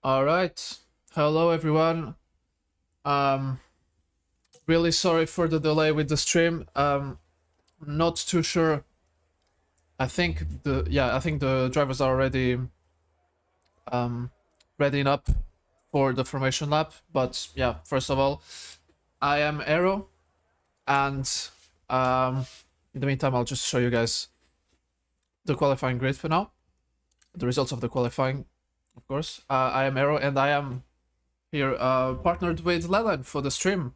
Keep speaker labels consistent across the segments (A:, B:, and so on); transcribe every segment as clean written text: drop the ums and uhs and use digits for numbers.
A: All right. Hello, everyone. Um, really sorry for the delay with the stream. Not too sure. I think the drivers are already readying up for the formation lap. But yeah, first of all, I am Arrow, and um, in the meantime, I'll just show you guys the qualifying grid for now. The results of the qualifying, of course. I am Arrow, and I am here partnered with Leland for the stream.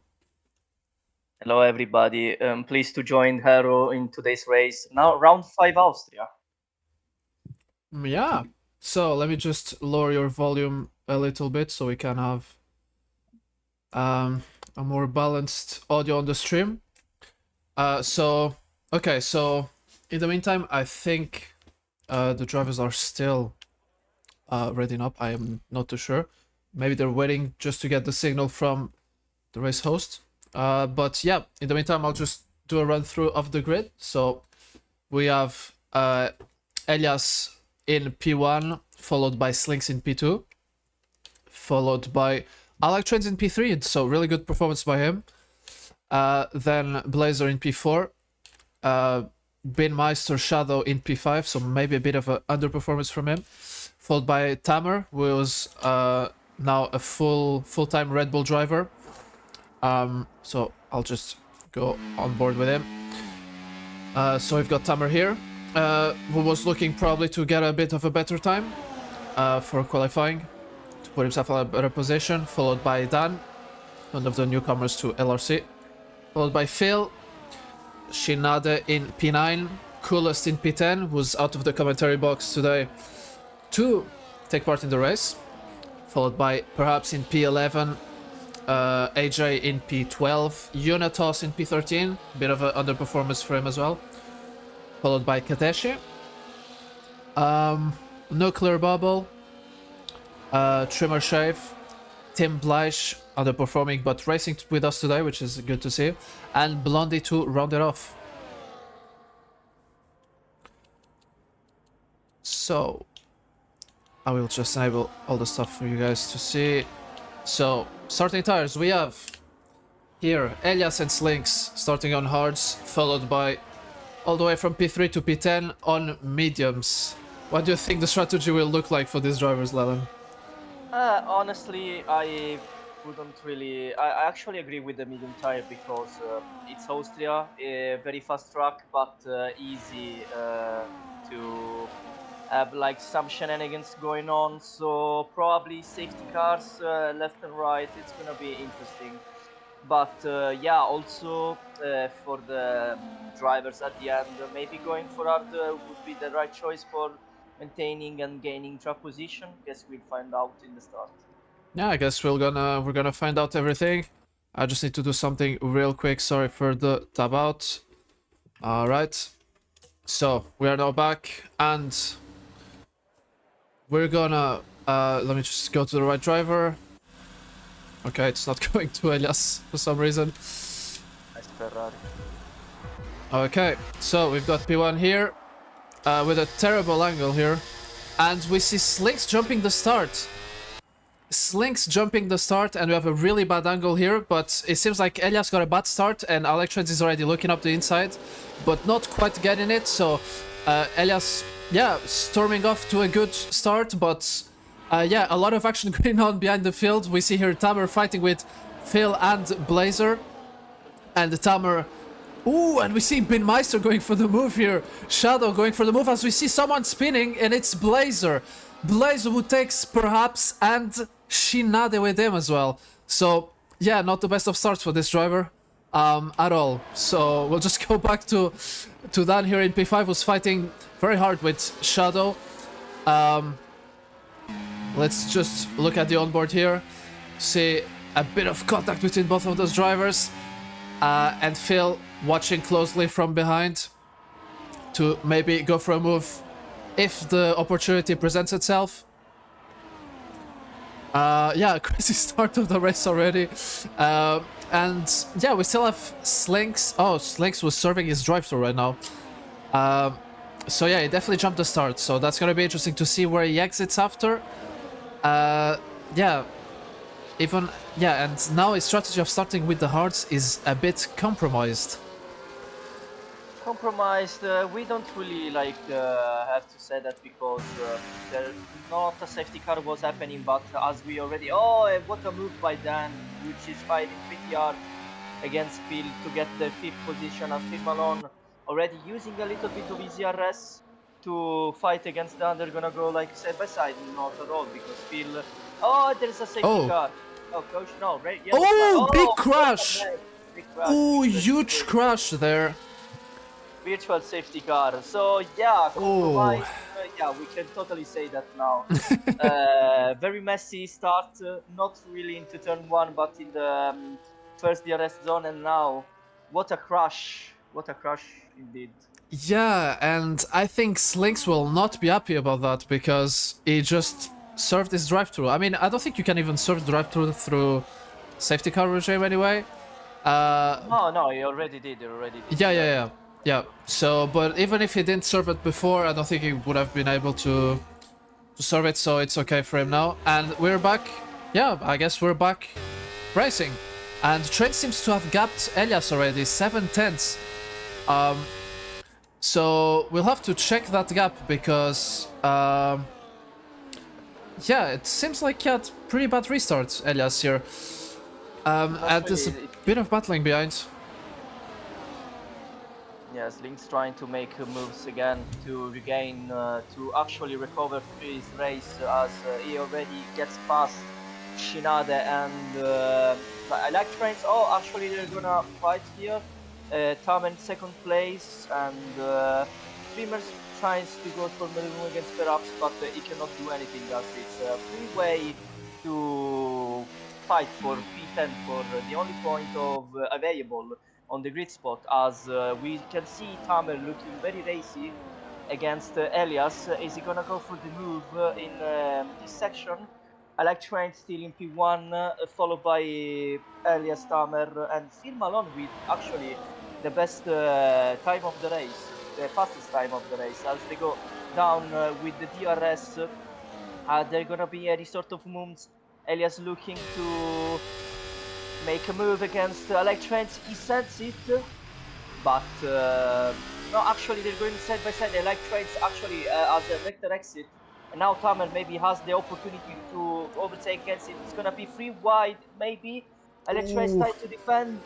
B: Hello, everybody. Pleased to join Hero in today's race. Now, round 5 Austria.
A: Yeah. So let me just lower your volume a little bit so we can have a more balanced audio on the stream. Okay, so in the meantime, I think the drivers are still readying up. I am not too sure. Maybe they're waiting just to get the signal from the race host. But yeah, in the meantime, I'll just do a run through of the grid. So we have Elias in P1, followed by Slinks in P2, followed by Trends in P3, so really good performance by him. Then Blazer in P4, Binmeister Shadow in P5, so maybe a bit of an underperformance from him, followed by Tamer, who was now a full-time Red Bull driver. So I'll just go on board with him. So we've got Tamer here, who was looking probably to get a bit of a better time for qualifying, to put himself in a better position, followed by Dan, one of the newcomers to LRC, followed by Phil, Shinade in P9, Coolest in P10, who's out of the commentary box today to take part in the race, followed by perhaps in P11, AJ in P12, Unitos in P13, bit of an underperformance for him as well, followed by Kadeshi, Nuclear Bubble, Trimmer Shave, Tim Bleich, underperforming but racing with us today, which is good to see, and Blondie to round it off. So I will just enable all the stuff for you guys to see. So starting tires, we have here Elias and Slinks starting on hards, followed by all the way from P3 to P10 on mediums. What do you think the strategy will look like for these drivers, Leland?
B: Honestly, I wouldn't really. I actually agree with the medium tire because it's Austria, a very fast track, but easy to have like some shenanigans going on. So probably safety cars left and right. It's gonna be interesting. But yeah, also for the drivers at the end, maybe going for hard would be the right choice for maintaining and gaining track position. Guess we'll find out in the start.
A: Yeah, I guess we're gonna find out everything. I just need to do something real quick. Sorry for the tab out. All right. So we are now back, and we're gonna let me just go to the right driver. Okay, it's not going to Elias for some reason.
B: Nice Ferrari.
A: Okay, so we've got P1 here with a terrible angle here, and we see Slinks jumping the start. Slinks jumping the start, and we have a really bad angle here, but it seems like Elias got a bad start, and Electrons is already looking up the inside, but not quite getting it, so Elias, yeah, storming off to a good start, but yeah, a lot of action going on behind the field. We see here Tamer fighting with Phil and Blazer, and Tamer... Ooh, and we see Binmeister going for the move here. Shadow going for the move as we see someone spinning, and it's Blazer. Blazer who takes perhaps, and Shinade with him as well. So, yeah, not the best of starts for this driver at all. So, we'll just go back to Dan here in P5, who's fighting very hard with Shadow. Let's just look at the onboard here. See a bit of contact between both of those drivers. And Phil watching closely from behind to maybe go for a move if the opportunity presents itself. Yeah, crazy start of the race already. And yeah, we still have Slinks. Oh, Slinks was serving his drive-thru right now. So yeah, he definitely jumped the start. So that's gonna be interesting to see where he exits after. yeah, even, yeah, and now his strategy of starting with the hards is a bit compromised.
B: Compromised. We don't really like have to say that because there not a safety car was happening, but as we already what a move by Dan, which is fighting pretty hard against Phil to get the fifth position, and Phil Malone already using a little bit of his Lrc to fight against Dan. They're gonna go like side by side, not at all, because Phil. Oh, there's a safety
A: Oh,
B: car. Oh, coach, no, red, yellow flag.
A: oh, big
B: Oh, what a
A: crash!
B: mess. Big crash.
A: Oh, huge crash there.
B: Virtual safety car. So yeah,
A: Oh,
B: compromise. Yeah, we can totally say that now. Very messy start, not really into turn one, but in the first DRS zone, and now what a crash! What a crash indeed.
A: yeah, and I think Slinks will not be happy about that because he just served his drive-through. I mean, I don't think you can even serve drive-through through safety car regime anyway.
B: No, he already did. He already did.
A: Yeah. So, but even if he didn't serve it before, I don't think he would have been able to serve it, so it's okay for him now. And we're back. Yeah, I guess we're back racing. And Trent seems to have gapped Elias already, 7/10. So we'll have to check that gap because, yeah, it seems like he had pretty bad restarts, Elias here. And there's a bit of battling behind.
B: Yes, Link's trying to make moves again to regain, to actually recover his race as he already gets past Shinade and I like trains. Oh, actually they're gonna fight here. Tam in second place and Dreamers tries to go for middle against Perhaps, but he cannot do anything as it's a freeway to fight for P10 for the only point of available on the grid spot, as we can see Tamer looking very racy against Elias. Is he gonna go for the move in this section? I like Trent still in P1, followed by Elias Tamer and Phil Malone with actually the best time of the race, the fastest time of the race, as they go down with the DRS. There are gonna be any sort of moves. Elias looking to make a move against like Trent. He sends it, but no, actually they're going side by side. I like Trent actually as a vector exit. And now Tamer maybe has the opportunity to overtake against it. It's gonna be free wide, maybe. Trent tries to defend.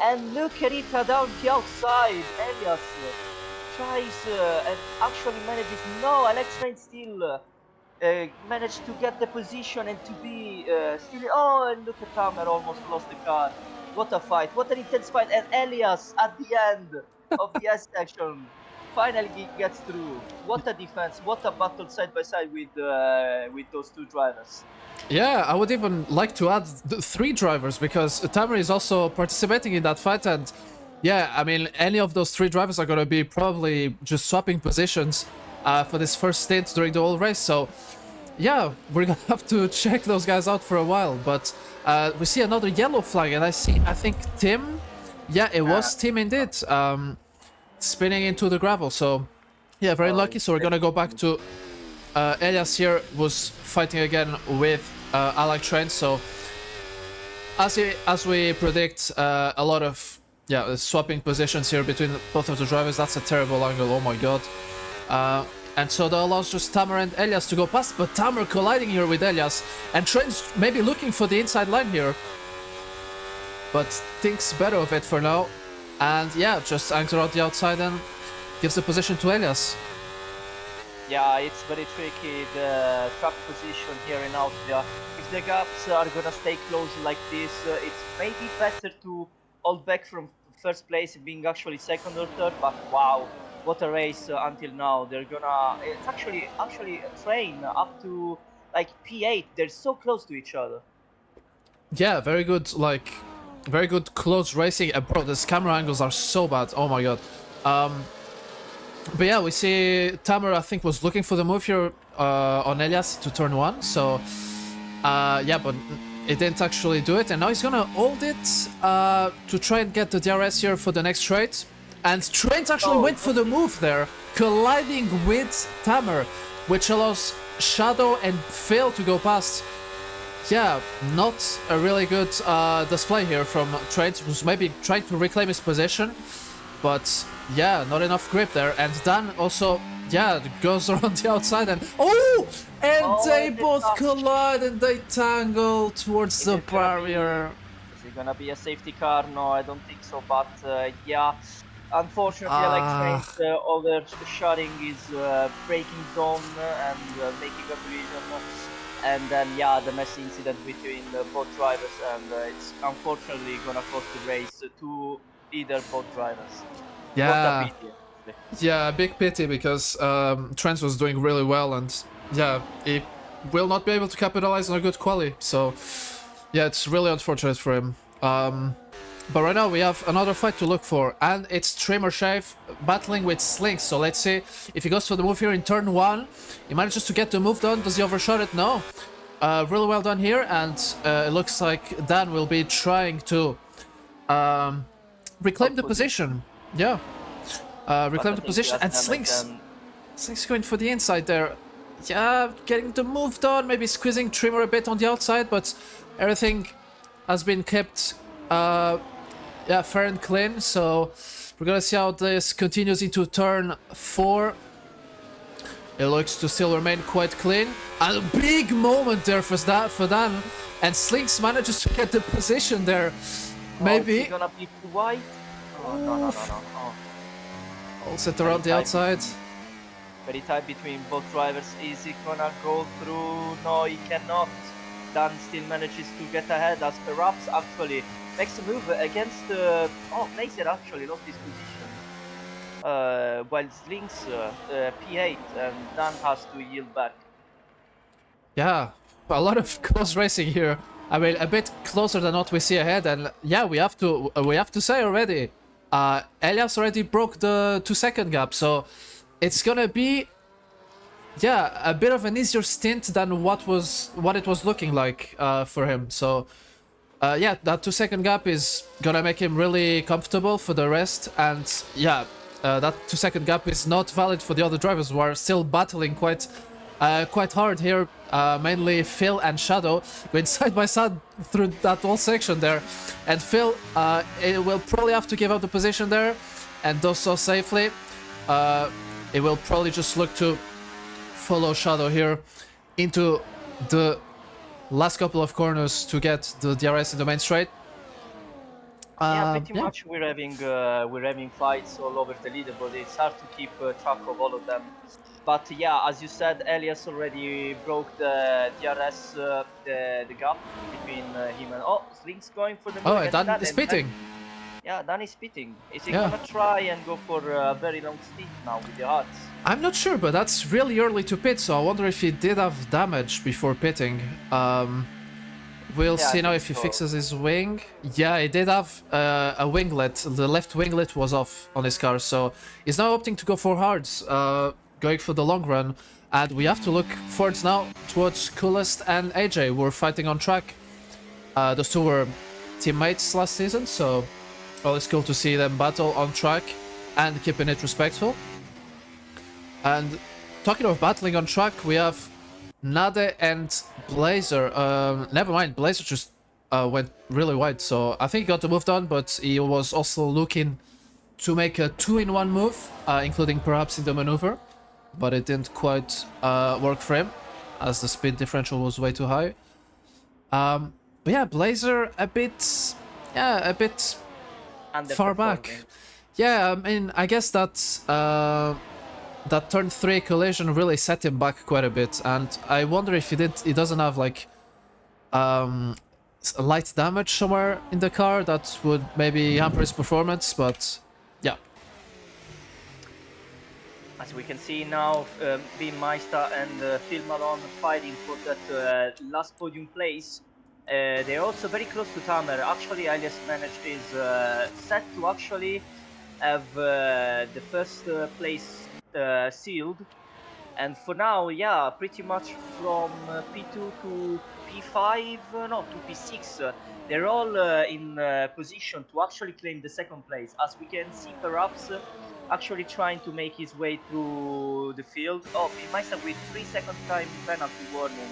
B: And look at it down the outside. Elias tries and actually manages. No, Trent still managed to get the position and to be still. Oh, and look at Tamer almost lost the car. What a fight! What an intense fight! And Elias at the end of the S section finally gets through. What a defense! What a battle side by side with those two drivers.
A: Yeah, I would even like to add 3 drivers because Tamer is also participating in that fight, and yeah, I mean, any of those 3 drivers are going to be probably just swapping positions for this first stint during the whole race. So yeah, we're gonna have to check those guys out for a while. But we see another yellow flag, and I think Tim. Yeah, it was Tim indeed, spinning into the gravel. So yeah, very lucky. So we're gonna go back to Elias here, was fighting again with Alec Trent. So as we predict, a lot of swapping positions here between both of the drivers. That's a terrible angle. Oh my god. And so that allows just Tamer and Elias to go past, but Tamer colliding here with Elias, and Trent's maybe looking for the inside line here, but thinks better of it for now, and yeah, just anchor out the outside and gives the position to Elias.
B: Yeah, it's very tricky, the trap position here in Austria. If the gaps are gonna stay close like this, it's maybe better to hold back from first place, being actually second or third, but wow. What a race until now. They're gonna. It's actually a train up to like P8. They're so close to each other.
A: Yeah, very good, like very good close racing. And bro, these camera angles are so bad. Oh my god. But yeah, we see Tamer, I think, was looking for the move here on Elias to turn 1. So yeah, but it didn't actually do it, and now he's gonna hold it to try and get the DRS here for the next straight. And Trent actually went for the move there, colliding with Tamer, which allows Shadow and Phil to go past. yeah, not a really good display here from Trent, who's maybe trying to reclaim his position, but yeah, not enough grip there. And Dan also, yeah, goes around the outside and and
B: Oh,
A: they
B: and the
A: both
B: touch.
A: collide and they tangle towards
B: Is
A: the
B: it gonna
A: barrier.
B: is it gonna be a safety car? No, I don't think so. But yeah, unfortunately, I like
A: Ah,
B: Trent overshooting his braking zone and making a collision. And then yeah, the messy incident between both drivers, and it's unfortunately gonna cost the race to either both drivers. What a
A: yeah.
B: pity, actually.
A: Yeah, big pity because Trent was doing really well and yeah, he will not be able to capitalize on a good quali. So yeah, it's really unfortunate for him. But right now we have another fight to look for, and it's Trimmer Shave battling with Slinks. So let's see if he goes for the move here in turn 1. He manages to get the move done. Does he overshot it? No. Really well done here, and it looks like Dan will be trying to reclaim the position. Yeah.
B: But
A: Reclaim
B: I
A: the
B: think he
A: position,
B: has
A: and
B: damage
A: Slinks
B: and
A: going for the inside there. Yeah, getting the move done, maybe squeezing Trimmer a bit on the outside, but everything has been kept yeah, fair and clean. So we're gonna see how this continues into turn 4. It looks to still remain quite clean. And a big moment there for Dan. And Slinks manages to get the position there.
B: oh, is he
A: Maybe.
B: gonna be too wide? Oh no no no
A: Oof.
B: no! Oh,
A: All set
B: very
A: around the
B: tight.
A: outside.
B: Very tight between both drivers. Is he gonna go through? No, he cannot. Dan still manages to get ahead as perhaps actually makes a move against. Oh, Blazer actually lost his position. While Slinks P8 and Dan has to yield back.
A: Yeah, a lot of close racing here. I mean, a bit closer than what we see ahead, and yeah, we have to say already, Elias already broke the 2-second gap, so it's gonna be, yeah, a bit of an easier stint than what it was looking like for him. So yeah, that 2-second gap is gonna make him really comfortable for the rest, and yeah, that 2-second gap is not valid for the other drivers who are still battling quite hard here. Mainly Phil and Shadow going side by side through that whole section there, and Phil it will probably have to give up the position there, and does so safely. It will probably just look to follow Shadow here into the last couple of corners to get the DRS in the main straight.
B: Yeah, pretty
A: Yeah.
B: much we're having fights all over the leaderboard. It's hard to keep track of all of them. But yeah, as you said, Elias already broke the DRS, the gap between him and Slink's going for the move
A: Oh, and
B: against
A: Dan
B: that,
A: is
B: and then
A: pitting.
B: yeah, Dan is spitting. Is he
A: Yeah.
B: gonna try and go for a very long stint now with the hearts?
A: I'm not sure, but that's really early to pit, so I wonder if he did have damage before pitting. We'll
B: Yeah, I
A: see now
B: think
A: if he
B: so.
A: fixes his wing. Yeah, he did have a winglet. The left winglet was off on his car, so he's now opting to go for hards, going for the long run. And we have to look forwards now towards Coolest and AJ, who are fighting on track. Those two were teammates last season, so always cool to see them battle on track and keeping it respectful. And talking of battling on track, we have Nade and Blazer. Never mind, Blazer just went really wide, so I think he got the move done, but he was also looking to make a 2-in-1 move, including perhaps in the maneuver, but it didn't quite work for him, as the speed differential was way too high. But yeah, Blazer a bit far back.
B: Underperforming.
A: Yeah, I mean, I guess that turn 3 collision really set him back quite a bit, and I wonder if he doesn't have like light damage somewhere in the car that would maybe hamper his performance, but yeah.
B: As we can see now, Bean Meister and Phil Malone fighting for that last podium place. They're also very close to Tamer. Actually, Elias managed is set to actually have the first place sealed. And for now, yeah, pretty much from P2 to P5, no, to P6, they're all in position to actually claim the second place. As we can see, perhaps actually trying to make his way through the field. Oh, Meister with 3-second time penalty warning.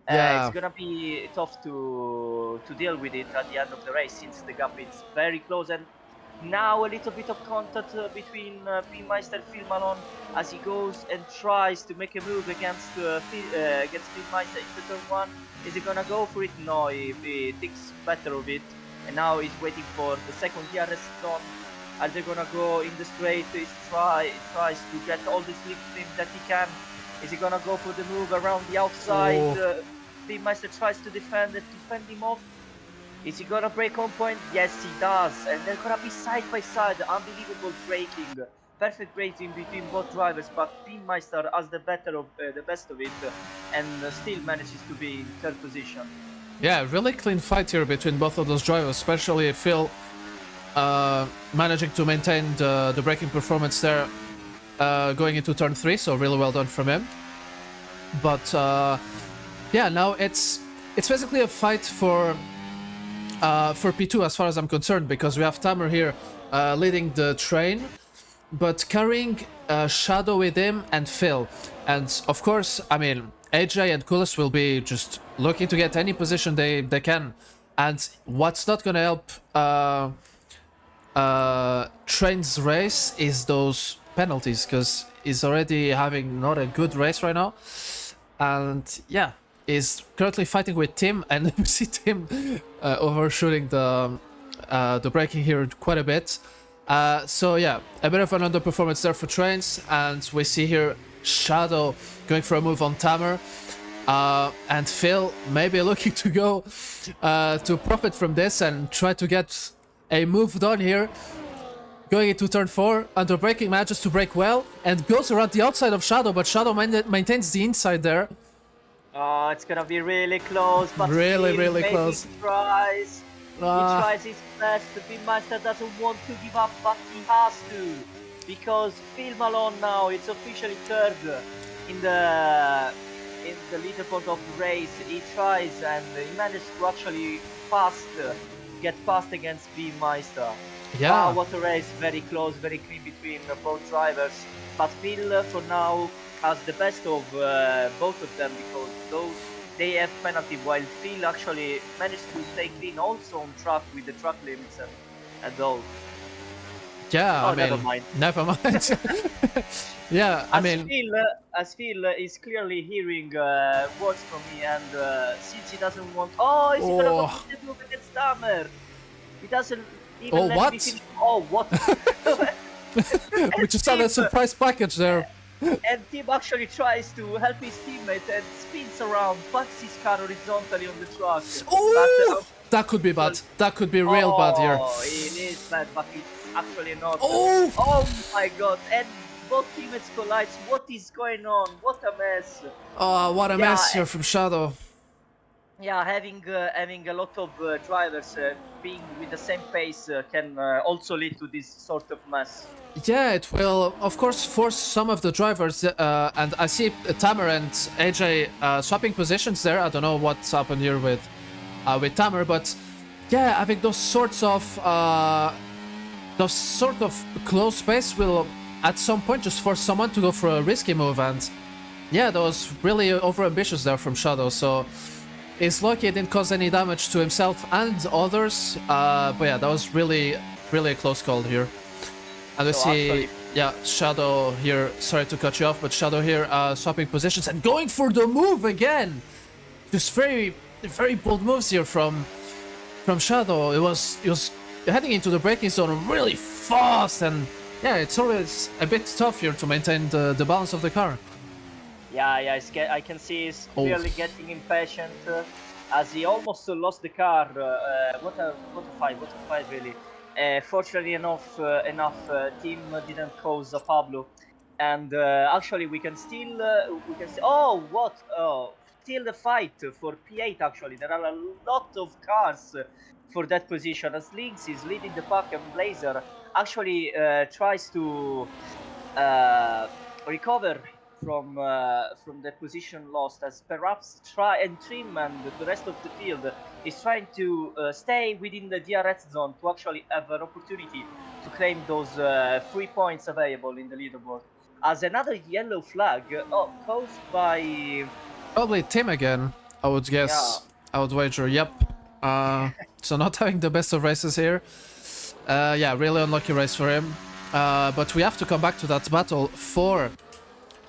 B: It's
A: Yeah.
B: gonna be tough to deal with it at the end of the race since the gap is very close. And now a little bit of contact between Pinmeister and Phil Malone as he goes and tries to make a move against against Pinmeister into turn one. Is he gonna go for it? No, he thinks better of it, and now he's waiting for the second DRS zone. Are they gonna go in the straight? He tries to get all the slipstream that he can. Is he gonna go for the move around the outside?
A: Oh.
B: Speedmeister tries to defend him off. Is he gonna break on point? Yes, he does. And they're gonna be side by side. Unbelievable braking. Perfect braking between both drivers, but Speedmeister has the best of it, and still manages to be in third position.
A: Yeah, really clean fight here between both of those drivers, especially Phil managing to maintain the braking performance there going into turn 3, so really well done from him. But yeah, now it's basically a fight for P2 as far as I'm concerned, because we have Tamer here leading the train, but carrying Shadow with him and Phil. And of course, I mean, AJ and Kulis will be just looking to get any position they can. And what's not gonna help Train's race is those penalties, because he's already having not a good race right now. And yeah, is currently fighting with Tim, and we see Tim overshooting the braking here quite a bit. So yeah, a bit of an underperformance there for Trains, and we see here Shadow going for a move on Tamer, and Phil maybe looking to go to profit from this and try to get a move done here. Going into turn 4, under braking, manages to brake well and goes around the outside of Shadow, but Shadow maintains the inside there.
B: Oh, it's gonna be really close, but
A: really,
B: still,
A: really
B: maybe
A: close.
B: He tries. He tries his best. The Pinmeister doesn't want to give up, but he has to, because Phil Malone now it's officially third in the leaderboard of the race. He tries and he managed to actually get past against Pinmeister.
A: Yeah.
B: Wow, what a race! Very close, very clean between both drivers. But Phil, for now, has the best of both of them, because those they have penalty, while Phil actually managed to stay clean also on track with the track limits and all.
A: Yeah,
B: Oh,
A: I mean,
B: never mind.
A: Never mind. Yeah, I mean,
B: As Phil is clearly hearing words from me, and since he doesn't want, oh, is he gonna go for the move against Tamer? He doesn't even let me finish. Oh, what?
A: We just had a surprise package there.
B: And Tim actually tries to help his teammate and spins around, parks his car horizontally on the track.
A: Oh, that could be bad. That could be real bad here.
B: Oh, it is bad, but it's actually not.
A: Oh
B: my god! And both teammates collide. What is going on? What a mess!
A: Oh, what a mess here from Shadow.
B: Yeah, having a lot of drivers being with the same pace can also lead to this sort of mess.
A: Yeah, it will, of course, force some of the drivers, and I see Tamer and AJ swapping positions there. I don't know what's happened here with Tamer, but yeah, having those sort of close space will at some point just force someone to go for a risky move, and yeah, that was really overambitious there from Shadow. So he's lucky it didn't cause any damage to himself and others, but yeah, that was really a close call here. And we see, yeah, Shadow here, sorry to cut you off, but Shadow here swapping positions and going for the move again! Just very bold moves here from Shadow. He was heading into the braking zone really fast, and yeah, it's always a bit tough here to maintain the balance of the car.
B: Yeah, I can see he's clearly getting impatient as he almost lost the car. What a fight really. Fortunately enough, team didn't cause a Pablo, and actually we can still still the fight for P8. Actually, there are a lot of cars for that position, as Lynx is leading the pack, and Blazer actually tries to recover from the position lost, as perhaps Trim and the rest of the field is trying to stay within the DRS zone to actually have an opportunity to claim those 3 points available in the leaderboard. As another yellow flag caused by
A: probably Tim again. I would
B: Yeah,
A: guess. I would wager. Yep. So not having the best of races here. Yeah, really unlucky race for him. But we have to come back to that battle for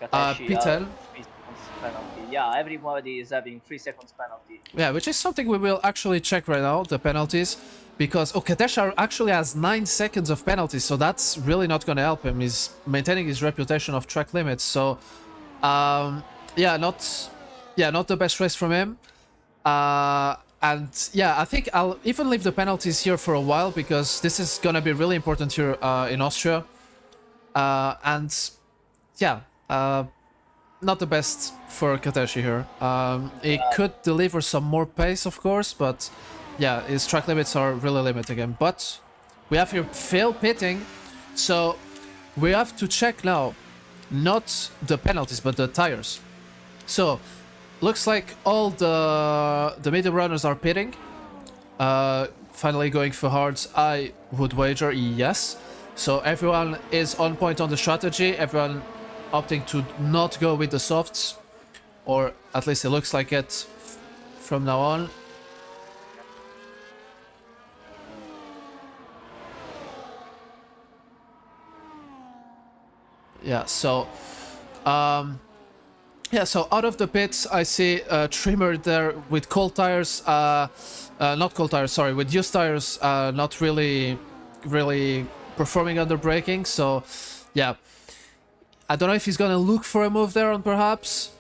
B: Kateshi,
A: P10.
B: 3 seconds penalty. Yeah, everybody is having 3 seconds penalty.
A: Yeah, which is something we will actually check right now, the penalties. Because Katesh actually has 9 seconds of penalties, so that's really not going to help him. He's maintaining his reputation of track limits, so yeah, not the best race from him. And yeah, I think I'll even leave the penalties here for a while because this is gonna be really important here in Austria. And yeah, not the best for Kateshi here. He could deliver some more pace, of course, but yeah, his track limits are really limiting him. But we have here Phil pitting, so we have to check now, not the penalties, but the tires. So looks like all the middle runners are pitting. Finally going for hards. I would wager yes. So everyone is on point on the strategy. Everyone opting to not go with the softs, or at least it looks like it from now on. Yeah. So yeah, so out of the pits, I see Trimmer there with cold tires, not cold tires, sorry, with used tires, not really performing under braking. So, yeah, I don't know if he's gonna look for a move there on perhaps.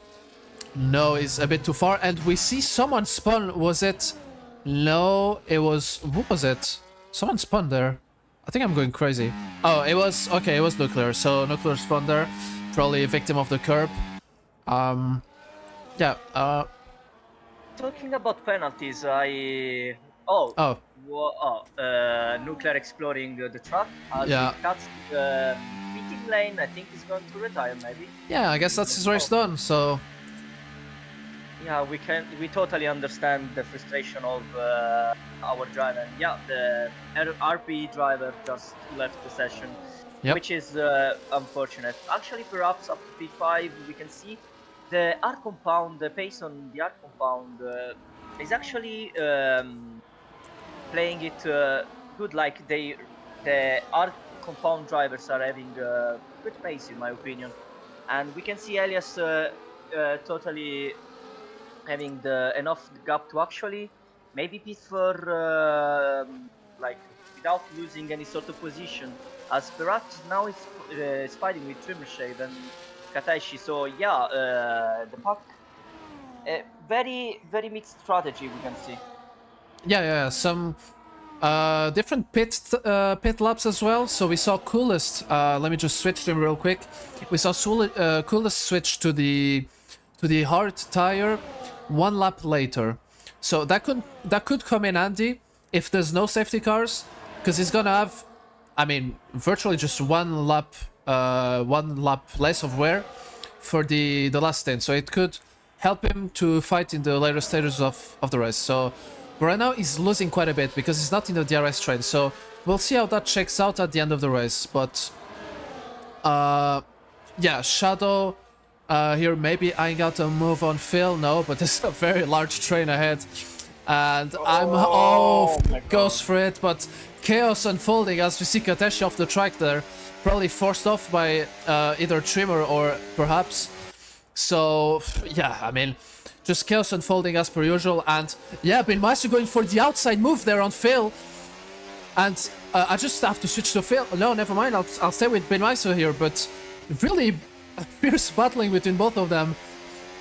A: No, it's a bit too far, and we see someone spun. Was it? No, it was. Who was it? Someone spun there. I think I'm going crazy. Oh, it was okay. It was Nuclear. So Nuclear spun there, probably a victim of the curb. Yeah.
B: Talking about penalties, I oh
A: Oh,
B: Nuclear exploring the track as
A: yeah.
B: he cuts the meeting lane. I think he's going to retire maybe.
A: Yeah, I guess that's his race done. So
B: Yeah, we totally understand the frustration of our driver. Yeah, the RP driver just left the session,
A: yep.
B: which is unfortunate. Actually, perhaps up to P5 we can see the arc compound, the pace on the arc compound is actually playing it good. Like the arc compound drivers are having good pace in my opinion, and we can see Elias totally having enough gap to actually maybe pit for like without losing any sort of position, as perhaps now is fighting with Trimmershade and Kataishi. So yeah, the pack very mixed strategy we can see.
A: Yeah. Some different pit laps as well. So we saw Coolest. Let me just switch them real quick. We saw Coolest switch to the hard tire 1 lap later. So that could come in handy if there's no safety cars, because he's gonna have, I mean, virtually just 1 lap less of wear for the last stint. So it could help him to fight in the later stages of the race. So right now he's losing quite a bit because he's not in the DRS train. So we'll see how that checks out at the end of the race. But yeah, Shadow here maybe eyeing out a move on Phil. No, but there's a very large train ahead. And goes for it, but chaos unfolding as we see Kateshi off the track there, probably forced off by either Trimmer or perhaps. So yeah, I mean, just chaos unfolding as per usual, and yeah, Binmeister going for the outside move there on Phil, and I just have to switch to Phil. No, never mind, I'll stay with Binmeister here, but really fierce battling between both of them,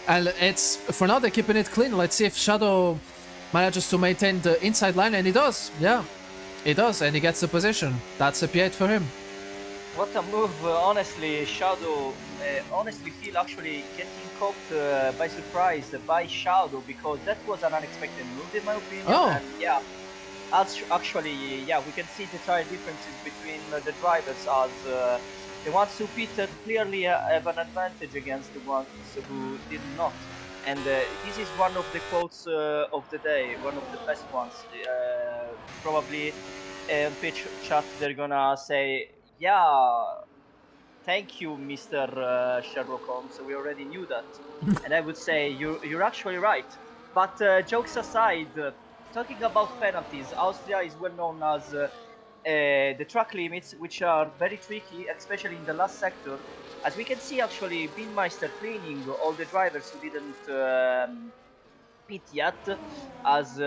A: and it's for now they're keeping it clean. Let's see if Shadow manages to maintain the inside line, and he does. Yeah, he does, and he gets the position. That's a P8 for him.
B: What a move, honestly. Shadow honestly feel actually getting caught by surprise by Shadow, because that was an unexpected move in my opinion. And yeah, actually, yeah, we can see the tire differences between the drivers, as the ones who pitted clearly have an advantage against the ones who did not. And this is one of the quotes of the day, one of the best ones. Probably in pitch chat they're gonna say, yeah, thank you, Mr. Sherlock Holmes. We already knew that. And I would say you're actually right. But jokes aside, talking about penalties, Austria is well known as the track limits, which are very tricky, especially in the last sector. As we can see, actually, Binmeister cleaning all the drivers who didn't pit yet, as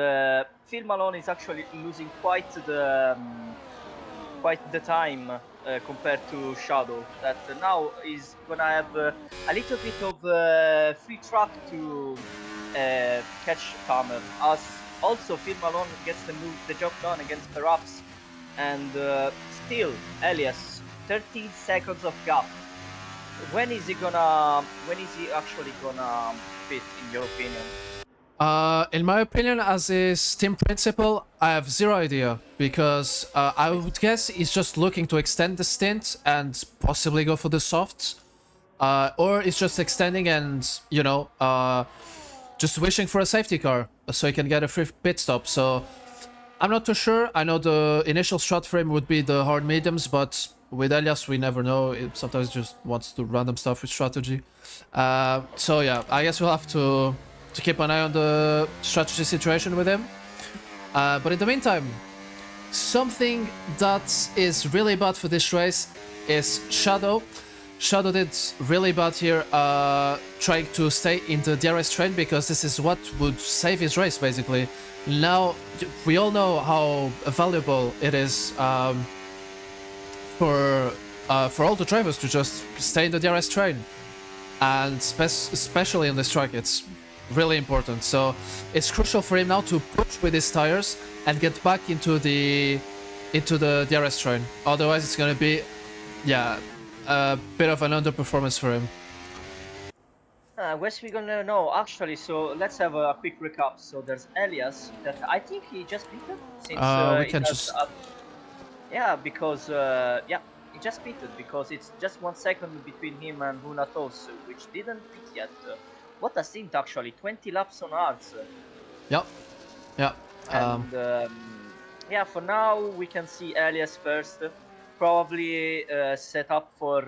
B: Phil Malone is actually losing quite the time compared to Shadow. That now is gonna have a little bit of free track to catch Tamer. As also Phil Malone gets the job done against Perhaps, and still Elias 13 seconds of gap. When is he gonna? When is he actually gonna fit? In your opinion?
A: In my opinion, as a team principal, I have zero idea because I would guess he's just looking to extend the stint and possibly go for the softs, or he's just extending and just wishing for a safety car so he can get a free pit stop. So I'm not too sure. I know the initial strat frame would be the hard mediums, but with Elias we never know. It sometimes just wants to random stuff with strategy. So yeah, I guess we'll have to keep an eye on the strategy situation with him. But in the meantime, something that is really bad for this race is Shadow. Shadow did really bad here, trying to stay in the DRS train because this is what would save his race basically. Now, we all know how valuable it is for all the drivers to just stay in the DRS train, and especially on this track, it's really important. So it's crucial for him now to push with his tires and get back into the DRS train. Otherwise, it's gonna be, yeah, a bit of an underperformance for him.
B: Where's we gonna know actually? So let's have a quick recap. So there's Elias that I think he just pitted since
A: We
B: it
A: can
B: has
A: just
B: yeah, because yeah, he just pitted because it's just 1 second between him and Hunatos, which didn't pit yet. What a stint actually, 20 laps on Arts.
A: Yep. Yeah.
B: And yeah, for now we can see Elias first, probably set up for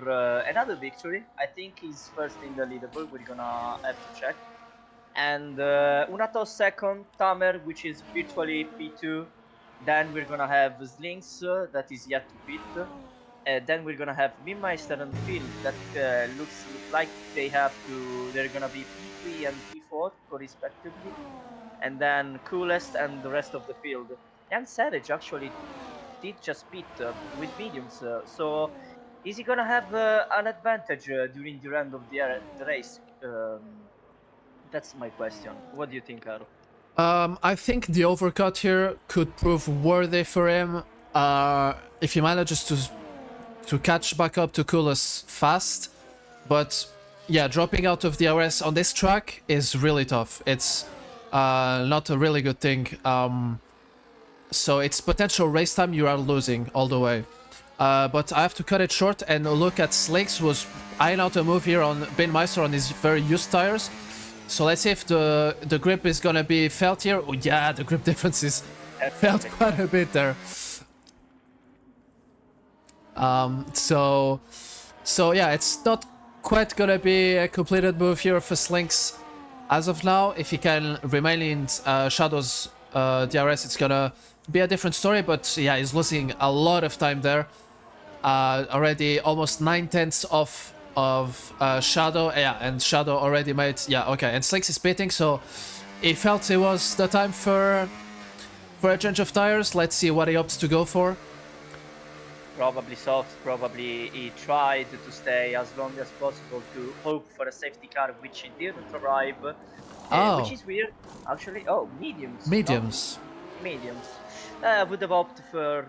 B: another victory. I think he's first in the leaderboard. We're gonna have to check. And Unato second, Tamer, which is virtually P2. Then we're gonna have Slinks, that is yet to pit. Then we're gonna have Mimmeister and Phil, that looks like they're gonna be P3 and P4 respectively. And then Coolest and the rest of the field. And Savage actually did just pit with mediums. So is he gonna have an advantage during the end of the race? That's my question. What do you think, Aro?
A: I think the overcut here could prove worthy for him if he manages to catch back up to Kulas fast. But yeah, dropping out of the DRS on this track is really tough. It's not a really good thing. So it's potential race time you are losing all the way. But I have to cut it short and look at Slinks, who was eyeing out a move here on Ben Meister on his very used tires. So let's see if the grip is gonna be felt here. Oh yeah, the grip difference is felt quite a bit there. So yeah, it's not quite gonna be a completed move here for Slinks as of now. If he can remain in Shadow's DRS, it's gonna be a different story. But yeah, he's losing a lot of time there. Already almost 9/10 of Shadow. Yeah, and Shadow already made, yeah, okay, and Slinks is pitting, so he felt it was the time for a change of tires. Let's see what he opts to go for.
B: Probably soft, probably he tried to stay as long as possible to hope for a safety car, which he didn't arrive, which is weird, actually. Oh, mediums.
A: Mediums.
B: No? Mediums. I would have opted for,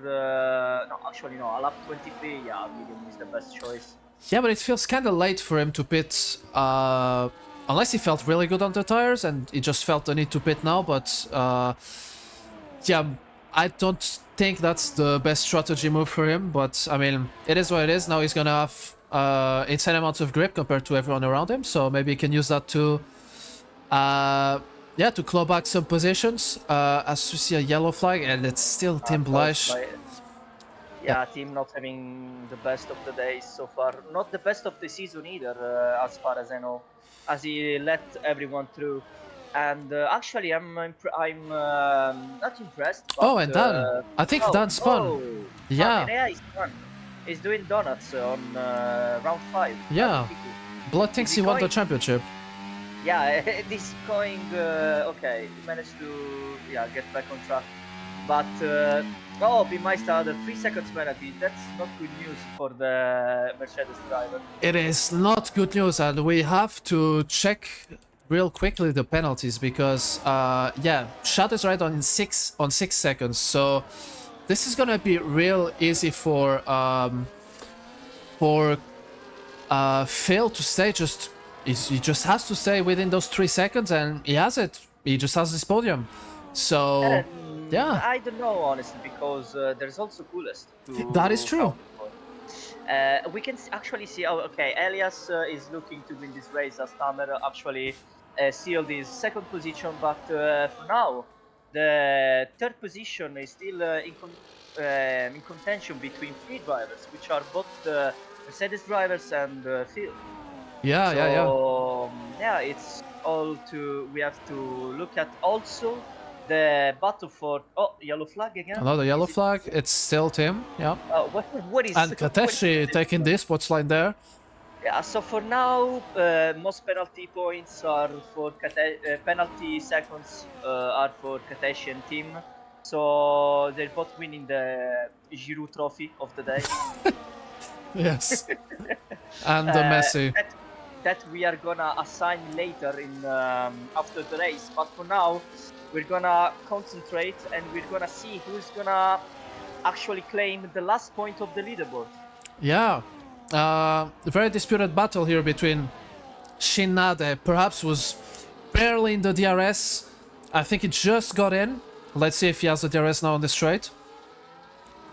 B: no, actually no, a lap 23, yeah, medium is the best choice.
A: Yeah, but it feels kind of late for him to pit, unless he felt really good on the tires and he just felt the need to pit now, but yeah, I don't think that's the best strategy move for him, but I mean, it is what it is. Now he's gonna have insane amounts of grip compared to everyone around him, so maybe he can use that to yeah, to claw back some positions. As you see a yellow flag, and it's still Tim Bleish.
B: Yeah, team not having the best of the days so far. Not the best of the season either, as far as I know, as he let everyone through. And actually, I'm not impressed, but
A: Oh, and Dan. I think
B: oh
A: Dan spun. Yeah,
B: Enea is done. He's doing donuts on round 5. That's
A: yeah.
B: pretty good.
A: Blood
B: Is
A: thinks
B: he
A: he won the
B: going?
A: championship.
B: Yeah, this going. Okay, he managed to get back on track. But oh, Meister had a 3 seconds penalty. That's not good news for the Mercedes driver.
A: It is not good news, and we have to check real quickly the penalties because, yeah, shot is right on 6 seconds. So this is gonna be real easy for Phil to stay. He just has to stay within those 3 seconds, and he has it. He just has this podium. So yeah,
B: I don't know honestly because there's also coolest
A: that is
B: to
A: true.
B: count for. We can actually see. Oh, okay. Elias is looking to win this race as Tamer actually sealed his second position, but for now, the third position is still in contention between three drivers, which are both the Mercedes drivers and Phil.
A: Yeah, yeah, yeah.
B: So yeah, it's all to we have to look at also the battle for yellow flag again.
A: Another yellow
B: Is it?
A: flag. It's still Tim. Yeah.
B: What is
A: And
B: what is
A: Kateshi taking this sports line there.
B: Yeah, so for now, most penalty points are for penalty seconds are for Katesh team. So they're both winning the Giroud trophy of the day.
A: Yes. And the Messi.
B: That we are gonna assign later in after the race. But for now, we're gonna concentrate and we're gonna see who's gonna actually claim the last point of the leaderboard.
A: Yeah. Very disputed battle here between Shinade, perhaps was barely in the DRS. I think he just got in. Let's see if he has the DRS now on the straight.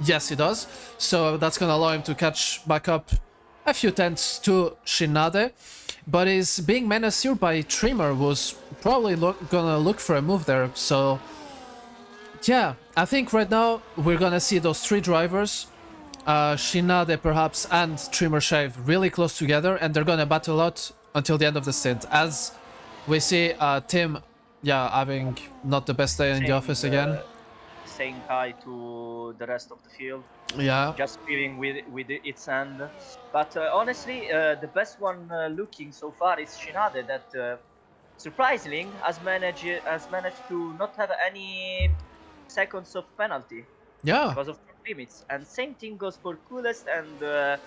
A: Yes, he does. So that's gonna allow him to catch back up a few tenths to Shinade. But he's being menaced here by Trimmer, who's probably gonna look for a move there. So yeah, I think right now we're gonna see those three drivers, Shinade perhaps and Trimmer Shave, really close together, and they're gonna battle out until the end of the stint. As we see Tim, yeah, having not the best day in the office again.
B: Saying hi to the rest of the field.
A: Yeah.
B: Just feeling with its end. But honestly, the best one looking so far is Shinade, that surprisingly has managed to not have any seconds of penalty.
A: Yeah.
B: Because of limits. And same thing goes for Coolest and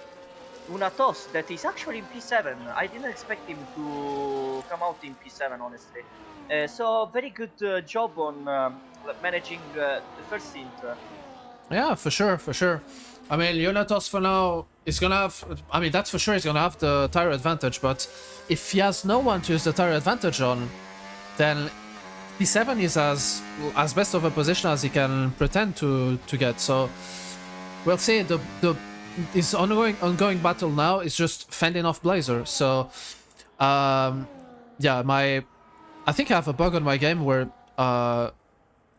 B: Unatos, that is actually in P7. I didn't expect him to come out in P7, honestly. So very good job on managing the first stint.
A: Yeah, for sure, for sure. I mean, Jonatos for now is gonna have. I mean, that's for sure. He's gonna have the tire advantage. But if he has no one to use the tire advantage on, then P7 is as best of a position as he can pretend to get. So we'll see. His ongoing battle now is just fending off Blazer. So yeah, I think I have a bug on my game where I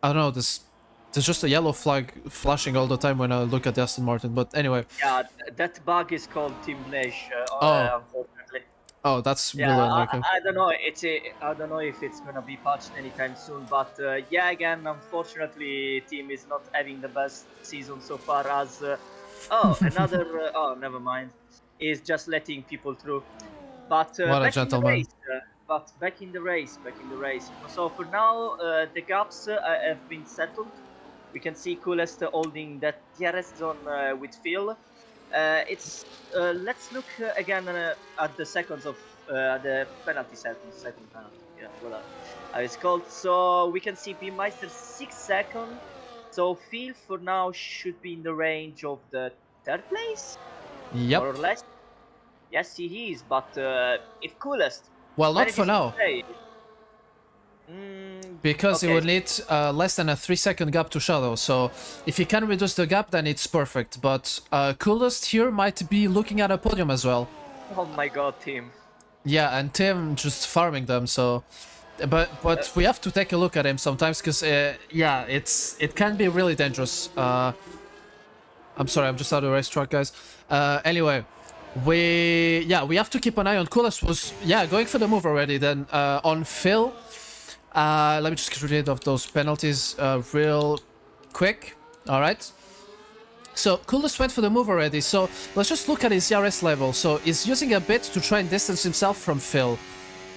A: don't know, there's just a yellow flag flashing all the time when I look at the Aston Martin. But anyway.
B: Yeah, that bug is called Team Nash, unfortunately.
A: Oh, that's
B: Yeah,
A: really unlucky.
B: I don't know. I don't know if it's gonna be patched anytime soon. But yeah, again, unfortunately, team is not having the best season so far. As another never mind. Is just letting people through. But
A: What a gentleman.
B: back in the race. So for now, the gaps have been settled. We can see Coolest holding that DRS zone with Phil. Let's look again at the seconds of the penalty second penalty. Yeah, whatever it's called. So we can see Meister 6 seconds. So Phil for now should be in the range of the third place,
A: Yep.
B: more or less. Yes, he is. But if Coolest,
A: well, not for now. Because
B: okay.
A: he would need less than a 3-second gap to Shadow, so if he can reduce the gap, then it's perfect. But Coolest here might be looking at a podium as well.
B: Oh my god, Tim.
A: Yeah, and Tim just farming them, so... But we have to take a look at him sometimes, because, yeah, it can be really dangerous. I'm sorry, I'm just out of the racetrack, guys. Anyway, we have to keep an eye on Coolest, was, yeah, going for the move already, then on Phil... Let me just get rid of those penalties real quick. All right. So Coolest went for the move already. So let's just look at his ERS level. So he's using a bit to try and distance himself from Phil.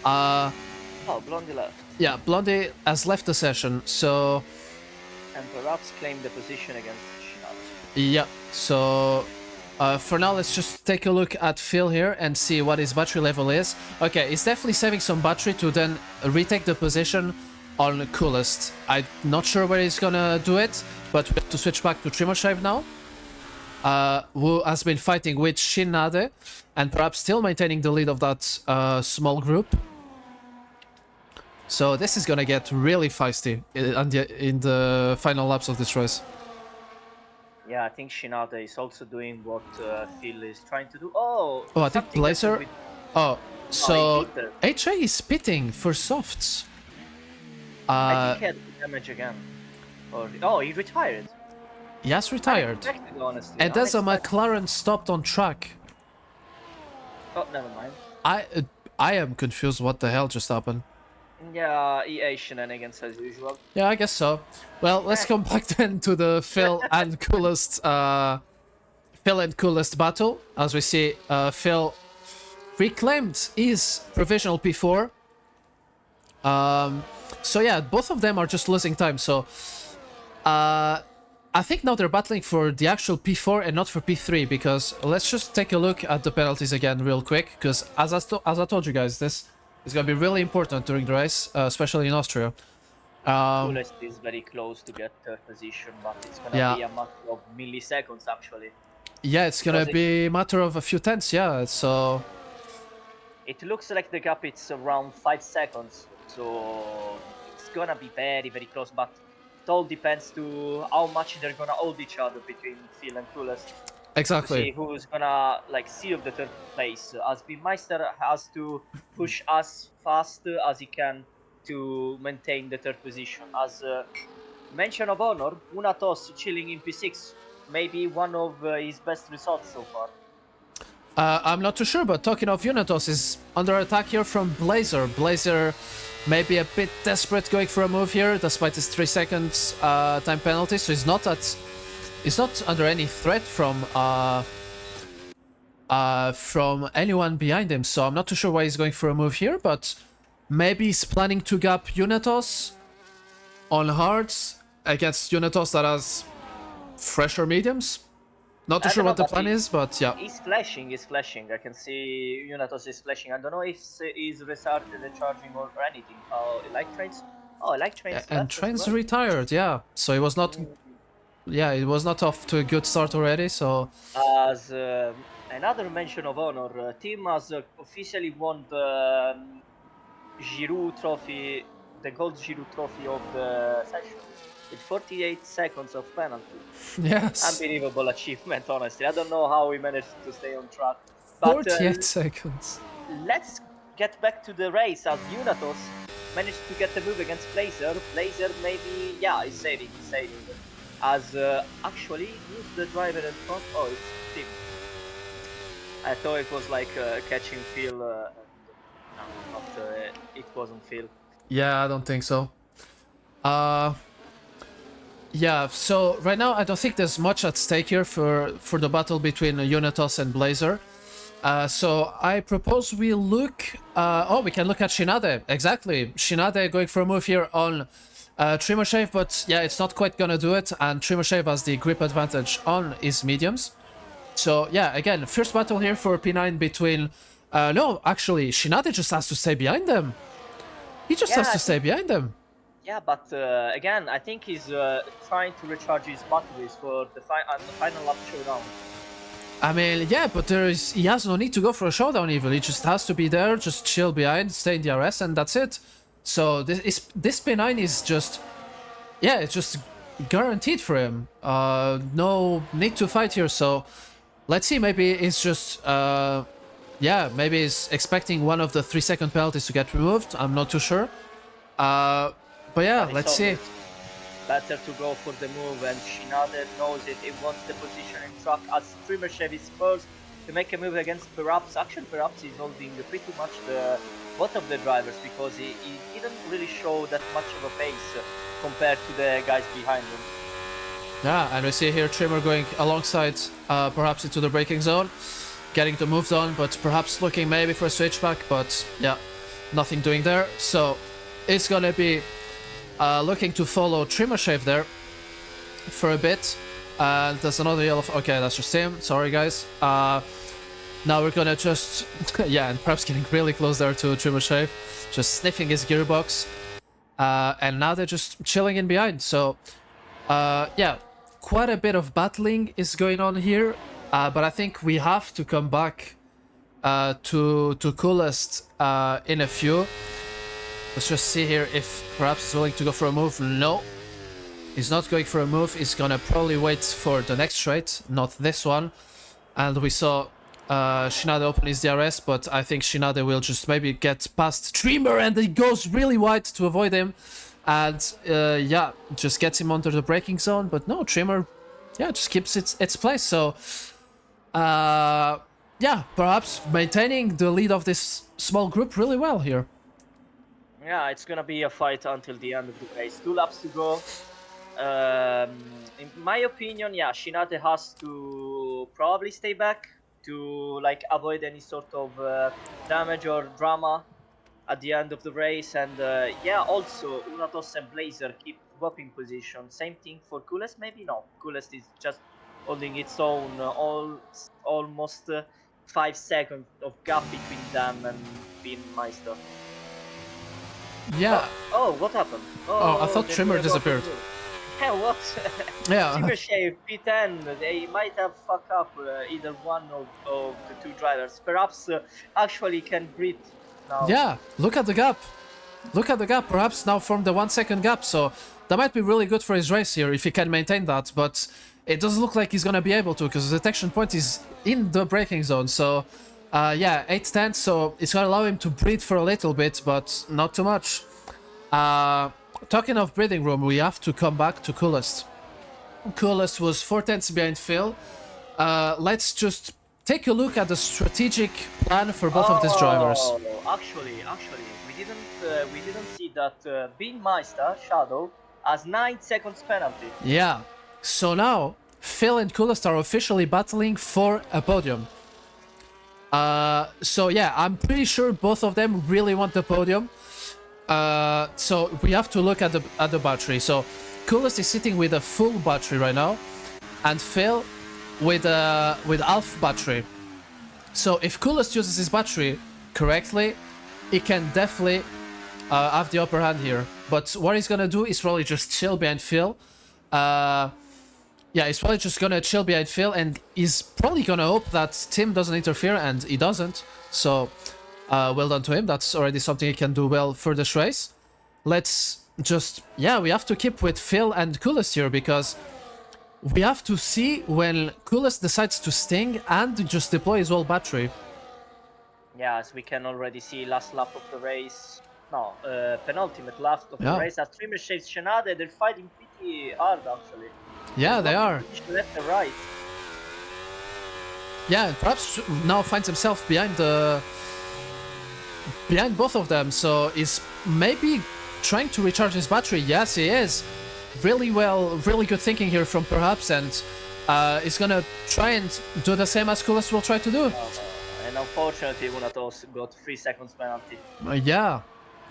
B: Oh, Blondie left.
A: Yeah, Blondie has left the session. So
B: And perhaps claim the position against Shinada.
A: yeah. So for now, let's just take a look at Phil here and see what his battery level is. Okay, he's definitely saving some battery to then retake the position on Coolest. I'm not sure where he's gonna do it, but we have to switch back to Trimoshev now, who has been fighting with Shinade and perhaps still maintaining the lead of that small group. So this is gonna get really feisty in the final laps of this race.
B: Yeah, I think Shinada is also doing what Phil is trying to do. Oh,
A: I think
B: something
A: Blazer.
B: happened
A: Oh, so
B: he beat her.
A: HA is spitting for softs.
B: I think he had damage again. Oh, he retired.
A: He has retired.
B: Unexpected, honestly.
A: And there's a
B: Unexpected.
A: McLaren stopped on track.
B: Oh, never mind.
A: I am confused what the hell just happened.
B: Yeah, EA shenanigans as usual.
A: Yeah, I guess so. Well, let's come back then to the Phil and Coolest battle. As we see, Phil reclaimed his provisional P4. So yeah, both of them are just losing time. So I think now they're battling for the actual P4 and not for P3, because let's just take a look at the penalties again real quick, because as I told you guys, this is going to be really important during the race, especially in Austria.
B: Coolest is very close to get third position, but it's gonna
A: Yeah.
B: be a matter of milliseconds actually.
A: Yeah, it's going to be a matter of a few tenths, yeah, so...
B: It looks like the gap is around 5 seconds, so it's gonna be very, very close, but it all depends to how much they're gonna hold each other between Phil and Coolest.
A: Exactly.
B: To see who's gonna seal the third place, as Meister has to push as fast as he can to maintain the third position. As mention of honor, Unatos chilling in P6, maybe one of his best results so far.
A: I'm not too sure, but talking of Unitos, is under attack here from Blazer. Blazer may be a bit desperate going for a move here, despite his 3 seconds time penalty, so he's not under any threat from anyone behind him, so I'm not too sure why he's going for a move here, but maybe he's planning to gap Unitos on hards against Unitos that has fresher mediums. Not too sure what the plan is, but yeah.
B: He's flashing, I can see Unitos is flashing. I don't know if he's restarted the charging or anything. Oh, like trains? Oh, like trains.
A: And trains retired, yeah. So it was not... Yeah, it was not off to a good start already, so...
B: As another mention of honor, team has officially won the Giroud trophy, the gold Giroud trophy of the session, with 48 seconds of penalty.
A: Yes.
B: Unbelievable achievement, honestly. I don't know how we managed to stay on track. But
A: 48 seconds.
B: Let's get back to the race, as Unitos managed to get the move against Blazer. Blazer maybe, yeah, he's saving. As actually, who's the driver in front? Oh, it's Tim. I thought it was like catching Phil. No, it wasn't Phil.
A: Yeah, I don't think so. Yeah, so right now I don't think there's much at stake here for the battle between Unitos and Blazer. So I propose we look... we can look at Shinade. Exactly. Shinade going for a move here on Trimoshev, but yeah, it's not quite gonna do it, and Trimoshev has the grip advantage on his mediums. So yeah, again, first battle here for P9 between... no, actually, Shinade just has to stay behind them. He just has to stay behind them.
B: Yeah, but again, I think he's trying to recharge his batteries for the final lap showdown.
A: I mean, yeah, but he has no need to go for a showdown even. He just has to be there, just chill behind, stay in DRS, and that's it. So this P9 is just... Yeah, it's just guaranteed for him. No need to fight here, so... Let's see, maybe it's just... yeah, maybe he's expecting one of the 3-second penalties to get removed. I'm not too sure. But yeah, let's see.
B: Better to go for the move, and Shinade knows it. He wants the position in track, as Trimoshev is first to make a move against Perhaps. Actually, Perhaps is holding pretty much the both of the drivers, because he didn't really show that much of a pace compared to the guys behind him.
A: Yeah, and we see here Trimmer going alongside, perhaps into the braking zone, getting the move done, but perhaps looking maybe for a switchback, but yeah, nothing doing there. So it's gonna be looking to follow Trimmer Shave there for a bit. And there's another yellow. Okay, that's just him. Sorry, guys. Now we're gonna just yeah, and perhaps getting really close there to Trimmer Shave, just sniffing his gearbox. And now they're just chilling in behind. So yeah, quite a bit of battling is going on here, but I think we have to come back to Coolest in a few. Let's just see here if perhaps he's willing to go for a move. No, he's not going for a move. He's gonna probably wait for the next straight, not this one. And we saw Shinade open his DRS, but I think Shinade will just maybe get past Trimmer, and he goes really wide to avoid him. And yeah, just gets him under the braking zone. But no, Trimmer, yeah, just keeps its place. So yeah, perhaps maintaining the lead of this small group really well here.
B: Yeah, it's gonna be a fight until the end of the race. 2 laps to go. In my opinion, yeah, Shinade has to probably stay back to like avoid any sort of damage or drama at the end of the race. And yeah, also Unatos and Blazer keep swapping position. Same thing for Coolest, maybe no. Coolest is just holding its own, almost 5 seconds of gap between them and Beanmeister.
A: Yeah.
B: Oh, what happened?
A: Oh, I thought
B: they
A: Trimmer
B: were about to
A: disappeared.
B: do- Yeah, what?
A: Yeah.
B: Trimmer Shave, P10, they might have fucked up either one of the 2 drivers. Perhaps actually can breathe now.
A: Yeah, look at the gap. Look at the gap, perhaps now from the 1 second gap. So that might be really good for his race here if he can maintain that. But it doesn't look like he's gonna be able to, because the detection point is in the braking zone. So yeah, 8 so it's gonna allow him to breathe for a little bit, but not too much. Talking of breathing room, we have to come back to Coolest. Coolest was 4 tenths behind Phil. Let's just take a look at the strategic plan for both of these drivers.
B: Actually, we didn't see that Beanmeister Shadow has 9 seconds penalty.
A: Yeah, so now Phil and Coolest are officially battling for a podium. So yeah, I'm pretty sure both of them really want the podium. So we have to look at the battery. So Coolest is sitting with a full battery right now, and Phil with half battery. So if Coolest uses his battery correctly, he can definitely have the upper hand here. But what he's gonna do is probably just chill behind Phil. Yeah, he's probably just gonna chill behind Phil, and he's probably gonna hope that Tim doesn't interfere, and he doesn't. So well done to him. That's already something he can do well for this race. Let's just, yeah, we have to keep with Phil and Coolest here, because we have to see when Coolest decides to sting and just deploy his whole battery.
B: Yeah, as we can already see, last lap of the race. No, penultimate lap of the race. As Trimmer Shaves Shinade, they're fighting pretty hard actually.
A: Yeah, they are.
B: Left and right.
A: Yeah, and perhaps now finds himself behind both of them, so he's maybe trying to recharge his battery. Yes, he is. Really good thinking here from perhaps, and he's gonna try and do the same as Coolest will try to do.
B: And unfortunately, Unatos got 3 seconds penalty.
A: Yeah.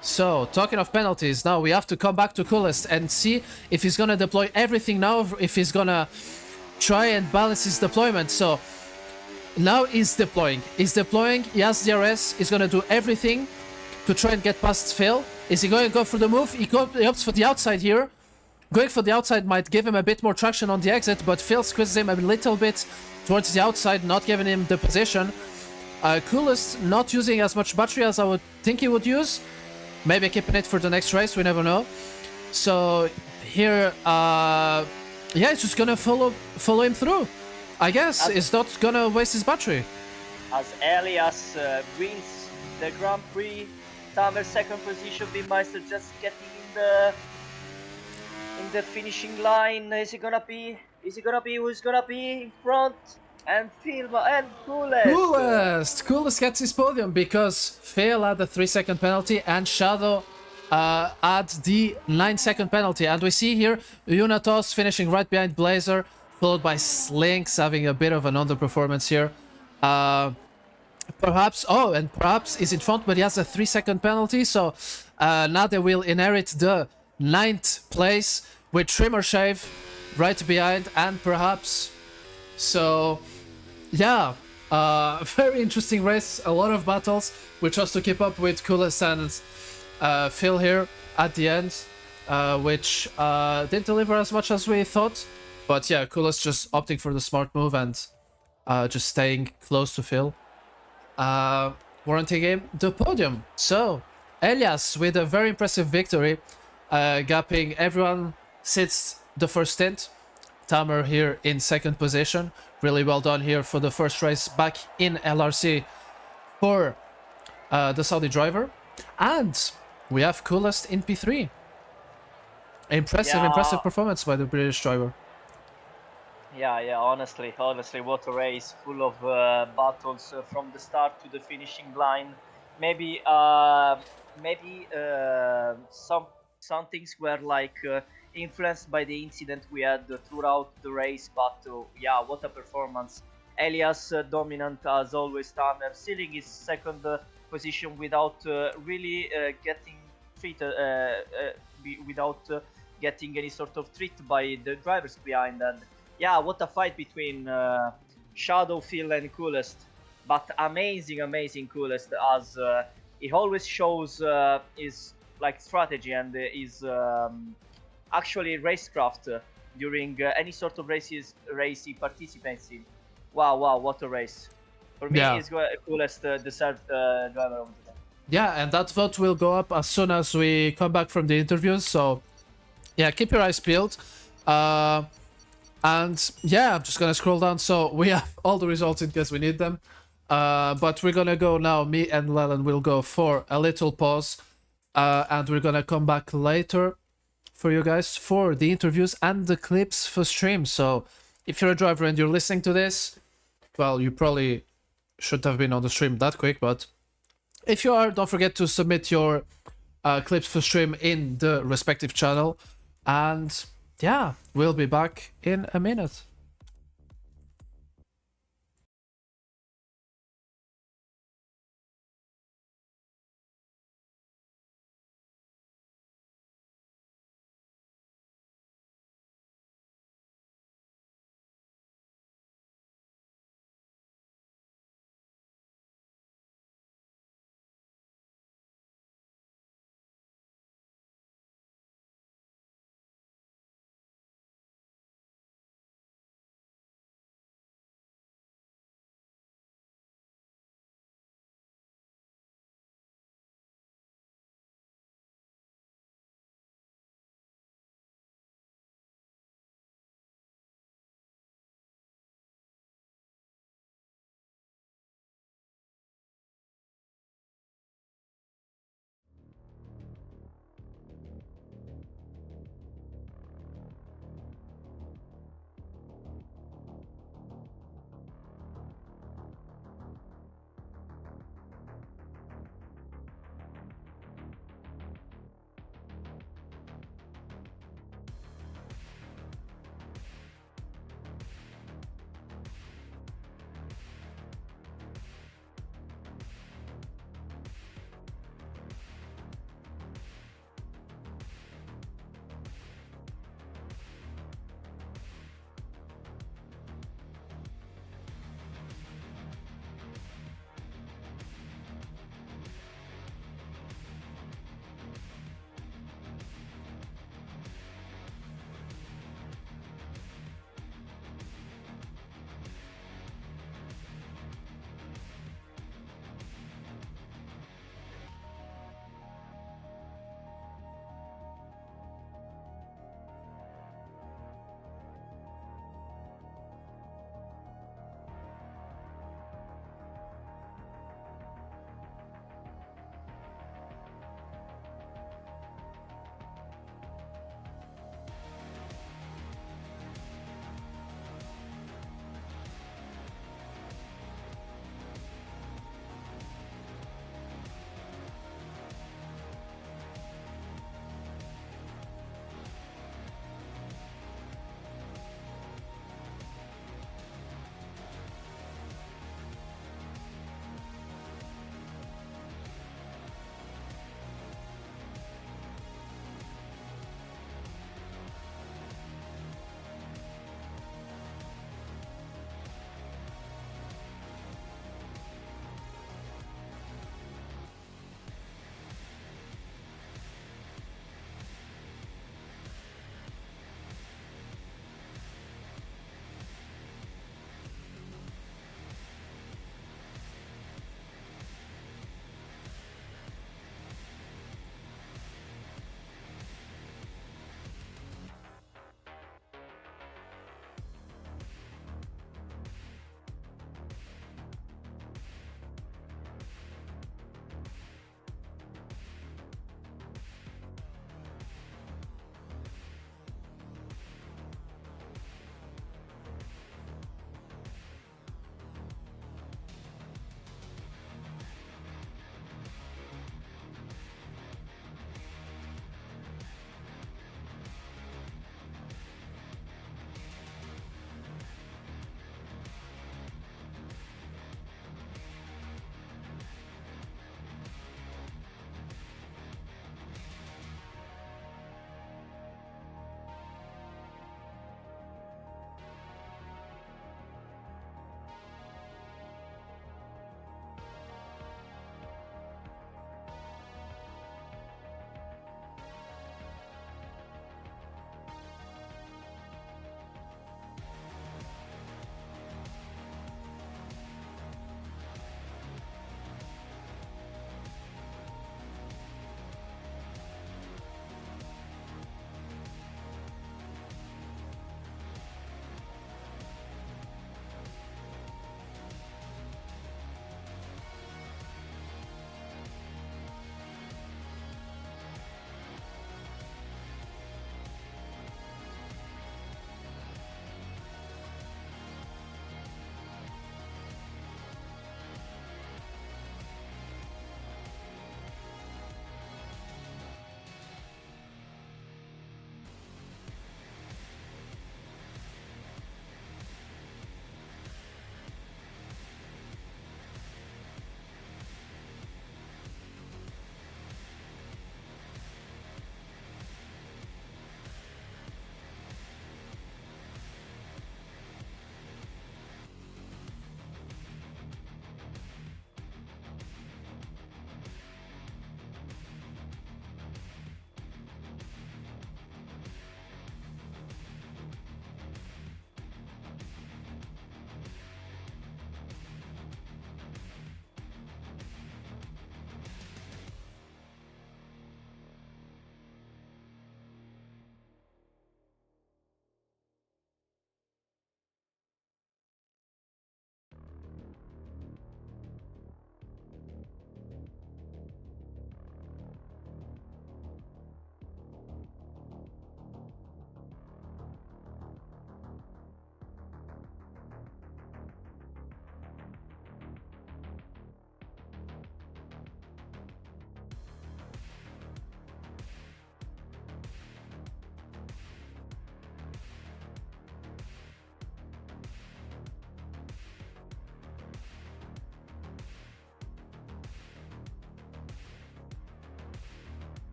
A: So, talking of penalties, now we have to come back to Coolest and see if he's gonna deploy everything now, if he's gonna try and balance his deployment. So, now he's deploying. He has DRS, he's gonna do everything to try and get past Phil. Is he going to go for the move? He opts for the outside here. Going for the outside might give him a bit more traction on the exit, but Phil squeezes him a little bit towards the outside, not giving him the position. Coolest not using as much battery as I would think he would use. Maybe keeping it for the next race, we never know. So here, yeah, it's just gonna follow him through. I guess it's not gonna waste his battery.
B: As early as wins the Grand Prix, Tamer second position, Beanmeister just getting in the finishing line. Is he gonna be? Who's gonna be in front? And Phil and Coolest.
A: Coolest gets his podium because Phil had the 3-second penalty and Shadow had the 9-second penalty. And we see here Unatos finishing right behind Blazer, followed by Slinks having a bit of an underperformance here. Perhaps is in front, but he has a 3-second penalty. So now they will inherit the 9th place with Trimmer Shave right behind, and perhaps so. Yeah, very interesting race. A lot of battles. We just to keep up with Coolest and Phil here at the end, which didn't deliver as much as we thought. But yeah, Coolest just opting for the smart move and just staying close to Phil, warranting him the podium. So Elias with a very impressive victory, gapping everyone since the first stint. Tamer here in second position. Really well done here for the first race back in LRC for the Saudi driver. And we have Coolest in P3. Impressive
B: Yeah,
A: performance by the British driver.
B: yeah. Honestly, what a race! Full of battles from the start to the finishing line. Maybe, some things were like influenced by the incident we had throughout the race. But yeah, what a performance! Elias dominant as always. Tamer sealing his second position without really getting treated, without getting any sort of treat by the drivers behind. And yeah, what a fight between Shadow, Phil, and Coolest. But amazing Coolest, as he always shows his like strategy and his actually racecraft during any sort of race he participates in. Wow, what a race! For me,
A: Yeah.
B: he's Coolest deserved driver of the day.
A: Yeah, and that vote will go up as soon as we come back from the interviews. So yeah, keep your eyes peeled. And yeah, I'm just gonna scroll down. So we have all the results in case we need them. But we're gonna go now. Me and Leland will go for a little pause. And we're gonna come back later for you guys for the interviews and the clips for stream. So if you're a driver and you're listening to this, well, you probably should have been on the stream that quick. But if you are, don't forget to submit your clips for stream in the respective channel. And yeah, we'll be back in a minute.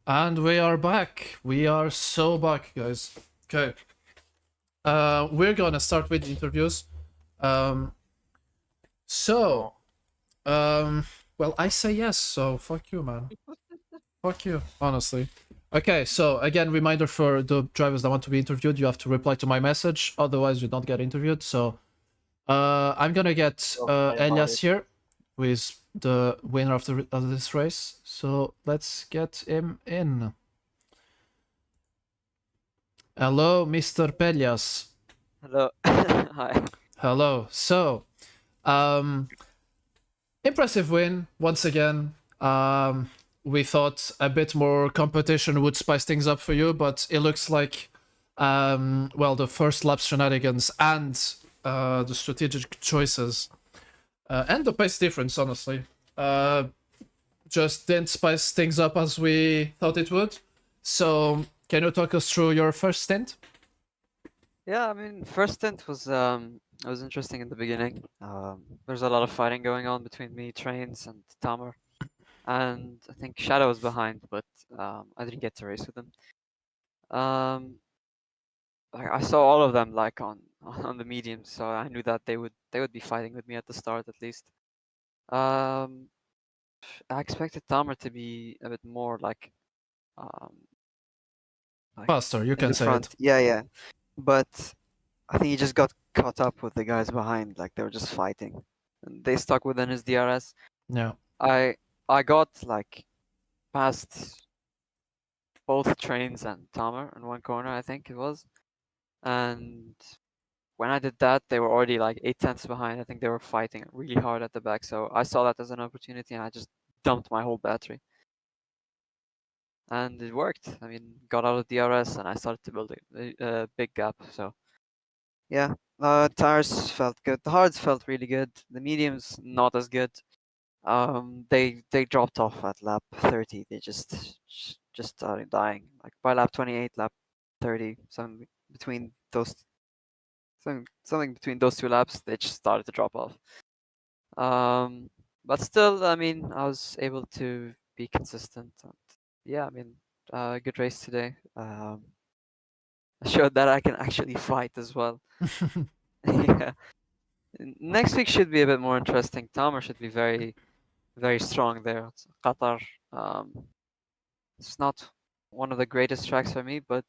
A: And we are back. We are so back, guys. Okay. We're gonna start with interviews. Um, so,
B: No.
A: um, well, I say yes, so fuck you, man. Fuck you, honestly. Okay, so again, reminder for the drivers that want to be interviewed, you have to reply to my message, otherwise you don't get interviewed. So, I'm gonna get
B: Don't cry about
A: Elias
B: it.
A: here, who is the winner of this race. So let's get him in. Hello, Mr. Pelias.
C: Hello. Hi.
A: Hello. So, um, impressive win once again. We thought a bit more competition would spice things up for you, but it looks like, well, the first lap shenanigans and the strategic choices and the pace difference, honestly, uh, just didn't spice things up as we thought it would. So, can you talk us through your first stint?
C: Yeah, I mean, first stint it was interesting in the beginning. There's a lot of fighting going on between me, Trains, and Tamer, and I think Shadow was behind, but I didn't get to race with him. Um, I saw all of them like on on the medium, so I knew that they would be fighting with me at the start at least. Um, I expected Tamer to be a bit more um like
A: Faster, you
C: in
A: can
C: the
A: say it.
C: front. Yeah, yeah, but I think he just got caught up with the guys behind, like they were just fighting. And they stuck within his DRS.
A: Yeah.
C: I I got like past both Trains and Tomer in one corner, I think it was. And when I did that, they were already like 8 tenths behind. I think they were fighting really hard at the back. So I saw that as an opportunity and I just dumped my whole battery. And it worked. I mean, got out of DRS and I started to build a big gap. So yeah, tires felt good. The hards felt really good. The mediums not as good. They dropped off at lap 30. They just started dying. Like by lap 28, lap 30, something between those two laps, they just started to drop off. But still, I mean, I was able to be consistent. And yeah, I mean, good race today. I showed that I can actually fight as well. Yeah. Next week should be a bit more interesting. Tamer should be very strong there. Qatar, um, it's not one of the greatest tracks for me, but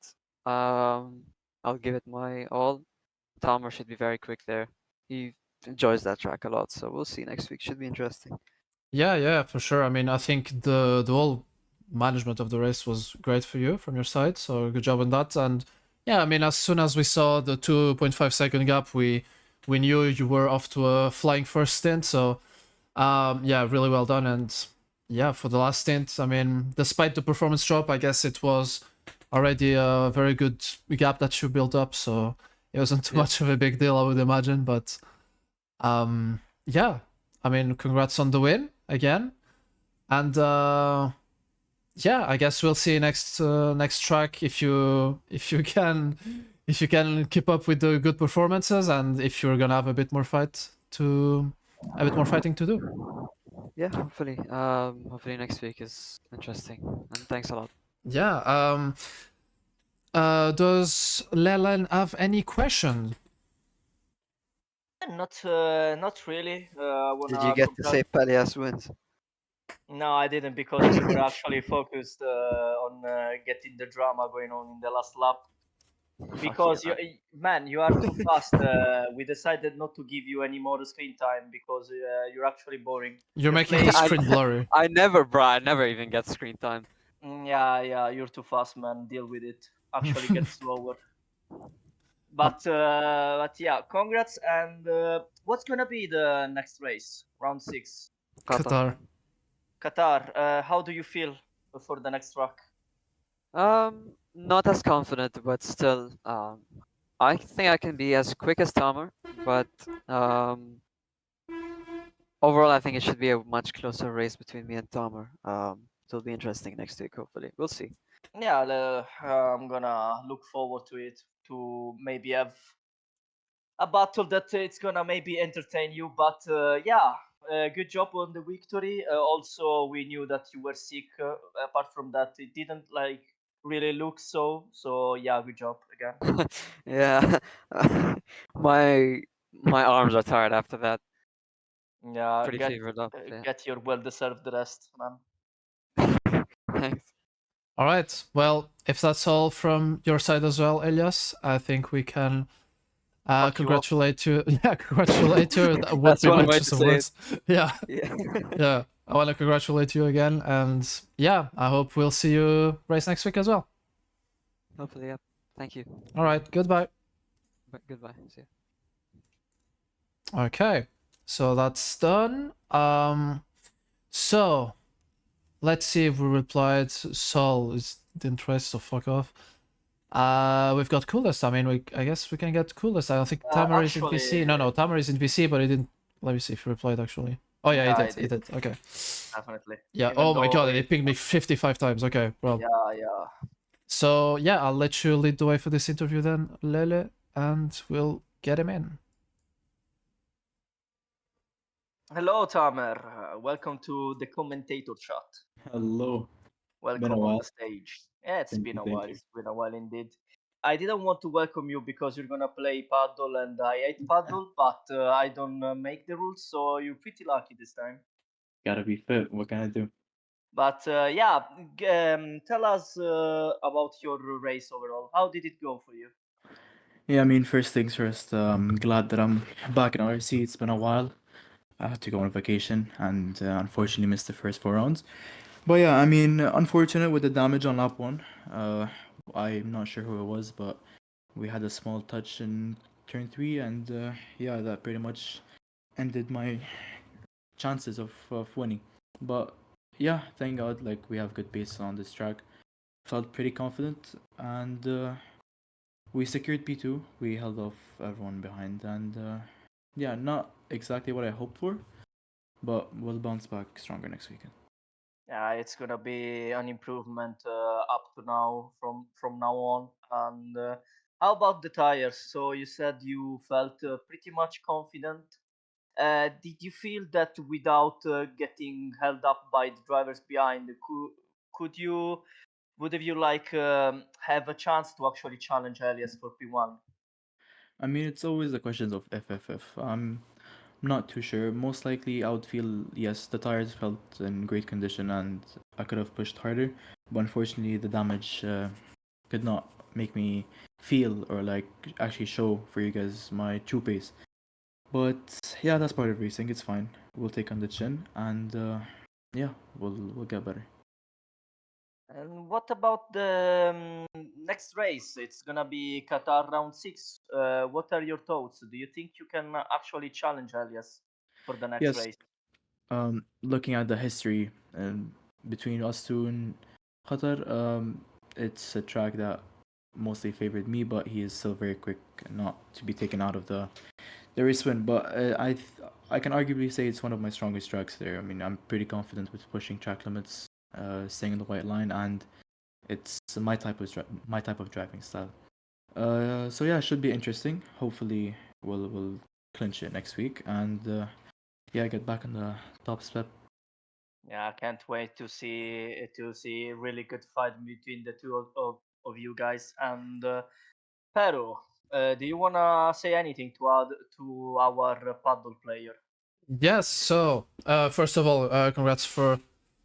C: um, I'll give it my all. Tamer should be very quick there. He enjoys that track a lot, so we'll see next week. Should be interesting.
A: Yeah, yeah, for sure. I mean, I think the whole management of the race was great for you from your side, so good job on that. And yeah, I mean, as soon as we saw the 2.5 second gap, we knew you were off to a flying first stint. So yeah, really well done. And yeah, for the last stint, I mean, despite the performance drop, I guess it was already a very good gap that you built up. So it wasn't too
C: Yeah.
A: much of a big deal, I would imagine. But yeah, I mean, congrats on the win again. And yeah, I guess we'll see next track if you can keep up with the good performances and if you're gonna have a bit more fighting to do.
C: Yeah, hopefully. Hopefully next week is interesting. And thanks a lot.
A: Yeah. Does Leland have any question?
B: Not really. I
C: Did you
B: wanna
C: get to
B: congrat.
C: say Pelias wins?
B: No, I didn't because we were actually focused on getting the drama going on in the last lap.
C: Fuck you,
B: Because
C: man.
B: man, you are too fast. We decided not to give you any more screen time because you're actually boring.
A: You're
B: The
A: making the
B: play,
C: I,
A: screen blurry.
C: I never, bro. I never even get screen time.
B: yeah, you're too fast, man. Deal with it. Actually, get slower. But yeah, congrats. And what's gonna be the next race? Round 6,
C: Qatar.
A: Qatar.
B: Qatar. How do you feel for the next track?
C: Not as confident, but still, I think I can be as quick as Tamer, but um, overall, I think it should be a much closer race between me and Tamer. It'll be interesting next week, hopefully. We'll see.
B: Yeah, I'm gonna look forward to it to maybe have a battle that it's gonna maybe entertain you. But yeah, good job on the victory. Also, we knew that you were sick. Apart from that, it didn't like really look so. So yeah, good job again.
C: Yeah, my my arms are tired after that.
B: Yeah,
C: Pretty fevered up. Yeah.
B: get your well-deserved rest, man.
C: Thanks.
A: All right. Well, if that's all from your side as well, Elias, I think we can
B: Fuck you up.
A: congratulate you. Yeah, congratulate you. That would
C: That's
A: be my
C: one way
A: choice
C: to
A: of
C: say it.
A: words. Yeah,
C: Yeah.
A: yeah. I want to congratulate you again, and yeah, I hope we'll see you race next week as well.
C: Hopefully, yeah. Thank you.
A: All right. Goodbye.
C: But goodbye. See ya.
A: Okay, so that's done. So let's see if we replied. Sol is didn't race, so fuck off. We've got coolest. I mean, I guess we can get coolest. I don't think Tamer is in VC.
B: Actually,
A: No, Tamer is in VC, but he didn't. Let me see if he replied actually. Oh yeah, he
B: yeah, I
A: did. He
B: did
A: did. Okay.
B: definitely.
A: Yeah.
B: Even
A: Oh my
B: though,
A: god, it pinged me 55 times. Okay, well.
B: yeah.
A: So yeah, I'll let you lead the way for this interview then, Lele, and we'll get him in.
B: Hello, Tamer. Welcome to the commentator chat.
D: Hello. Been a
B: Welcome on the
D: while.
B: stage. Yeah, it's
D: Thank
B: been
D: you,
B: a
D: thank
B: while.
D: you.
B: It's been a while indeed. I didn't want to welcome you because you're gonna play paddle and I hate paddle, but I don't make the rules, so you're pretty lucky this time.
D: Gotta be fit. What can I do?
B: But yeah, tell us about your race overall. How did it go for you?
D: Yeah, I mean, first things first, I'm glad that I'm back in RC. It's been a while. I had to go on vacation and unfortunately missed the first 4 rounds. But yeah, I mean, unfortunate with the damage on lap one. Uh, I'm not sure who it was, but we had a small touch in turn three, and yeah, that pretty much ended my chances of winning. But yeah, thank God, like we have good pace on this track. Felt pretty confident, and we secured P2. We held off everyone behind, and yeah, not exactly what I hoped for, but we'll bounce back stronger next weekend.
B: Yeah, it's gonna be an improvement up to now from now on. And how about the tires? So you said you felt pretty much confident. Did you feel that without getting held up by the drivers behind, could you would have you like have a chance to actually challenge Elias for P1?
D: I mean, it's always the questions of FFF. I'm not too sure. Most likely, I would feel yes, the tires felt in great condition, and I could have pushed harder. But unfortunately, the damage could not make me feel or like actually show for you guys my true pace. But yeah, that's part of racing. It's fine. We'll take on the chin, and yeah, we'll get better.
B: And what about the next race? It's gonna be Qatar round six. What are your thoughts? Do you think you can actually challenge Elias for the next
D: Yes.
B: race?
D: Looking at the history between us two and Qatar, it's a track that mostly favored me, but he is still very quick, not to be taken out of the race win. But I can arguably say it's one of my strongest tracks there. I mean, I'm pretty confident with pushing track limits, staying in the white line, and it's my type of driving style. So yeah, it should be interesting. Hopefully, we'll clinch it next week, and yeah, get back on the top step.
B: Yeah, I can't wait to see a really good fight between the two of you guys. And Pero, do you wanna say anything to add to our paddle player?
A: Yes. So first of all, congrats for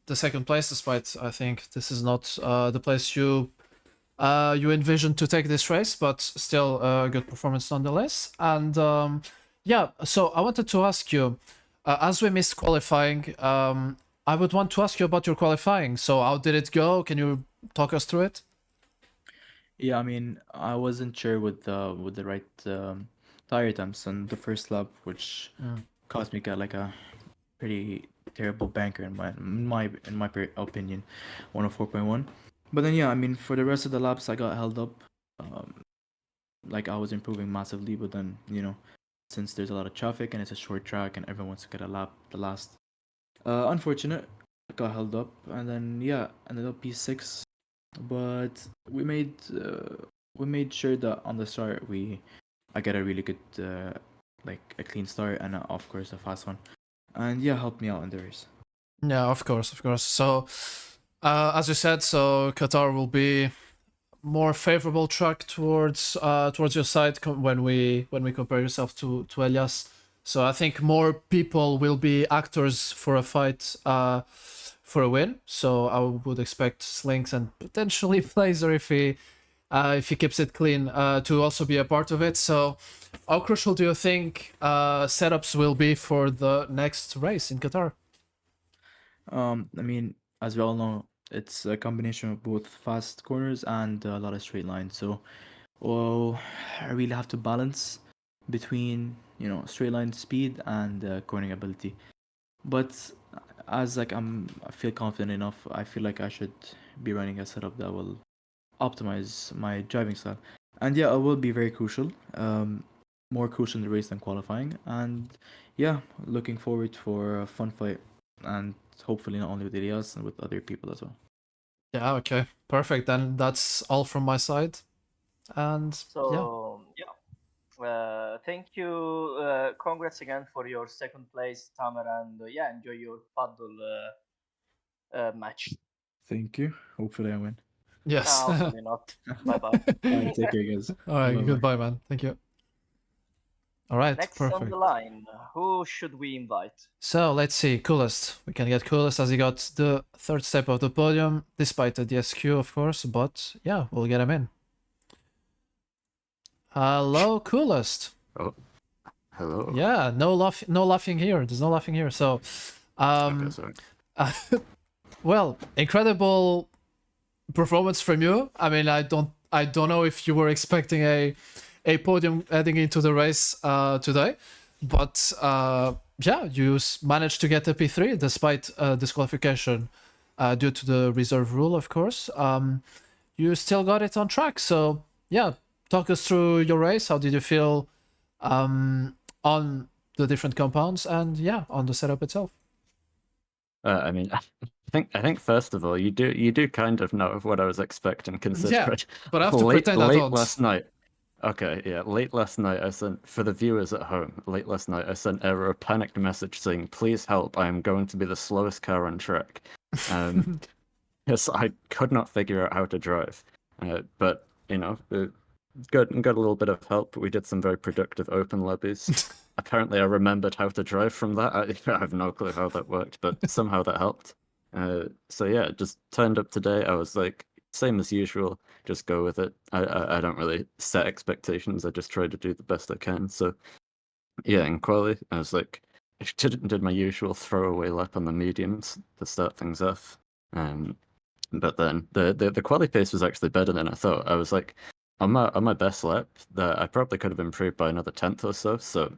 A: the second place. Despite I think this is not the place you envisioned to take this race, but still a good performance nonetheless. And yeah, so I wanted to ask you, as we missed qualifying, I would want to ask you about your qualifying. So how did it go? Can you talk us through it?
D: Yeah, I mean, I wasn't sure with the right tire temps on the first lap, which caused me get like a pretty terrible banker in my opinion, 104.1. But then yeah, I mean, for the rest of the laps, I got held up. Um, like I was improving massively, but then since there's a lot of traffic and it's a short track and everyone wants to get a lap, the last. Unfortunate, got held up, and then yeah, ended up P6. But we made sure that on the start I get a really good like a clean start and of course a fast one. and yeah, help me out in the race.
A: Yeah, of course, of course. So, as you said, so Qatar will be more favorable track towards your side when we compare yourself to Elias. So I think more people will be actors for a fight, for a win. So I would expect Slinks and potentially Blazer if he keeps it clean, to also be a part of it. So how crucial do you think setups will be for the next race in Qatar?
D: I mean, as we all know, it's a combination of both fast corners and a lot of straight lines. So, well, I really have to balance between straight line speed and cornering ability. But as like I feel confident enough. I feel like I should be running a setup that will optimize my driving style. And yeah, it will be very crucial. More crucial in the race than qualifying. And yeah, looking forward for a fun fight, and hopefully not only with Ilias and with other people as well.
A: Yeah, okay, perfect. Then that's all from my side. And yeah,
B: So yeah, thank you. Congrats again for your second place, Tamer, and yeah, enjoy your paddle match.
D: Thank you. Hopefully I win.
A: yes.
B: Hopefully not. Bye bye.
D: All right, take care, guys.
A: All right,
D: Bye-bye.
A: goodbye, man. Thank you. All right,
B: Next on
A: perfect.
B: the line, who should we invite?
A: So let's see, Coolest. We can get Coolest as he got the third step of the podium, despite the DSQ, of course. But yeah, we'll get him in. Hello, Coolest.
E: Oh, hello.
A: Yeah, no laughing here. There's no laughing here. So,
E: Okay, sorry.
A: well, incredible performance from you. I mean, I don't know if you were expecting a podium heading into the race today, but yeah, you managed to get a P3 despite disqualification due to the reserve rule, of course. You still got it on track. So yeah, talk us through your race. How did you feel on the different compounds and yeah, on the setup itself?
E: I mean, I think first of all, you do kind of know what I was expecting, considering
A: But I have to pretend I
E: late
A: don't.
E: last night. Okay, yeah, late last night I sent, for the viewers at home, late last night I sent Error a panicked message saying, "Please help! I am going to be the slowest car on track." Yes, I could not figure out how to drive, but got a little bit of help. We did some very productive open lobbies. Apparently, I remembered how to drive from that. I have no clue how that worked, but somehow that helped. So yeah, just turned up today. I was like, same as usual, just go with it. I don't really set expectations. I just try to do the best I can. So yeah, in quali, I was like, I did my usual throwaway lap on the mediums to start things off. But then the quali pace was actually better than I thought. I was like, on my best lap, that I probably could have improved by another 10th or so. So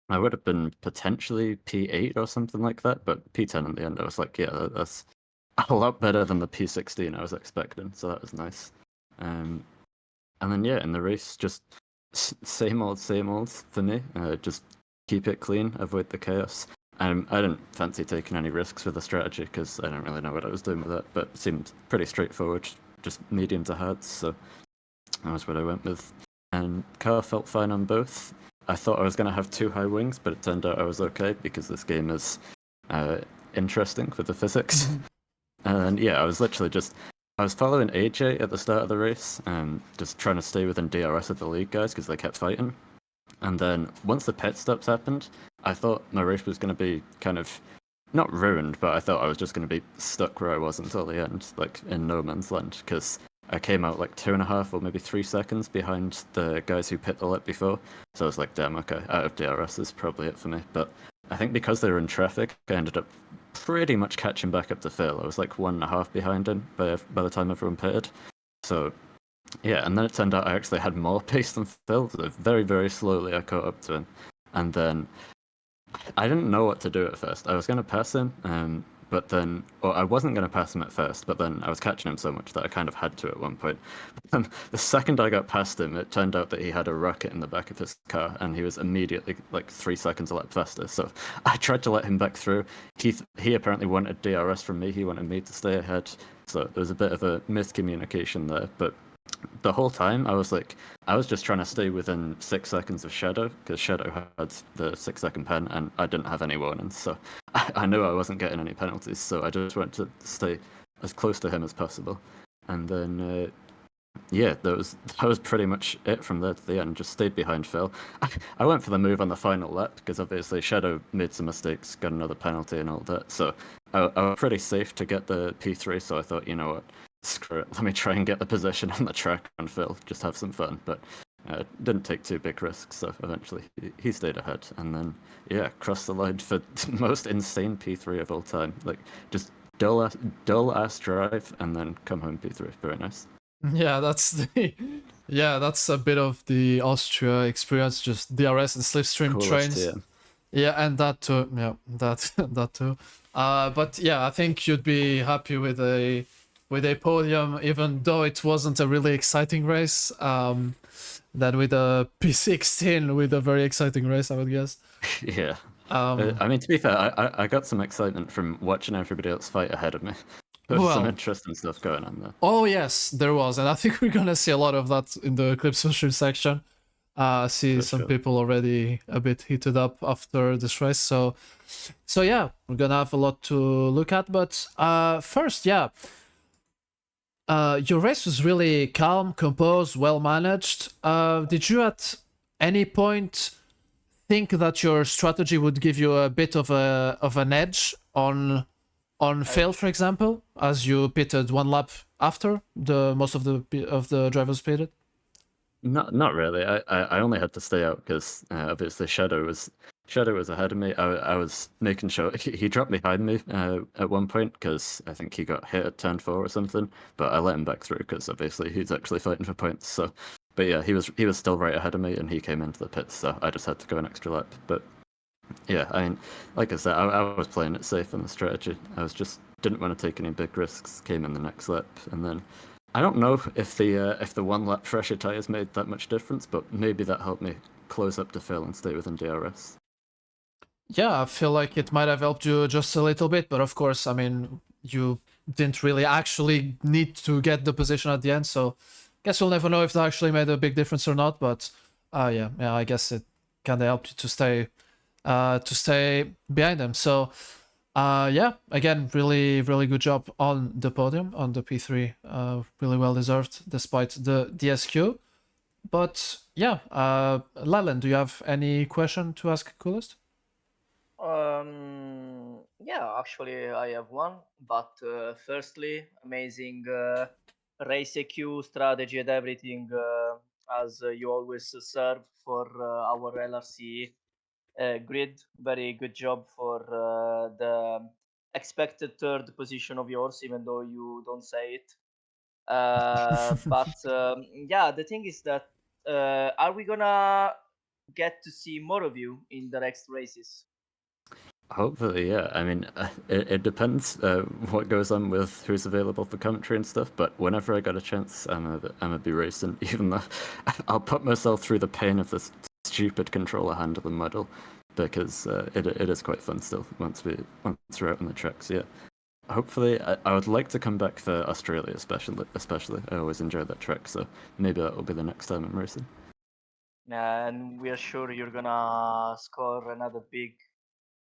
E: I would have been potentially P8 or something like that. But P10 in the end, I was like, yeah, that's a lot better than the P16 I was expecting. So that was nice. And then yeah, in the race, just same old for me. Just keep it clean, avoid the chaos. I didn't fancy taking any risks with the strategy because I don't really know what I was doing with it, but it seemed pretty straightforward, just medium to hards, so that was what I went with. And car felt fine on both. I thought I was going to have too high wings, but it turned out I was okay because this game is interesting with the physics. And yeah, I was following AJ at the start of the race, just trying to stay within DRS of the lead guys because they kept fighting. And then once the pit stops happened, I thought my race was going to be kind of not ruined, but I thought I was just going to be stuck where I was until the end, like in no man's land, because I came out like 2.5 or maybe 3 seconds behind the guys who pit the lap before. So I was like, damn, okay, out of DRS is probably it for me. But I think because they were in traffic, I ended up pretty much catching back up to Phil. I was like 1.5 behind him by the time everyone pitted. So yeah, and then it turned out I actually had more pace than Phil. So very, very slowly I caught up to him. And then I didn't know what to do at first. I was going to pass him, but then, or I wasn't going to pass him at first, but then I was catching him so much that I kind of had to at one point. But the second I got past him, it turned out that he had a rocket in the back of his car, and he was immediately like 3 seconds a lap faster. So I tried to let him back through. He apparently wanted DRS from me. He wanted me to stay ahead. So there was a bit of a miscommunication there, but the whole time I was just trying to stay within 6 seconds of Shadow, because Shadow had the 6-second pen and I didn't have any warnings, so I knew I wasn't getting any penalties, so I just went to stay as close to him as possible. And then yeah, that was pretty much it from there to the end. Just stayed behind Phil. I went for the move on the final lap because obviously Shadow made some mistakes, got another penalty and all that. So I was pretty safe to get the P3. So I thought, you know what, screw it. Let me try and get the position on the track on Phil. Just have some fun. But didn't take too big risks. So eventually he stayed ahead. And then yeah, crossed the line for the most insane P3 of all time. Like just dull ass drive and then come home P3. Very nice.
A: Yeah, that's a bit of the Austria experience, just DRS and slipstream
E: Coolest,
A: trains.
E: yeah.
A: Yeah, and that too. Yeah, that too. But yeah, I think you'd be happy with a podium, even though it wasn't a really exciting race. Than with a P16 with a very exciting race, I would guess.
E: Yeah. I mean, to be fair, I got some excitement from watching everybody else fight ahead of me. There was some
A: Well-
E: interesting stuff going on there.
A: Oh yes, there was, and I think we're gonna see a lot of that in the clips and stream section. See
E: For
A: some
E: sure.
A: people already a bit heated up after this race, so yeah, we're gonna have a lot to look at. But first, yeah, your race was really calm, composed, well managed. Did you at any point think that your strategy would give you a bit of an edge on Phil, for example, as you pitted one lap after most of the drivers pitted?
E: Not really. I only had to stay out because obviously Shadow was ahead of me. I was making sure he dropped behind me at one point because I think he got hit at turn 4 or something. But I let him back through because obviously he's actually fighting for points. So, but yeah, he was still right ahead of me and he came into the pits. So I just had to go an extra lap. But yeah, I mean, like I said, I was playing it safe on the strategy. I was just didn't want to take any big risks. Came in the next lap, and then I don't know if the 1 lap fresher tires made that much difference, but maybe that helped me close up to Phil and stay within DRS.
A: Yeah, I feel like it might have helped you just a little bit, but of course, I mean, you didn't really actually need to get the position at the end, so guess we'll never know if that actually made a big difference or not. But yeah, I guess it kind of helped you to stay behind them. So yeah, again, really good job on the podium on the P3. Really well deserved despite the DSQ. But yeah, Lylan, do you have any question to ask Coolest?
B: Yeah, actually, I have one. But firstly, amazing race EQ strategy and everything, as you always serve for our LRC grid. Very good job for the expected third position of yours, even though you don't say it. But yeah, the thing is that are we gonna get to see more of you in the next races?
E: Hopefully, yeah. I mean, it depends what goes on with who's available for commentary and stuff. But whenever I get a chance, I'm gonna be racing. Even though I'll put myself through the pain of this stupid controller handling model, because it is quite fun still once we're out on the tracks. Yeah. Hopefully, I would like to come back for Australia, especially. I always enjoy that track, so maybe that will be the next time I'm racing.
B: And we are sure you're gonna score another big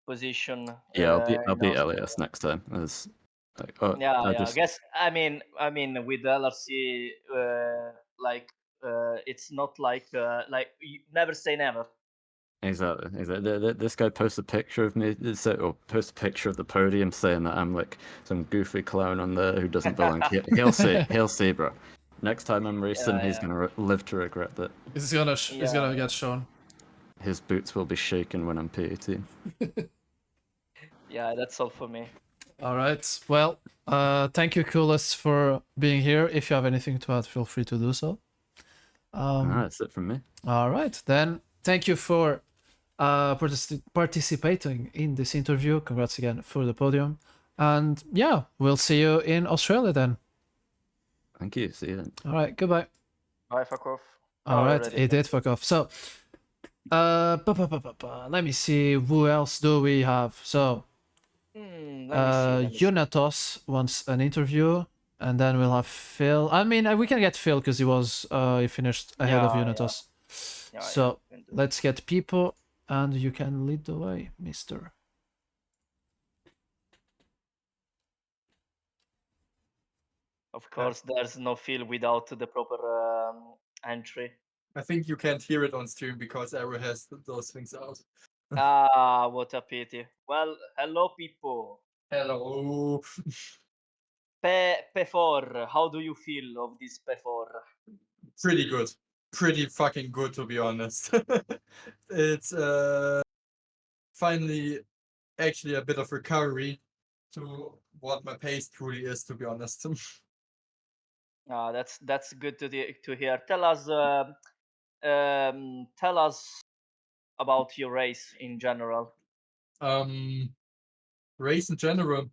B: position.
E: Yeah, I'll
B: in
E: beat
B: Austria.
E: LAS next time. As like, oh,
B: Yeah,
E: I
B: yeah. I
E: just
B: guess I mean with the LRC, like it's not like you never say never.
E: exactly. This guy posts a picture of me, or posts a picture of the podium saying that I'm like some goofy clown on there who doesn't belong. He'll see, bro. Next time I'm racing, he's
B: yeah.
E: gonna live to regret that.
A: It's gonna get shown.
E: His boots will be shaking when I'm P18.
B: Yeah, that's all for me.
A: All right. Well, thank you, Coolest, for being here. If you have anything to add, feel free to do so.
E: That's it from me.
A: All right, then. Thank you for participating in this interview. Congrats again for the podium. And yeah, we'll see you in Australia then.
E: Thank you. See you then.
A: All right, goodbye.
B: Bye, fuck off.
A: All right,
B: Already.
A: it did fuck off. So, let me see. Who else do we have? So,
B: Let me see.
A: Unatos wants an interview. And then we'll have Phil. I mean, we can get Phil because he finished ahead of
B: Yeah,
A: Unitas.
B: Yeah,
A: So
B: we can do
A: let's get Pipo, and you can lead the way, Mister.
B: Of course, there's no feel without the proper entry.
F: I think you can't hear it on stream because Arrow has those things out.
B: Ah, what a pity. Well, hello, people.
F: Hello.
B: P4, how do you feel of this P4?
F: Pretty good. Pretty fucking good, to be honest. It's finally actually a bit of recovery to what my pace truly is, to be honest.
B: That's good to hear. Tell us about your race in general.
F: Race in general,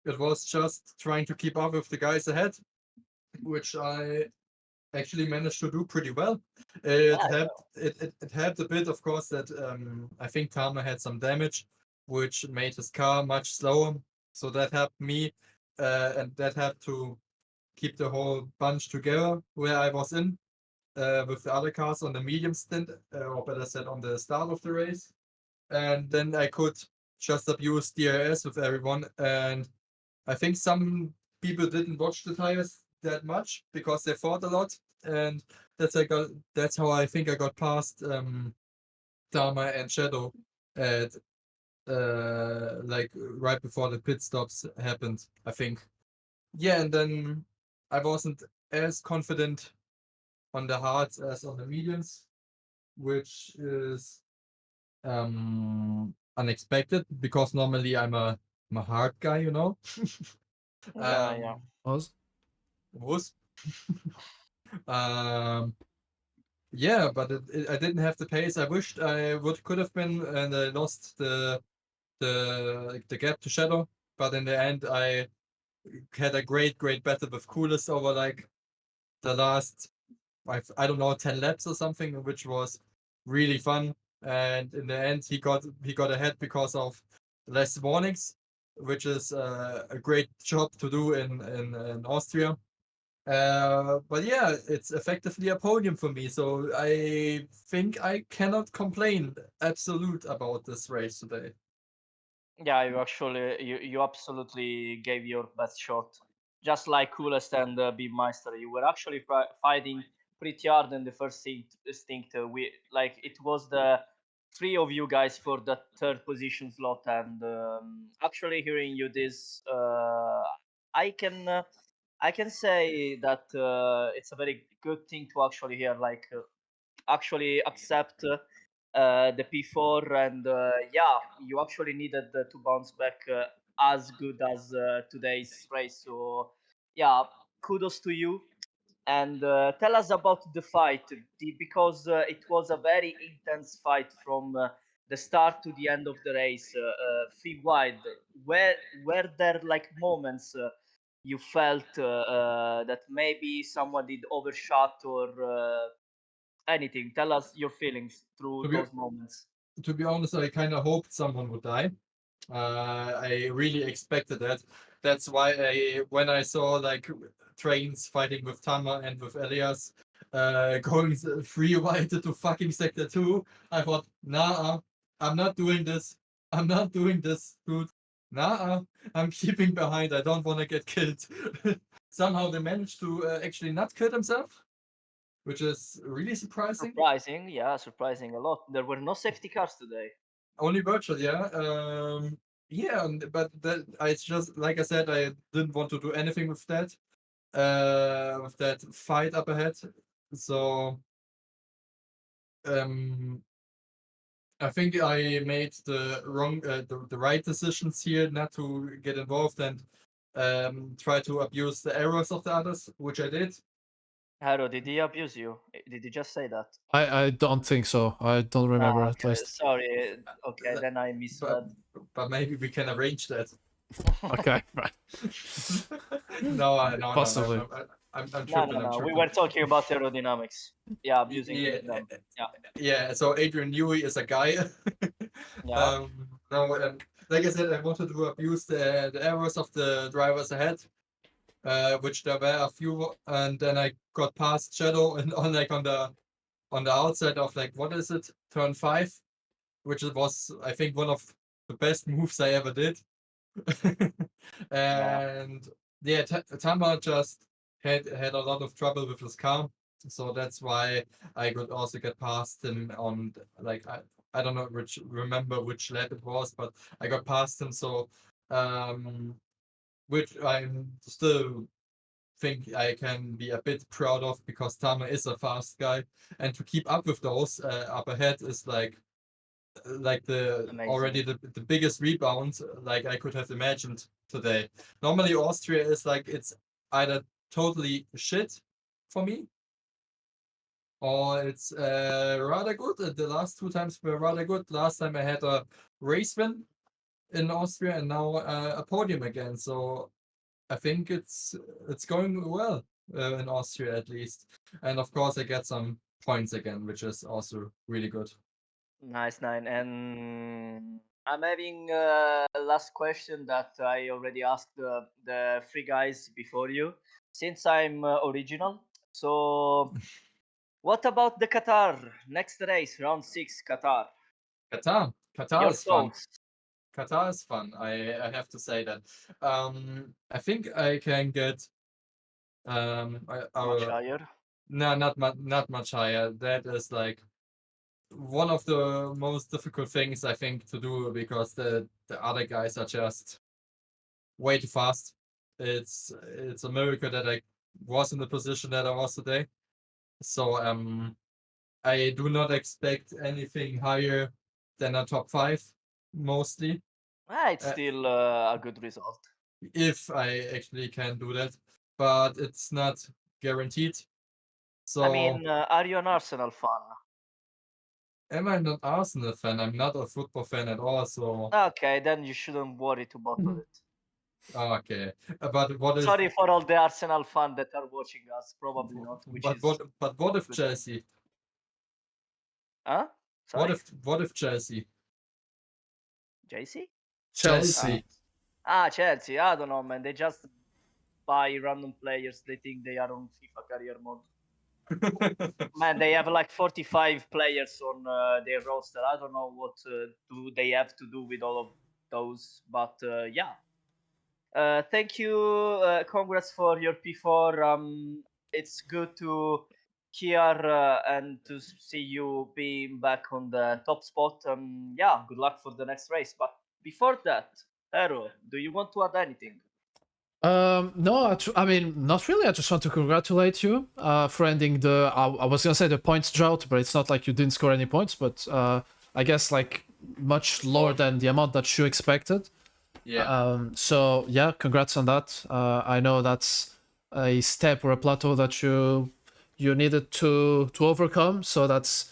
F: it was just trying to keep up with the guys ahead, which I actually managed to do pretty well. It helped a bit, of course, that I think Tama had some damage, which made his car much slower. So that helped me, and that helped to keep the whole bunch together where I was in with the other cars on the medium stint, or better said, on the start of the race. And then I could just abuse DRS with everyone. And I think some people didn't watch the tires that much because they fought a lot, and that's how I think I got past Dharma and Shadow at like right before the pit stops happened, I think. Yeah, and then I wasn't as confident on the hards as on the mediums, which is unexpected because normally I'm a hard guy, you know.
B: Yeah.
A: Was?
F: Was yeah, but I didn't have the pace I wished I could have been, and I lost the gap to Shadow. But in the end, I had a great battle with Coolest over like the last I don't know 10 laps or something, which was really fun. And in the end, he got ahead because of less warnings, which is a great job to do in Austria. But yeah, it's effectively a podium for me, so I think I cannot complain absolute about this race today.
B: Yeah, you absolutely gave your best shot. Just like Coolest and Beammeister, you were actually fighting pretty hard in the first stint. We like it was the three of you guys for the third position slot, and actually hearing you this, I can I can say that it's a very good thing to actually hear. Like actually accept the P4, and yeah, you actually needed to bounce back as good as today's race. So yeah, kudos to you. And tell us about the fight, because it was a very intense fight from the start to the end of the race, free wide. Were there like moments you felt that maybe someone did overshot or anything? Tell us your feelings through
F: To be,
B: those moments.
F: to be honest, I kind of hoped someone would die. I really expected that. That's why when I saw like trains fighting with Tama and with Elias going free wide to fucking sector 2, I thought, nah, I'm not doing this. I'm not doing this, dude. Nah, I'm keeping behind. I don't want to get killed. Somehow they managed to actually not kill themselves, which is really surprising.
B: Surprising a lot. There were no safety cars today.
F: Only virtual, yeah. Yeah, but I just like I said, I didn't want to do anything with that fight up ahead. So I think I made the right decisions here not to get involved and try to abuse the errors of the others, which I did.
B: Haro, did he abuse you? Did he just say that?
A: I don't think so. I don't remember at
B: Okay,
A: least.
B: sorry. Okay, then I misread.
F: But maybe we can arrange that.
A: Okay, right.
F: No,
A: Possibly.
F: I'm
B: No,
F: tripping.
B: no,
F: I'm
B: no. We
F: tripping.
B: were talking about aerodynamics. Yeah, abusing
F: Yeah,
B: them. Yeah,
F: yeah. So Adrian Newey is a guy.
B: yeah.
F: No, like I said, I wanted to abuse the errors of the drivers ahead, which there were a few, and then I got past Shadow and on like on the outside of like what is it, turn 5, which was I think one of the best moves I ever did. And yeah, Tama just had a lot of trouble with his car, so that's why I could also get past him on like I don't know remember which lap it was, but I got past him. So which I'm still think I can be a bit proud of, because Tama is a fast guy, and to keep up with those up ahead is like the already
B: Amazing.
F: the biggest rebound like I could have imagined today. Normally Austria is like it's either totally shit for me or it's rather good. The last 2 times were rather good. Last time I had a race win in Austria and now a podium again. So I think it's going well in Austria at least. And of course I get some points again, which is also really good.
B: Nice, Nine. And I'm having a last question that I already asked the three guys before you, since I'm original. So, what about the Qatar next race, round 6, Qatar?
F: Qatar
B: Your
F: is fun.
B: thoughts?
F: Qatar is fun. I have to say that. I think I can get
B: Much higher.
F: no, not much higher. That is like one of the most difficult things I think to do, because the other guys are just way too fast. It's a miracle that I was in the position that I was today. So I do not expect anything higher than a top 5 mostly.
B: It's
F: Uh,
B: still a good result.
F: if I actually can do that, but it's not guaranteed. So
B: I mean, are you an Arsenal fan?
F: am I not Arsenal fan? I'm not a football fan at all. So
B: Okay, then you shouldn't worry too much of it.
F: okay, but what if?
B: Sorry for all the Arsenal fans that are watching us. Probably not. Which
F: But
B: is
F: what if
B: good.
F: Chelsea?
B: Huh? Sorry,
F: What if Chelsea?
B: JC?
A: Chelsea.
B: Chelsea. I don't know, man. They just buy random players. They think they are on FIFA career mode. Man, they have like 45 players on their roster. I don't know what do they have to do with all of those, but yeah. Thank you. Congrats for your P4. It's good to hear and to see you being back on the top spot. Yeah, good luck for the next race. But before that, Hero, do you want to add anything?
A: No, I mean, not really. I just want to congratulate you for ending the. I was gonna say the points drought, but it's not like you didn't score any points. But I guess like much lower than the amount that you expected.
F: Yeah.
A: So yeah, congrats on that. I know that's a step or a plateau that you needed to overcome. So that's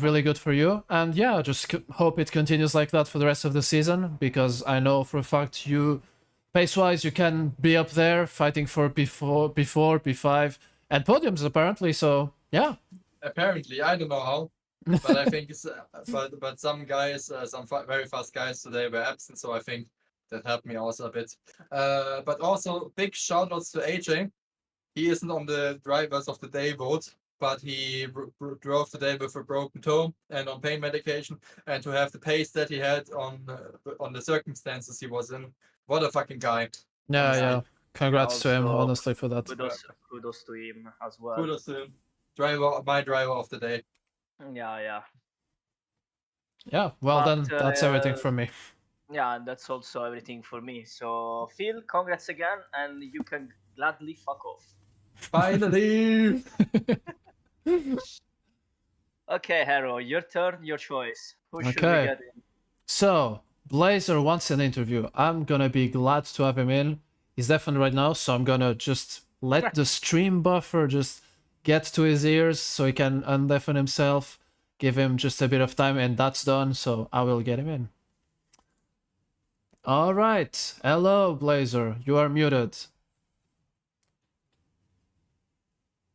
A: really good for you. And yeah, just hope it continues like that for the rest of the season, because I know for a fact you, pace-wise, you can be up there fighting for P4, P5, and podiums apparently. So yeah.
F: Apparently, I don't know how, but I think it's but some guys, very fast guys today were absent, so I think that helped me also a bit. But also big shout outs to AJ. He isn't on the drivers of the day vote, but he drove today with a broken toe and on pain medication, and to have the pace that he had on the circumstances he was in, what a fucking guy!
A: Yeah,
F: Honestly.
A: yeah. Congrats to him,
B: Also,
A: honestly, for that.
B: kudos to him as well.
F: Kudos to him. My driver of the day.
B: Yeah.
A: Yeah, well,
B: But,
A: then that's everything from me.
B: Yeah, and that's also everything for me. So, Phil, congrats again, and you can gladly fuck off.
F: Finally!
B: Okay, Hero, your turn, your choice. Who should we
A: Okay.
B: get in?
A: So, Blazer wants an interview. I'm gonna be glad to have him in. He's deafened right now, so I'm gonna just let the stream buffer just get to his ears so he can undeafen himself. Give him just a bit of time, and that's done, so I will get him in. Alright. Hello, Blazer. You are muted.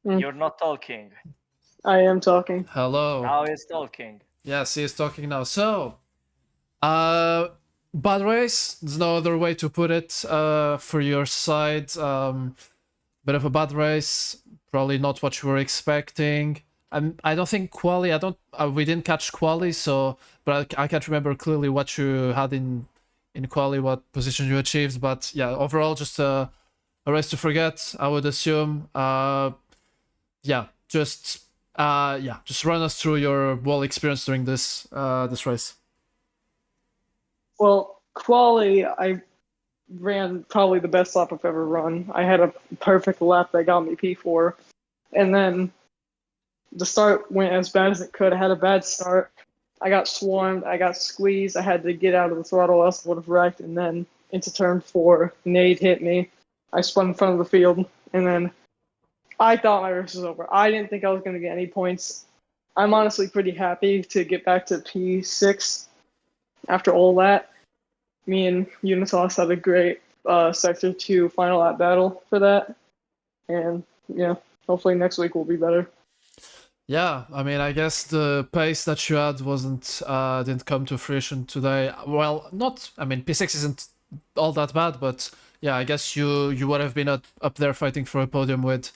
B: You're not talking.
G: I am talking.
A: Hello.
B: Now he's talking.
A: Yes, he is talking now. So, bad race. There's no other way to put it. For your side, bit of a bad race. Probably not what you were expecting. I don't think quali. I don't. We didn't catch quali, so but I can't remember clearly what you had in quali, what position you achieved. But yeah, overall, just a race to forget. I would assume. Yeah, just just run us through your whole experience during this this race.
G: Well, quali, I ran probably the best lap I've ever run. I had a perfect lap that got me P4. And then the start went as bad as it could. I had a bad start. I got swarmed. I got squeezed. I had to get out of the throttle, else I would have wrecked. And then into turn 4, Nade hit me. I spun in front of the field. And then I thought my race was over. I didn't think I was going to get any points. I'm honestly pretty happy to get back to P6 after all that. Me and Unitas had a great Sector 2 final lap battle for that. And yeah, hopefully next week will be better.
A: Yeah, I mean, I guess the pace that you had wasn't didn't come to fruition today. Well, not. I mean, P6 isn't all that bad, but yeah, I guess you would have been up there fighting for a podium with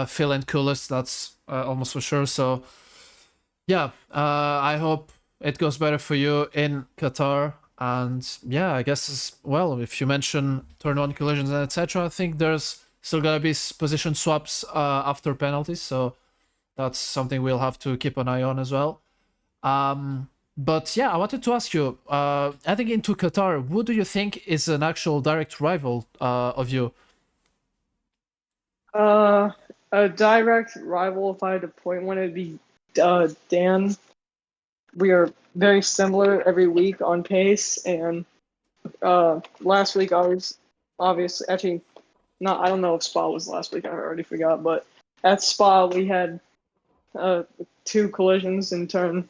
A: Phil and Coolest. That's almost for sure. So yeah, I hope it goes better for you in Qatar. And yeah, I guess as well, if you mention turn 1 collisions and etc., I think there's still gonna be position swaps after penalties. So that's something we'll have to keep an eye on as well. But yeah, I wanted to ask you, heading into Qatar, who do you think is an actual direct rival of you?
G: A direct rival, if I had to point one, it'd be Dan. We are very similar every week on pace, and last week I was obviously actually not. I don't know if Spa was last week. I already forgot, but at Spa we had 2 collisions in turn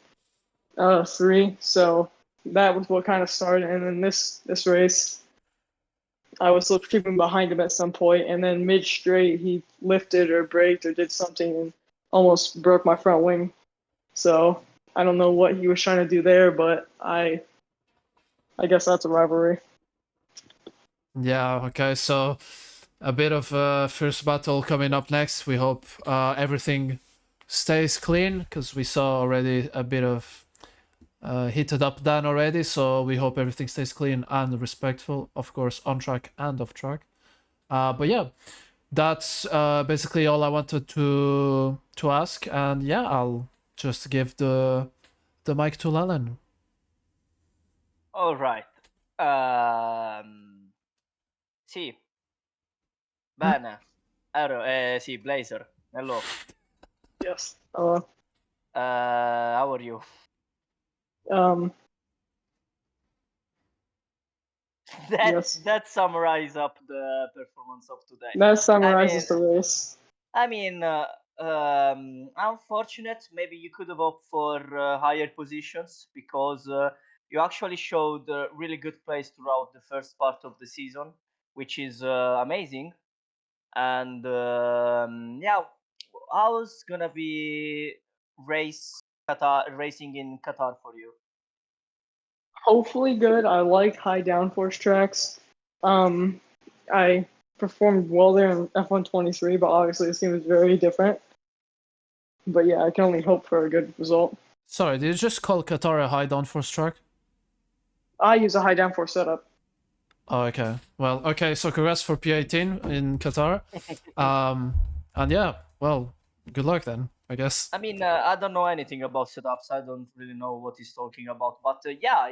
G: 3, so that was what kind of started. And then this race, I was keeping behind him at some point, and then mid straight he lifted or braked or did something and almost broke my front wing. So I don't know what he was trying to do there, but I guess that's a rivalry.
A: Yeah, okay, so a bit of a fierce battle coming up next. We hope everything stays clean, because we saw already a bit of heated up Dan already, so we hope everything stays clean and respectful, of course, on track and off track. But yeah, that's basically all I wanted to ask, and yeah, I'll just give the mic to Lalan.
B: All right. Sì. Bene. Sì, Blazer. Hello.
G: Yes.
B: How are you?
G: Um.
B: That summarize up the performance of today.
G: That summarizes the race.
B: I mean, unfortunate. Maybe you could have hoped for higher positions, because you actually showed really good plays throughout the first part of the season, which is amazing. And yeah, how's gonna be racing in Qatar for you?
G: Hopefully good. I like high downforce tracks. I performed well there in F123, but obviously it seems very different. But yeah, I can only hope for a good result.
A: Sorry, did you just call Qatar a high downforce track?
G: I use a high downforce setup.
A: Oh, okay. Well, okay, so congrats for P18 in Qatar. And yeah, well, good luck then, I guess.
B: I mean, I don't know anything about setups. I don't really know what he's talking about. But yeah,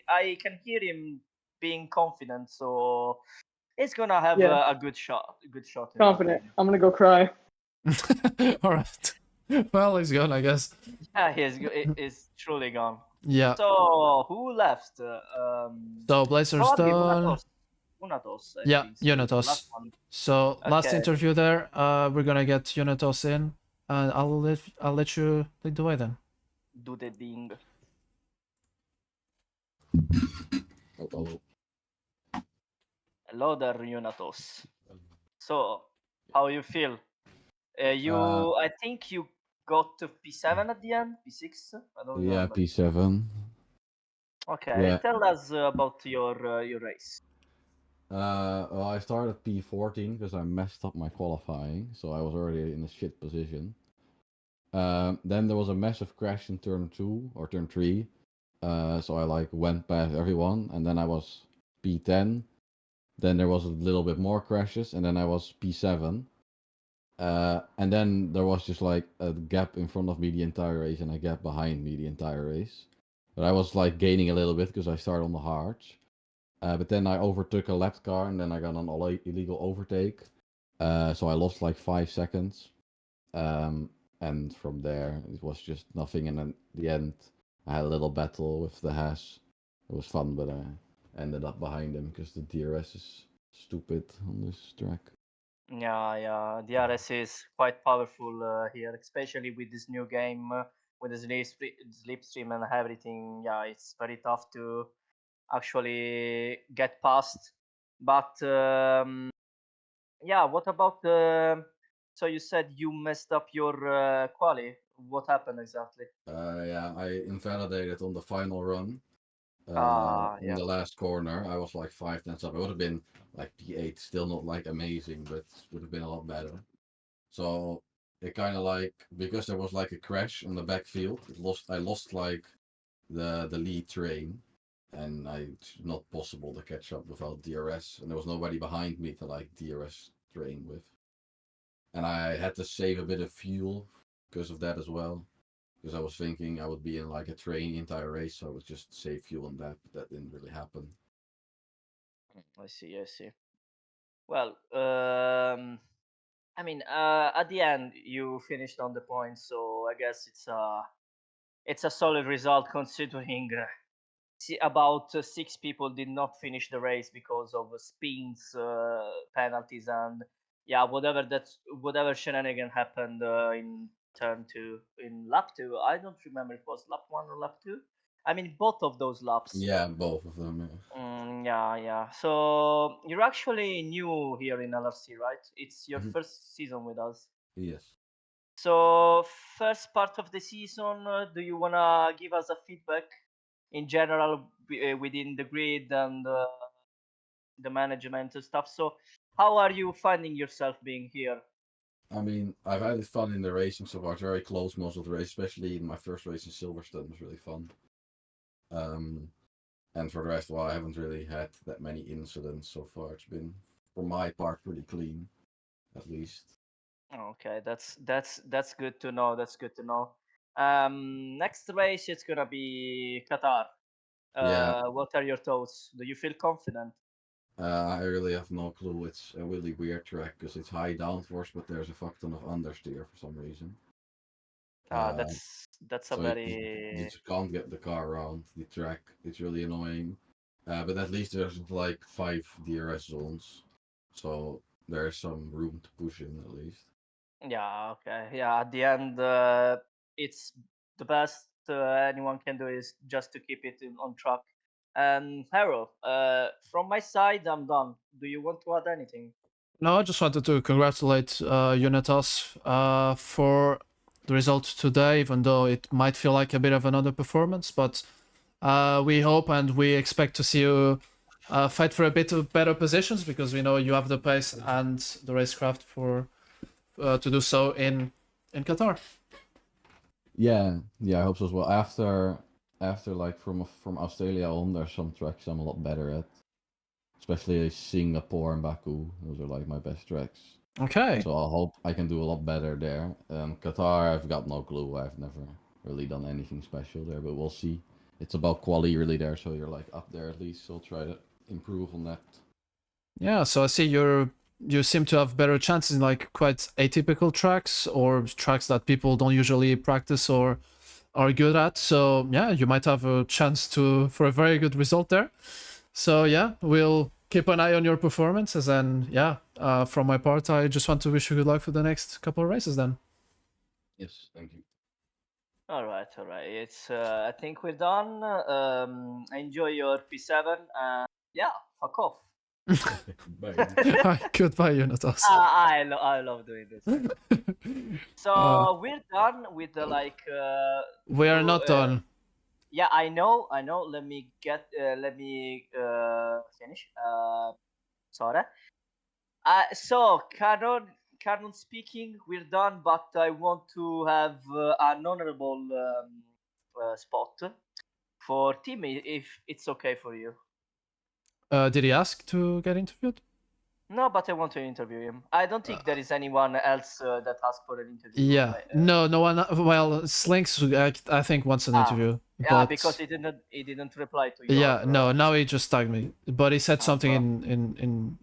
B: I can hear him being confident, so he's gonna have a good shot. A good shot.
G: Confident. I'm gonna go cry.
A: All right. Well, he's gone, I guess.
B: Yeah, he's truly gone.
A: Yeah.
B: So who left?
A: So Blazer's
B: probably
A: done.
B: Unatos. I
A: Yeah,
B: think,
A: Unitos. So last
B: Okay.
A: interview there. We're gonna get Unitos in, and I'll let you lead the way then.
B: Do the thing. Hello there, Unatos. So, how you feel? I think you got to P7 at the end, P6. I don't
H: Yeah,
B: remember.
H: P7.
B: Okay,
H: Yeah.
B: tell us about your race.
H: Well, I started P14 because I messed up my qualifying, so I was already in a shit position. Then there was a massive crash in turn 2 or turn 3. So I like went past everyone, and then I was P10. Then there was a little bit more crashes, and then I was P7. And then there was just like a gap in front of me the entire race, and a gap behind me the entire race. But I was like gaining a little bit because I started on the hards. But then I overtook a lap car, and then I got an illegal overtake. So I lost like 5 seconds. And from there, it was just nothing. And then the end, I had a little battle with the Haas. It was fun, but I ended up behind him because the DRS is stupid on this track.
B: Yeah, the RS is quite powerful here, especially with this new game, with the slipstream and everything. Yeah, it's very tough to actually get past. But yeah, what about so you said you messed up your quali. What happened exactly?
H: Yeah, I invalidated on the final run. In
B: Yeah.
H: the last corner, I was like 5 tenths up. It would have been like P8, still not like amazing, but would have been a lot better. So it kind of like, because there was like a crash on the backfield, I lost like the lead train, and it's not possible to catch up without DRS, and there was nobody behind me to like DRS train with. And I had to save a bit of fuel because of that as well. Because I was thinking I would be in like a train the entire race, so I would just save fuel on that, but that didn't really happen.
B: I see. Well, I mean, at the end you finished on the point, so I guess it's a solid result considering about 6 people did not finish the race because of spins, penalties, and yeah, whatever shenanigan happened in turn 2, in lap 2. I don't remember if it was lap 1 or lap 2. I mean, both of those laps.
H: Yeah, both of them.
B: Yeah. So you're actually new here in LRC, right? It's your
H: Mhm.
B: first season with us.
H: Yes.
B: So first part of the season, do you wanna give us a feedback in general within the grid and the management and stuff? So how are you finding yourself being here?
H: I mean, I've had fun in the racing so far. It's very close most of the race, especially in my first race in Silverstone was really fun. And for the rest, well, I haven't really had that many incidents so far. It's been, for my part, pretty clean, at least.
B: Okay, that's good to know. That's good to know. Next race it's gonna be Qatar.
H: Yeah,
B: What are your thoughts? Do you feel confident?
H: I really have no clue. It's a really weird track because it's high downforce, but there's a fuck ton of understeer for some reason. Uh,
B: That's a
H: so you
B: very
H: just can't get the car around the track. It's really annoying. But at least there's like 5 DRS zones, so there's some room to push in at least.
B: yeah, okay, yeah. At the end, it's the best anyone can do is just to keep it on track. And Harold, from my side, I'm done. Do you want to add anything?
A: No, I just wanted to congratulate Unitas for the result today, even though it might feel like a bit of an underperformance. But we hope and we expect to see you fight for a bit of better positions, because we know you have the pace and the racecraft for to do so in Qatar.
H: Yeah, I hope so as well. After like from Australia on, there's some tracks I'm a lot better at, especially Singapore and Baku. Those are like my best tracks.
A: Okay.
H: So I hope I can do a lot better there. Qatar, I've got no clue. I've never really done anything special there, but we'll see. It's about quality really there, so you're like up there at least. So I'll try to improve on that.
A: Yeah, so I see you seem to have better chances in like quite atypical tracks or tracks that people don't usually practice or are good at. So yeah, you might have a chance for a very good result there. So yeah, we'll keep an eye on your performances, and yeah, from my part, I just want to wish you good luck for the next couple of races then.
H: Yes, thank you.
B: All right. It's I think we're done. Enjoy your P7 and yeah, fuck off.
H: Bye.
A: Goodbye, Unitas.
B: I love doing this. So
A: Uh,
B: we're done with the like.
A: we are not done.
B: Yeah, I know. Let me finish. Sorry. So canon speaking, we're done. But I want to have an honorable spot for Tim, if it's okay for you.
A: Did he ask to get interviewed?
B: No, but I want to interview him. I don't think there is anyone else that asked for an interview.
A: Yeah. No one. Well, Slinks, I think wants an interview.
B: Yeah,
A: But
B: because he didn't reply to your.
A: yeah, no. Now he just tagged me, but he said something in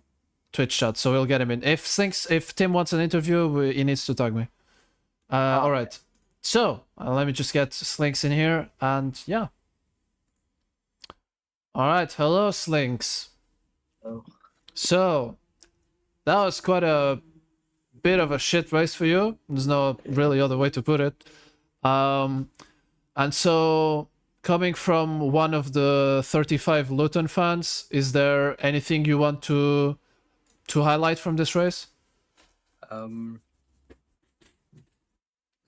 A: Twitch chat, so we'll get him in. If Tim wants an interview, he needs to tag me. All right. So let me just get Slinks in here, and yeah. All right. Hello, Slinks.
I: Oh.
A: So that was quite a bit of a shit race for you. There's no really other way to put it. And so coming from one of the 35 Luton fans, is there anything you want to highlight from this race?
I: No.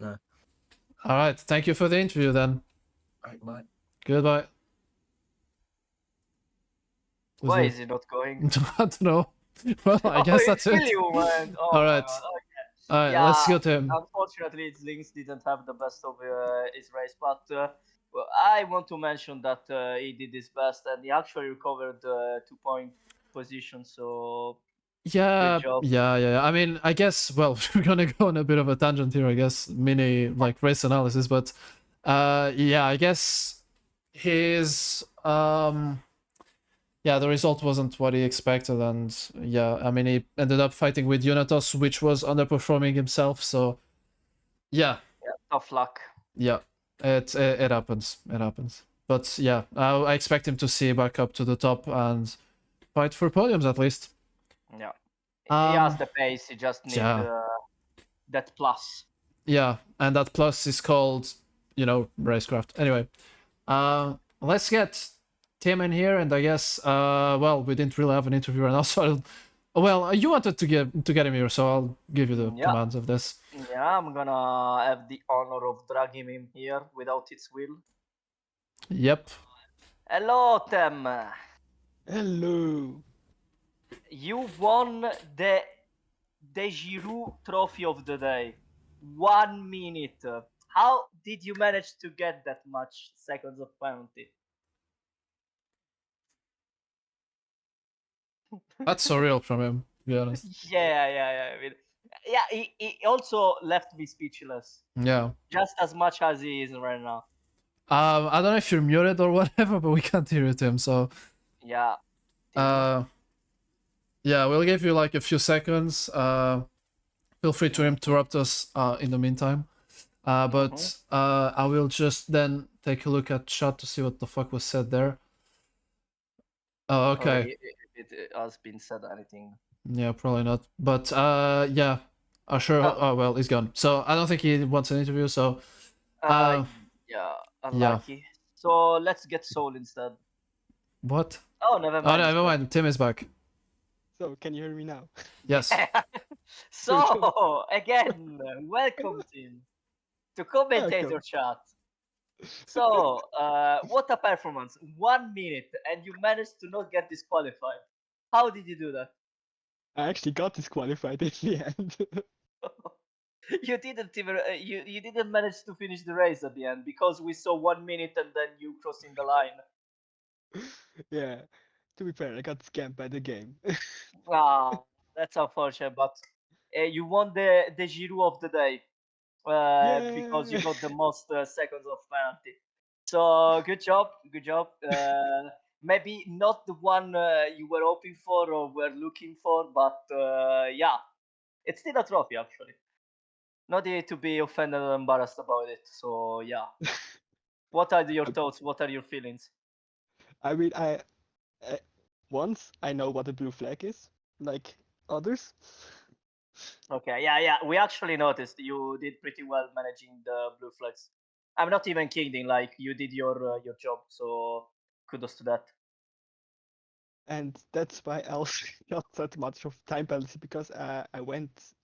A: All right. Thank you for the interview then.
I: Alright, bye.
A: Goodbye.
B: Why is he not going?
A: I don't know. Well, I guess that's it.
B: You went. Oh
A: All
B: my
A: right.
B: God, okay.
A: All right.
B: Yeah,
A: Let's go to him.
B: Unfortunately, Links didn't have the best of his race, but well, I want to mention that he did his best and he actually recovered 2-point position. So
A: Yeah,
B: good job.
A: yeah. I mean, I guess, well, we're gonna go on a bit of a tangent here, I guess, mini like race analysis, but yeah, I guess his yeah, the result wasn't what he expected, and yeah, I mean, he ended up fighting with Unitos, which was underperforming himself, so yeah,
B: Tough luck.
A: yeah, it happens, but yeah, I expect him to see back up to the top and fight for podiums at least.
B: Yeah, he has the pace. He just needs
A: yeah.
B: that plus.
A: Yeah, and that plus is called, racecraft. Anyway, let's get Tim in here, and I guess, well, we didn't really have an interview right now, so well, you wanted to get him here, so I'll give you the commands of this.
B: Yeah, I'm gonna have the honor of dragging him here without its will.
A: Yep.
B: Hello, Tim.
J: Hello.
B: You won the Giroud Trophy of the Day. 1 minute. How did you manage to get that much seconds of penalty?
A: That's surreal from him, to be honest.
B: Yeah. I mean, yeah, he also left me speechless.
A: Yeah.
B: Just as much as he is right now.
A: I don't know if you're muted or whatever, but we can't hear you, Tim, so...
B: Yeah.
A: Yeah, we'll give you like a few seconds. Feel free to interrupt us in the meantime. But I will just then take a look at chat to see what the fuck was said there. Oh, okay.
B: It has been said anything.
A: Yeah, probably not. But yeah, sure. Oh well, he's gone. So I don't think he wants an interview. So
B: yeah, unlucky. Yeah. So let's get Soul instead.
A: What?
B: Oh, never mind.
A: Oh, never mind. Tim is back.
J: So can you hear me now?
A: Yes.
B: So again, welcome Tim to commentator chat. So, what a performance! 1 minute, and you managed to not get disqualified. How did you do that?
J: I actually got disqualified in the end.
B: You didn't even you didn't manage to finish the race at the end because we saw 1 minute and then you crossing the line.
J: Yeah, to be fair, I got scammed by the game.
B: That's unfortunate, but you won the Giroud of the Day because you got the most seconds of penalty. So good job. Maybe not the one you were hoping for or were looking for, but yeah, it's still a trophy actually. Not to be offended or embarrassed about it. So yeah, what are your thoughts? What are your feelings?
J: I mean, once I know what a blue flag is, like others.
B: Okay, yeah. We actually noticed you did pretty well managing the blue flags. I'm not even kidding. Like you did your job. So kudos to that.
J: And that's why I also got that much of time penalty because I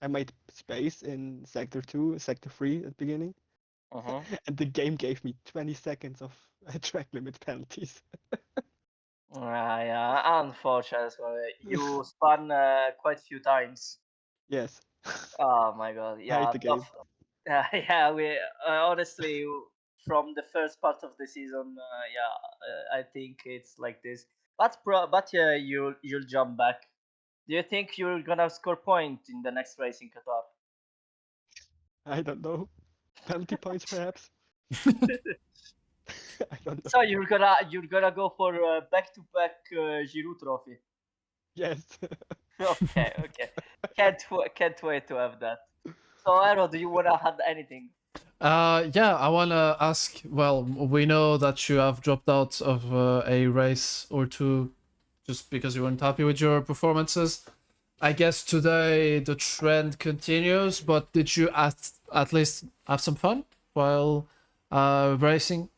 J: made space in sector 2, sector 3 at the beginning. and the game gave me 20 seconds of track limit penalties.
B: Yeah, unfortunately, you spun quite a few times.
J: Yes.
B: Oh my god,
J: I
B: yeah,
J: hate the game.
B: tough. Yeah, we honestly from the first part of the season, I think it's like this. But yeah, you'll jump back. Do you think you're gonna score point in the next race in Qatar?
J: I don't know. Penalty points, perhaps? I don't know.
B: So you're gonna go for back-to-back Giroud trophy.
J: Yes.
B: Okay. Can't wait to have that. So Arrow, do you wanna add anything?
A: Yeah, I wanna ask. Well, we know that you have dropped out of a race or two just because you weren't happy with your performances. I guess today the trend continues, but did you at least have some fun while racing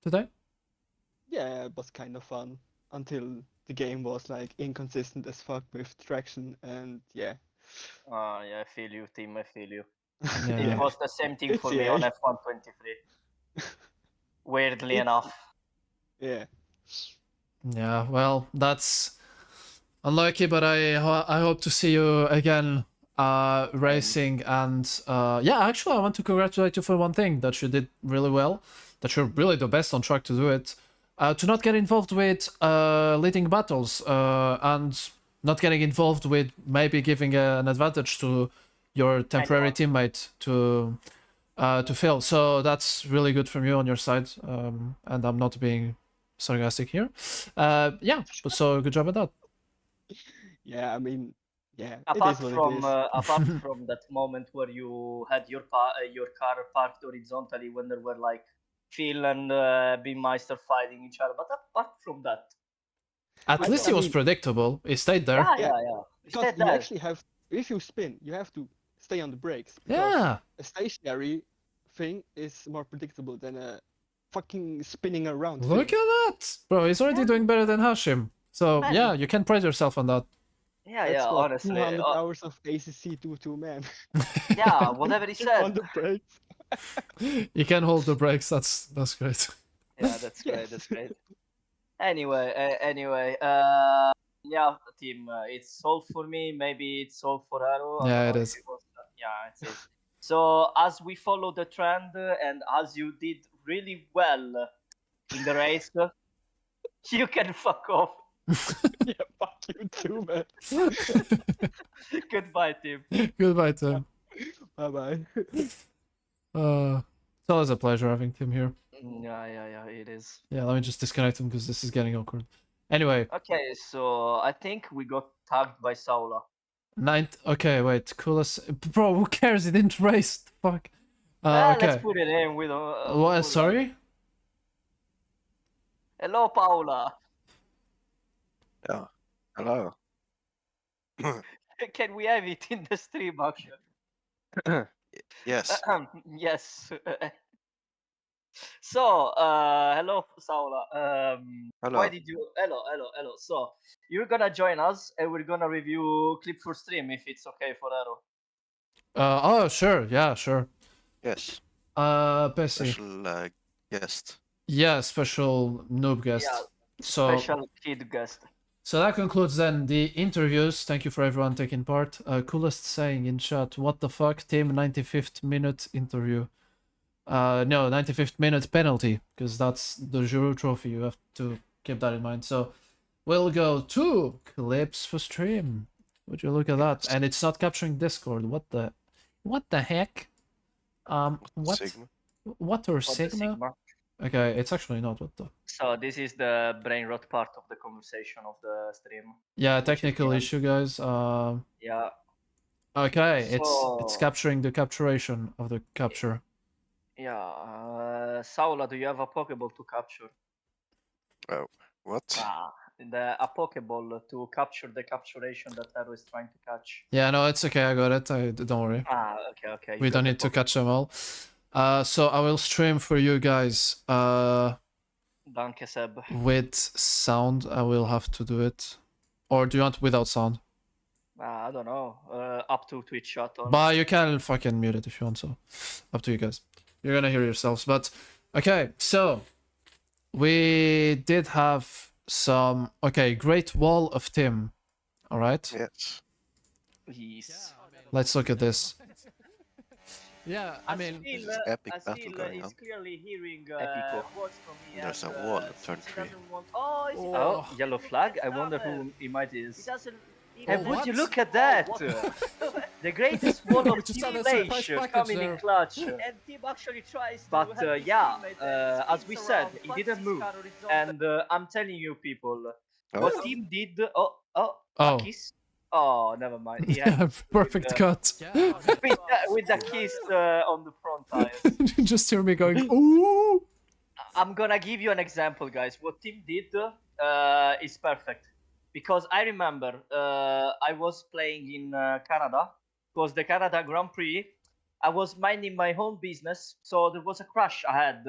A: today?
J: Yeah, it was kind of fun until the game was like inconsistent as fuck with traction, and yeah.
B: Yeah, I feel you, team. I feel you.
A: Yeah.
B: It was the same thing
J: It's
B: for me on
J: EA.
B: F1 23. Weirdly enough.
J: Yeah.
A: Yeah, well, that's unlucky, but I hope to see you again racing. And yeah, actually I want to congratulate you for one thing, that you did really well, that you're really the best on track to do it, to not get involved with leading battles, and not getting involved with maybe giving an advantage to your temporary teammate to fail. So that's really good from you on your side, and I'm not being sarcastic here. Yeah, but so good job at that.
J: Yeah, I mean, yeah, it
B: Apart
J: is what it
B: from
J: is.
B: apart from that moment where you had your car parked horizontally when there were like Phil and Beammeister fighting each other, but apart from that,
A: At
B: good
A: least
B: job.
A: it was predictable. It stayed there.
B: Yeah. You
J: Because
B: said
J: you
B: that.
J: actually have, if you spin, you have to stay on the brakes. Because
A: Yeah.
J: a stationary thing is more predictable than a fucking spinning around
A: Look
J: thing.
A: at that, bro. He's already doing better than Hashim. So
B: Man.
A: yeah, you can pride yourself on that.
J: That's what
B: honestly.
J: 200 hours of ACC do to man.
B: Yeah, whatever he said.
J: On the brakes.
A: You can hold the brakes. That's great.
B: Yeah, that's great.
J: Yes.
B: That's great. Anyway, yeah, team. It's all for me. Maybe it's all for Arrow. I
A: Yeah,
B: don't
A: it
B: know
A: is.
B: if it was. Yeah, it is. So as we follow the trend, and as you did really well in the race, you can fuck off.
J: Yeah, fuck you too, man.
B: Goodbye, team.
A: Goodbye, Tim.
J: Bye bye.
A: It's always a pleasure having Tim here.
B: Yeah, it is.
A: Yeah, let me just disconnect him because this is getting awkward. Anyway,
B: Okay, so I think we got tagged by Saula.
A: Okay, wait. Coolest. Bro, who cares? He didn't race. Fuck. Okay.
B: Let's put it in. We don't.
A: What? Sorry?
B: Hello, Paula.
K: Yeah. Hello.
B: Can we have it in the stream, actually?
K: Yes.
B: Yes. So, hello, Saula.
K: Hello.
B: Why did you? Hello. So, you're gonna join us, and we're gonna review clip for stream if it's okay for Arrow.
A: Oh, sure. Yeah, sure.
K: Yes.
A: Bessie.
K: Special guest.
A: Yeah, special noob guest.
B: Yeah,
A: So,
B: special kid guest.
A: so that concludes then the interviews. Thank you for everyone taking part. Coolest saying in chat. What the fuck, Team 95th minute interview. No, 95th minute penalty, because that's the Giroud trophy. You have to keep that in mind. So we'll go to clips for stream. Would you look at that? And it's not capturing Discord. What the heck? What?
K: Sigma.
A: What or
B: What the
A: Sigma? Okay, it's actually not. What the?
B: So this is the brain rot part of the conversation of the stream.
A: Yeah,
B: which is
A: technical
B: the-
A: issue, guys.
B: Yeah.
A: Okay, it's
B: So-
A: capturing the capturation of the capture.
B: Yeah. Saula, do you have a Pokeball to capture?
K: Oh, what?
B: A Pokeball to capture the capturation that Arrow is trying to catch.
A: Yeah, no, it's okay. I got it. Don't worry.
B: Okay.
A: We don't need to catch them all. So I will stream for you guys.
B: Danke, Seb.
A: With sound, I will have to do it. Or do you want without sound?
B: I don't know. Up to Twitch chat.
A: But you can fucking mute it if you want. So up to you guys. You're gonna hear yourselves. But okay, so we did have some Great Wall of Tim. All right.
K: Yes.
B: Yes.
A: Let's look at this. Yeah, I mean,
K: This epic
B: as
K: battle
B: Phil
K: going
B: is
K: on.
B: clearly hearing
K: Epico.
B: words from me,
K: And there's
B: and
K: a wall at turn
B: since he
K: 3.
B: doesn't want. Oh, is it?
A: Oh.
B: Yellow flag. I wonder who he might is.
L: He doesn't
B: And
L: even
B: would you
A: what?
B: look at that? The greatest wall
A: We
B: of
A: just had a surprise
B: team
A: package
B: coming
A: there.
B: in clutch.
L: and Tim actually tries to
B: But
L: help his
B: yeah,
L: teammate and
B: as we
L: spins
B: said,
L: around,
B: he
L: puts
B: didn't
L: his
B: move.
L: car horizontal.
B: And I'm telling you, people,
K: Oh.
B: what Team did.
A: Oh.
B: A kiss. Oh, never mind. He had
A: Yeah, perfect cut.
B: with the kiss on the front tires.
A: Just hear me going, ooh.
B: I'm gonna give you an example, guys. What Tim did is perfect. Because I remember I was playing in Canada. It was the Canada Grand Prix. I was minding my own business, so there was a crash ahead,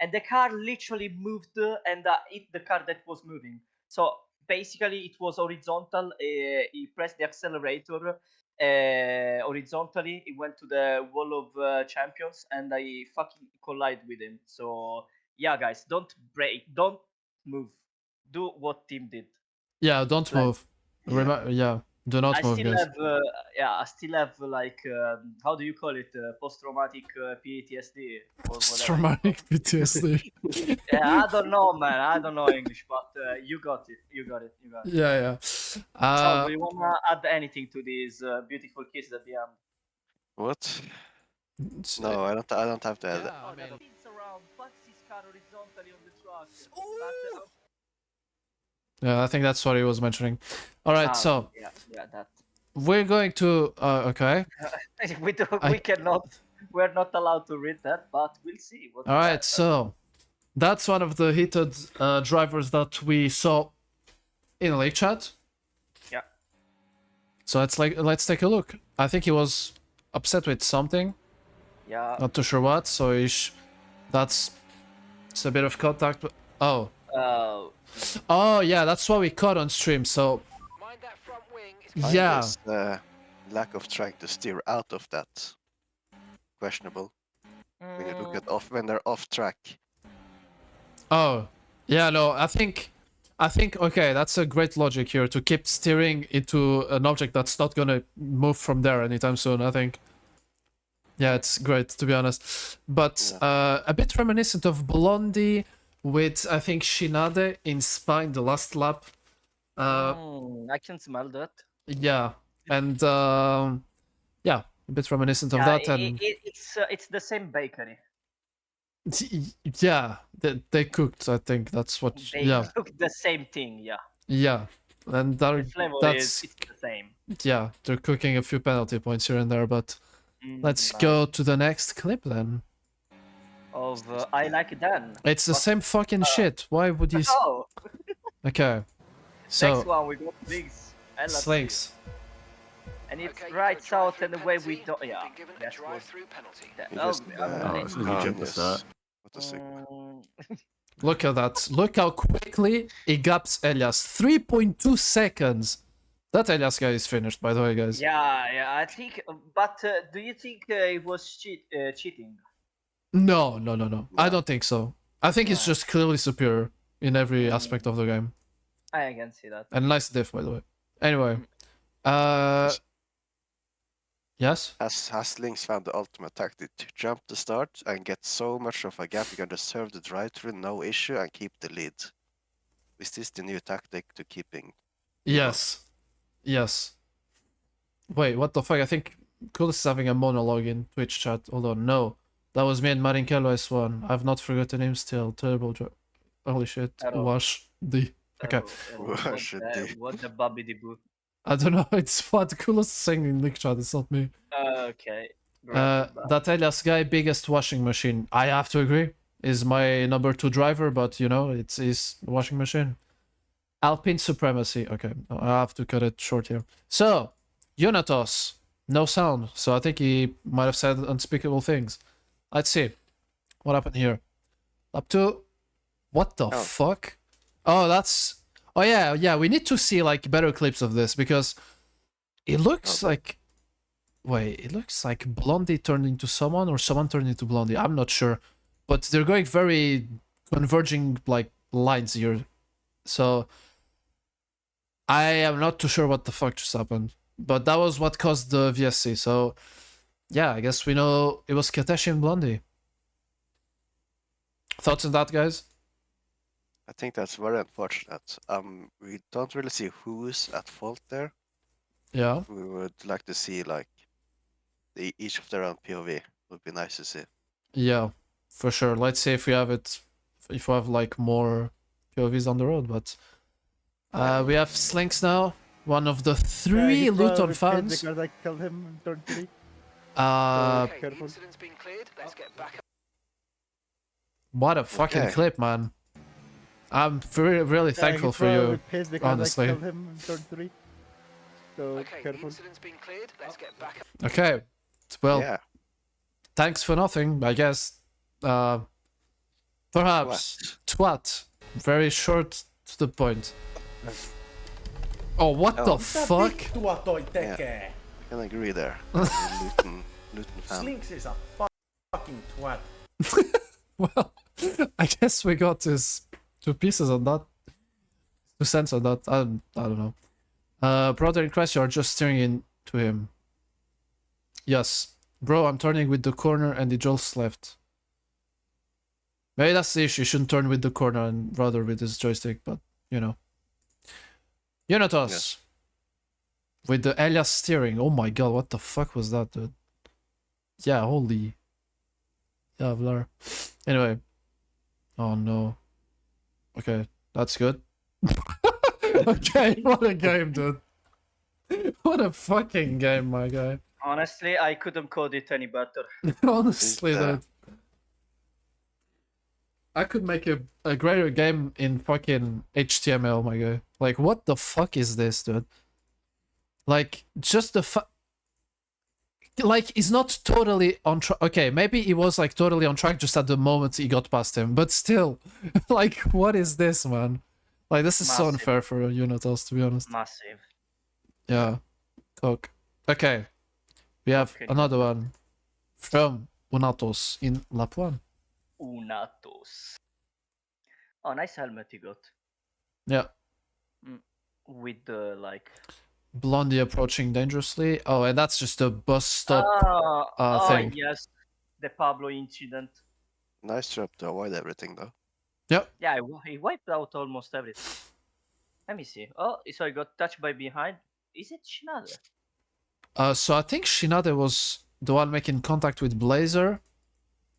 B: and the car literally moved and hit the car that was moving. So basically, it was horizontal. He pressed the accelerator horizontally. He went to the wall of champions, and I fucking collide with him. So yeah, guys, don't break, don't move. Do what Tim did.
A: Yeah, don't
B: Like,
A: move. Yeah, do not
B: I
A: move,
B: still
A: guys.
B: have, I still have like, how do you call it, post-traumatic PTSD or whatever.
A: Traumatic PTSD.
B: Yeah, I don't know, man. I don't know English, but you got it. You got it. You got it.
A: Yeah, yeah.
B: So, do you wanna add anything to these beautiful kisses at the end?
K: What? No, I don't have to add that.
L: Oh, that spins around, puts his car horizontally on the track.
A: Yeah, I think that's what he was mentioning. All right, so
B: yeah, that.
A: we're going to okay.
B: We cannot. We're not allowed to read that, but we'll see. What
A: All right, so that's one of the heated drivers that we saw in Lake Chat.
B: Yeah.
A: So let's take a look. I think he was upset with something.
B: Yeah.
A: Not too sure what. So it's a bit of contact. Oh. Oh yeah, that's what we caught on stream. So yeah.
K: Lack of trying to steer out of that. Questionable. When you look at when they're off track.
A: Oh, yeah, no, I think, okay, that's a great logic here to keep steering into an object that's not gonna move from there anytime soon, I think. Yeah, it's great, to be honest. But a bit reminiscent of Blondie with, I think, Shinade in Spine, the last lap.
B: I can smell that.
A: Yeah, and yeah, a bit reminiscent of
B: Yeah,
A: that. And
B: it's the same bakery.
A: yeah, they cooked, I think, that's what,
B: They
A: yeah.
B: cook the same thing, yeah.
A: Yeah, and
B: The flavor
A: that's
B: it's the same.
A: yeah, they're cooking a few penalty points here and there, but let's
B: nice.
A: go to the next clip then.
B: Of I like Dan.
A: It's the same fucking shit. Why would you?
B: Oh.
A: Okay, so
B: Next one we got Slinks.
A: Slinks.
B: And it's right south and away we don't. Yeah, that was.
K: What a sick.
A: Look at that. Look how quickly he gaps Elias. 3.2 seconds. That Elias guy is finished, by the way, guys.
B: Yeah, I think. But do you think it was cheating?
A: No. I don't think so. I think he's just clearly superior in every aspect of the game.
B: I can see that.
A: And nice diff, by the way. Anyway, yes?
K: Has Lynx found the ultimate tactic to jump the start and get so much of a gap you can just serve the drive-through, no issue, and keep the lead? Is this the new tactic to keeping?
A: Yes. Yes. Wait, what the fuck? I think Kulis is having a monologue in Twitch chat. Hold on, no. That was me and Marinkello S1. I've not forgotten him still. Terrible job. Holy shit.
B: Hello.
A: Wash the. Okay.
B: What the Bobby the Boo?
A: I don't know. It's what Kulis is saying in League chat. It's not me.
B: Okay.
A: That Elias guy, biggest washing machine. I have to agree. Is my number 2 driver, but you know, it's his washing machine. Alpine supremacy. Okay, I have to cut it short here. So, Unatos. No sound. So I think he might have said unspeakable things. Let's see. What happened here? Up to... What the fuck? Oh, that's... Oh yeah, we need to see like better clips of this because it looks like... Wait, it looks like Blondie turned into someone or someone turned into Blondie. I'm not sure. But they're going very converging like lines here. So I am not too sure what the fuck just happened. But that was what caused the VSC. So yeah, I guess we know it was Kateshi and Blondie. Thoughts on that, guys?
K: I think that's very unfortunate. We don't really see who's at fault there.
A: Yeah.
K: We would like to see like each of their own POV. Would be nice to see.
A: Yeah, for sure. Let's see if we have it, if we have like more POVs on the road. But we have Slinks now, one of the three
M: he's
A: Luton
M: probably pissed
A: fans.
M: because I killed him in turn 3.
A: Uh, what a fucking
K: Okay.
A: clip, man. I'm really thankful
M: he's
A: for
M: probably
A: you,
M: pissed because
A: honestly.
M: I killed him in turn 3. So careful.
A: Okay, well,
K: Yeah.
A: thanks for nothing, I guess. Perhaps twat. Very short to the point. Oh, what
K: Oh.
A: the fuck?
K: Yeah. I can agree there. Luton fan.
N: Slinks is a fucking twat.
A: Well, I guess we got his 2 pieces on that. 2 cents on that. I don't know. Brother in Christ, you are just staring into him. Yes. Bro, I'm turning with the corner and he jolts left. Maybe that's the issue. You shouldn't turn with the corner and rather with his joystick, but you know. Unitos.
K: Yes.
A: With the Elias steering. Oh my god, what the fuck was that, dude? Yeah, holy. Yeah, Vlar. Anyway. Oh no. Okay, that's good. Okay, what a game, dude. What a fucking game, my guy.
B: Honestly, I couldn't code it any better.
A: Honestly, dude. I could make a greater game in fucking HTML, my guy. Like, what the fuck is this, dude? Like, just the like, he's not totally on track. Okay, maybe he was like totally on track just at the moment he got past him, but still, like, what is this, man? Like, this is so
B: Massive.
A: unfair for Unitos, to be honest.
B: Massive.
A: Yeah. Coke. Okay. We have
B: Okay.
A: another one from Unatos in Lapuan.
B: Unatos. Oh, nice helmet he got.
A: Yeah.
B: With the like.
A: Blondie approaching dangerously. Oh, and that's just a bus stop thing.
B: Yes, the Pablo incident.
K: Nice job to avoid everything though.
A: Yep.
B: Yeah, he wiped out almost everything. Let me see. Oh, so he got touched by behind. Is it Shinade?
A: So I think Shinade was the one making contact with Blazer,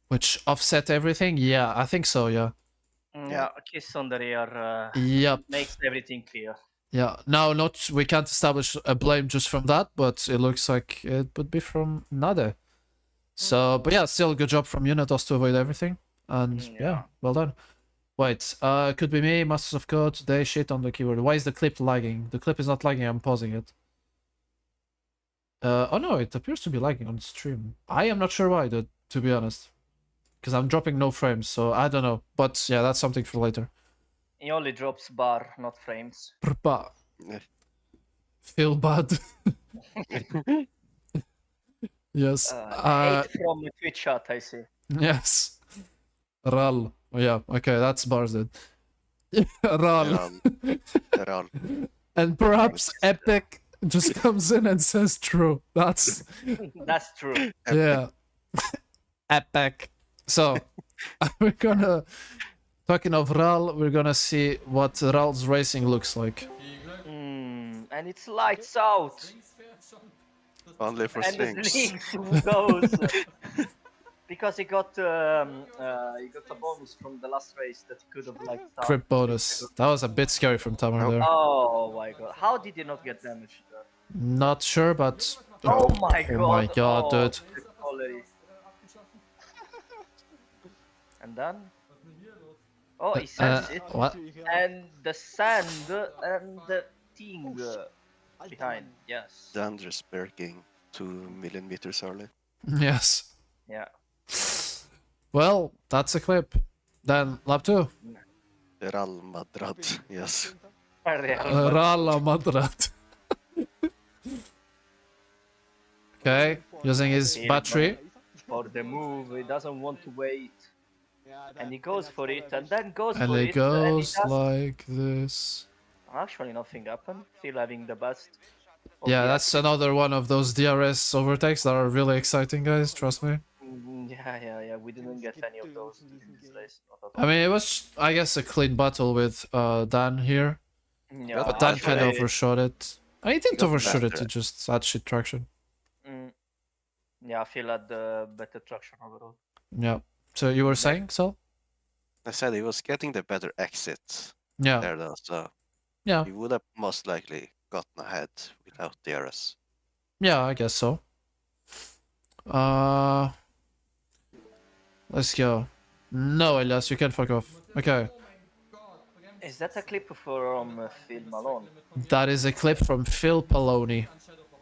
A: which offset everything. Yeah, I think so. Yeah.
B: Yeah, a kiss on the rear.
A: Yep.
B: Makes everything clear.
A: Yeah. Now, we can't establish a blame just from that, but it looks like it would be from Nade. So, but yeah, still good job from Unitos to avoid everything. And yeah, well done. Wait, could be me, Masters of Code, they shit on the keyboard. Why is the clip lagging? The clip is not lagging, I'm pausing it. Oh no, it appears to be lagging on stream. I am not sure why, dude, to be honest. Because I'm dropping no frames, so I don't know. But yeah, that's something for later.
B: He only drops bar, not frames.
A: Prpa. Feel bad. Yes.
B: Hate from the Twitch chat, I see.
A: Yes. Ral. Oh, yeah, okay, that's bars, dude. Ral.
K: Ral.
A: And perhaps Epic just comes in and says true. That's
B: That's true.
A: yeah. Epic. So we're gonna, talking of Ral, we're gonna see what Ral's racing looks like.
B: And it's lights out.
K: Only for
B: And
K: slings.
B: the slings goes. Because he got a bonus from the last race that he could have like.
A: Crit bonus. That was a bit scary from Tamar there.
B: Oh my god! How did he not get damaged there?
A: Not sure, but
B: Oh my god!
A: oh my god, dude.
B: the quality. And then. Oh, he sends it.
A: What?
B: And the sand and the thing behind. Yes.
K: Dangerous Berking 2 million meters early.
A: Yes.
B: Yeah.
A: Well, that's a clip. Then lap 2.
K: Real Madrid, yes.
A: Rala Madrat. Okay, using his
B: Here,
A: battery.
B: For the move, he doesn't want to wait. And he goes for it, and then goes
A: And
B: for
A: it
B: it, and he
A: goes
B: does.
A: like this.
B: Actually, nothing happened. Still having the best. Of
A: Yeah,
B: the
A: that's
B: exit.
A: another one of those DRS overtakes that are really exciting, guys. Trust me.
B: Yeah. We didn't get any of those in this race. Not at
A: I
B: all.
A: mean, it was, I guess, a clean battle with Dan here.
B: Yeah,
A: But Dan kind of
B: actually,
A: overshot it. I didn't
K: got
A: overshoot it,
K: better.
A: he just had shit traction.
B: yeah, I feel had the better traction overall.
A: Yeah. So you were saying, so?
K: I said he was getting the better exit
A: Yeah.
K: there though, so
A: Yeah.
K: he would have most likely gotten ahead without DRS.
A: Yeah, I guess so. Let's go. No, Elias, you can fuck off. Okay.
B: Is that a clip from Phil Malone?
A: That is a clip from Phil Paloni.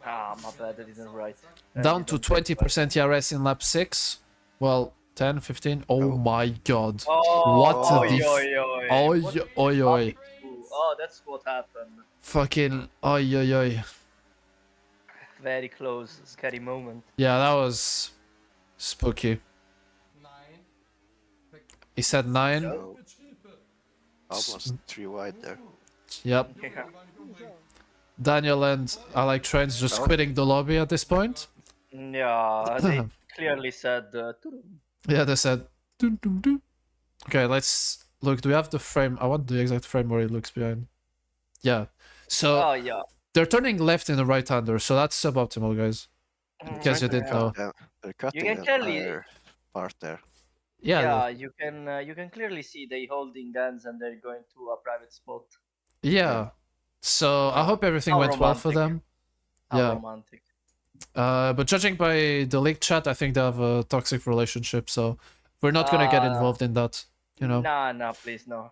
B: Ah, my bad, I didn't write.
A: Down to 20% ERS in lap 6. Well, 10, 15. Oh my god.
B: Oh,
A: What
B: oi,
A: the
B: oi, oi. What did
A: oi,
B: this
A: oi.
B: Mavic do? Oh, that's what happened.
A: Fucking oi, oi, oi.
B: Very close, scary moment.
A: Yeah, that was spooky. He said 9.
K: So, almost 3 wide there.
A: Yep.
B: Yeah.
A: Daniel and I like Trends just
K: Oh.
A: quitting the lobby at this point.
B: Yeah, they clearly said.
A: Yeah, they said. Dun, dun, dun. Okay, let's look. Do we have the frame? I want the exact frame where he looks behind. Yeah. So
B: Oh, yeah.
A: they're turning left in the right-hander, so that's suboptimal, guys. In case you didn't know.
K: They're cutting
B: can
K: the
B: clearly-
K: entire part there.
A: Yeah.
B: You can clearly see they holding hands and they're going to a private spot.
A: Yeah. So I hope everything
B: How
A: went well for them.
B: How
A: Yeah.
B: romantic.
A: But judging by the league chat, I think they have a toxic relationship, so we're not gonna get involved in that. You know.
B: Nah, please no.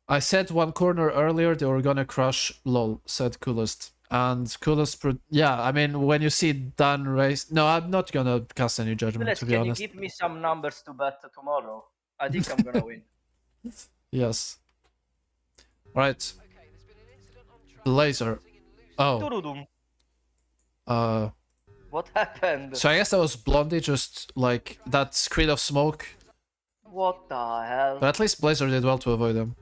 A: I said one corner earlier they were gonna crush lol, said Coolest. And Coolest yeah, I mean when you see Dan race no, I'm not gonna cast any judgment
B: Nicholas,
A: to be
B: can
A: honest.
B: you give me some numbers to bet tomorrow? I think I'm gonna win.
A: Yes. Right. Blazer. Oh.
B: Turudum. What happened?
A: So I guess that was Blondie, just like that screen of smoke.
B: What the hell?
A: But at least Blazer did well to avoid him.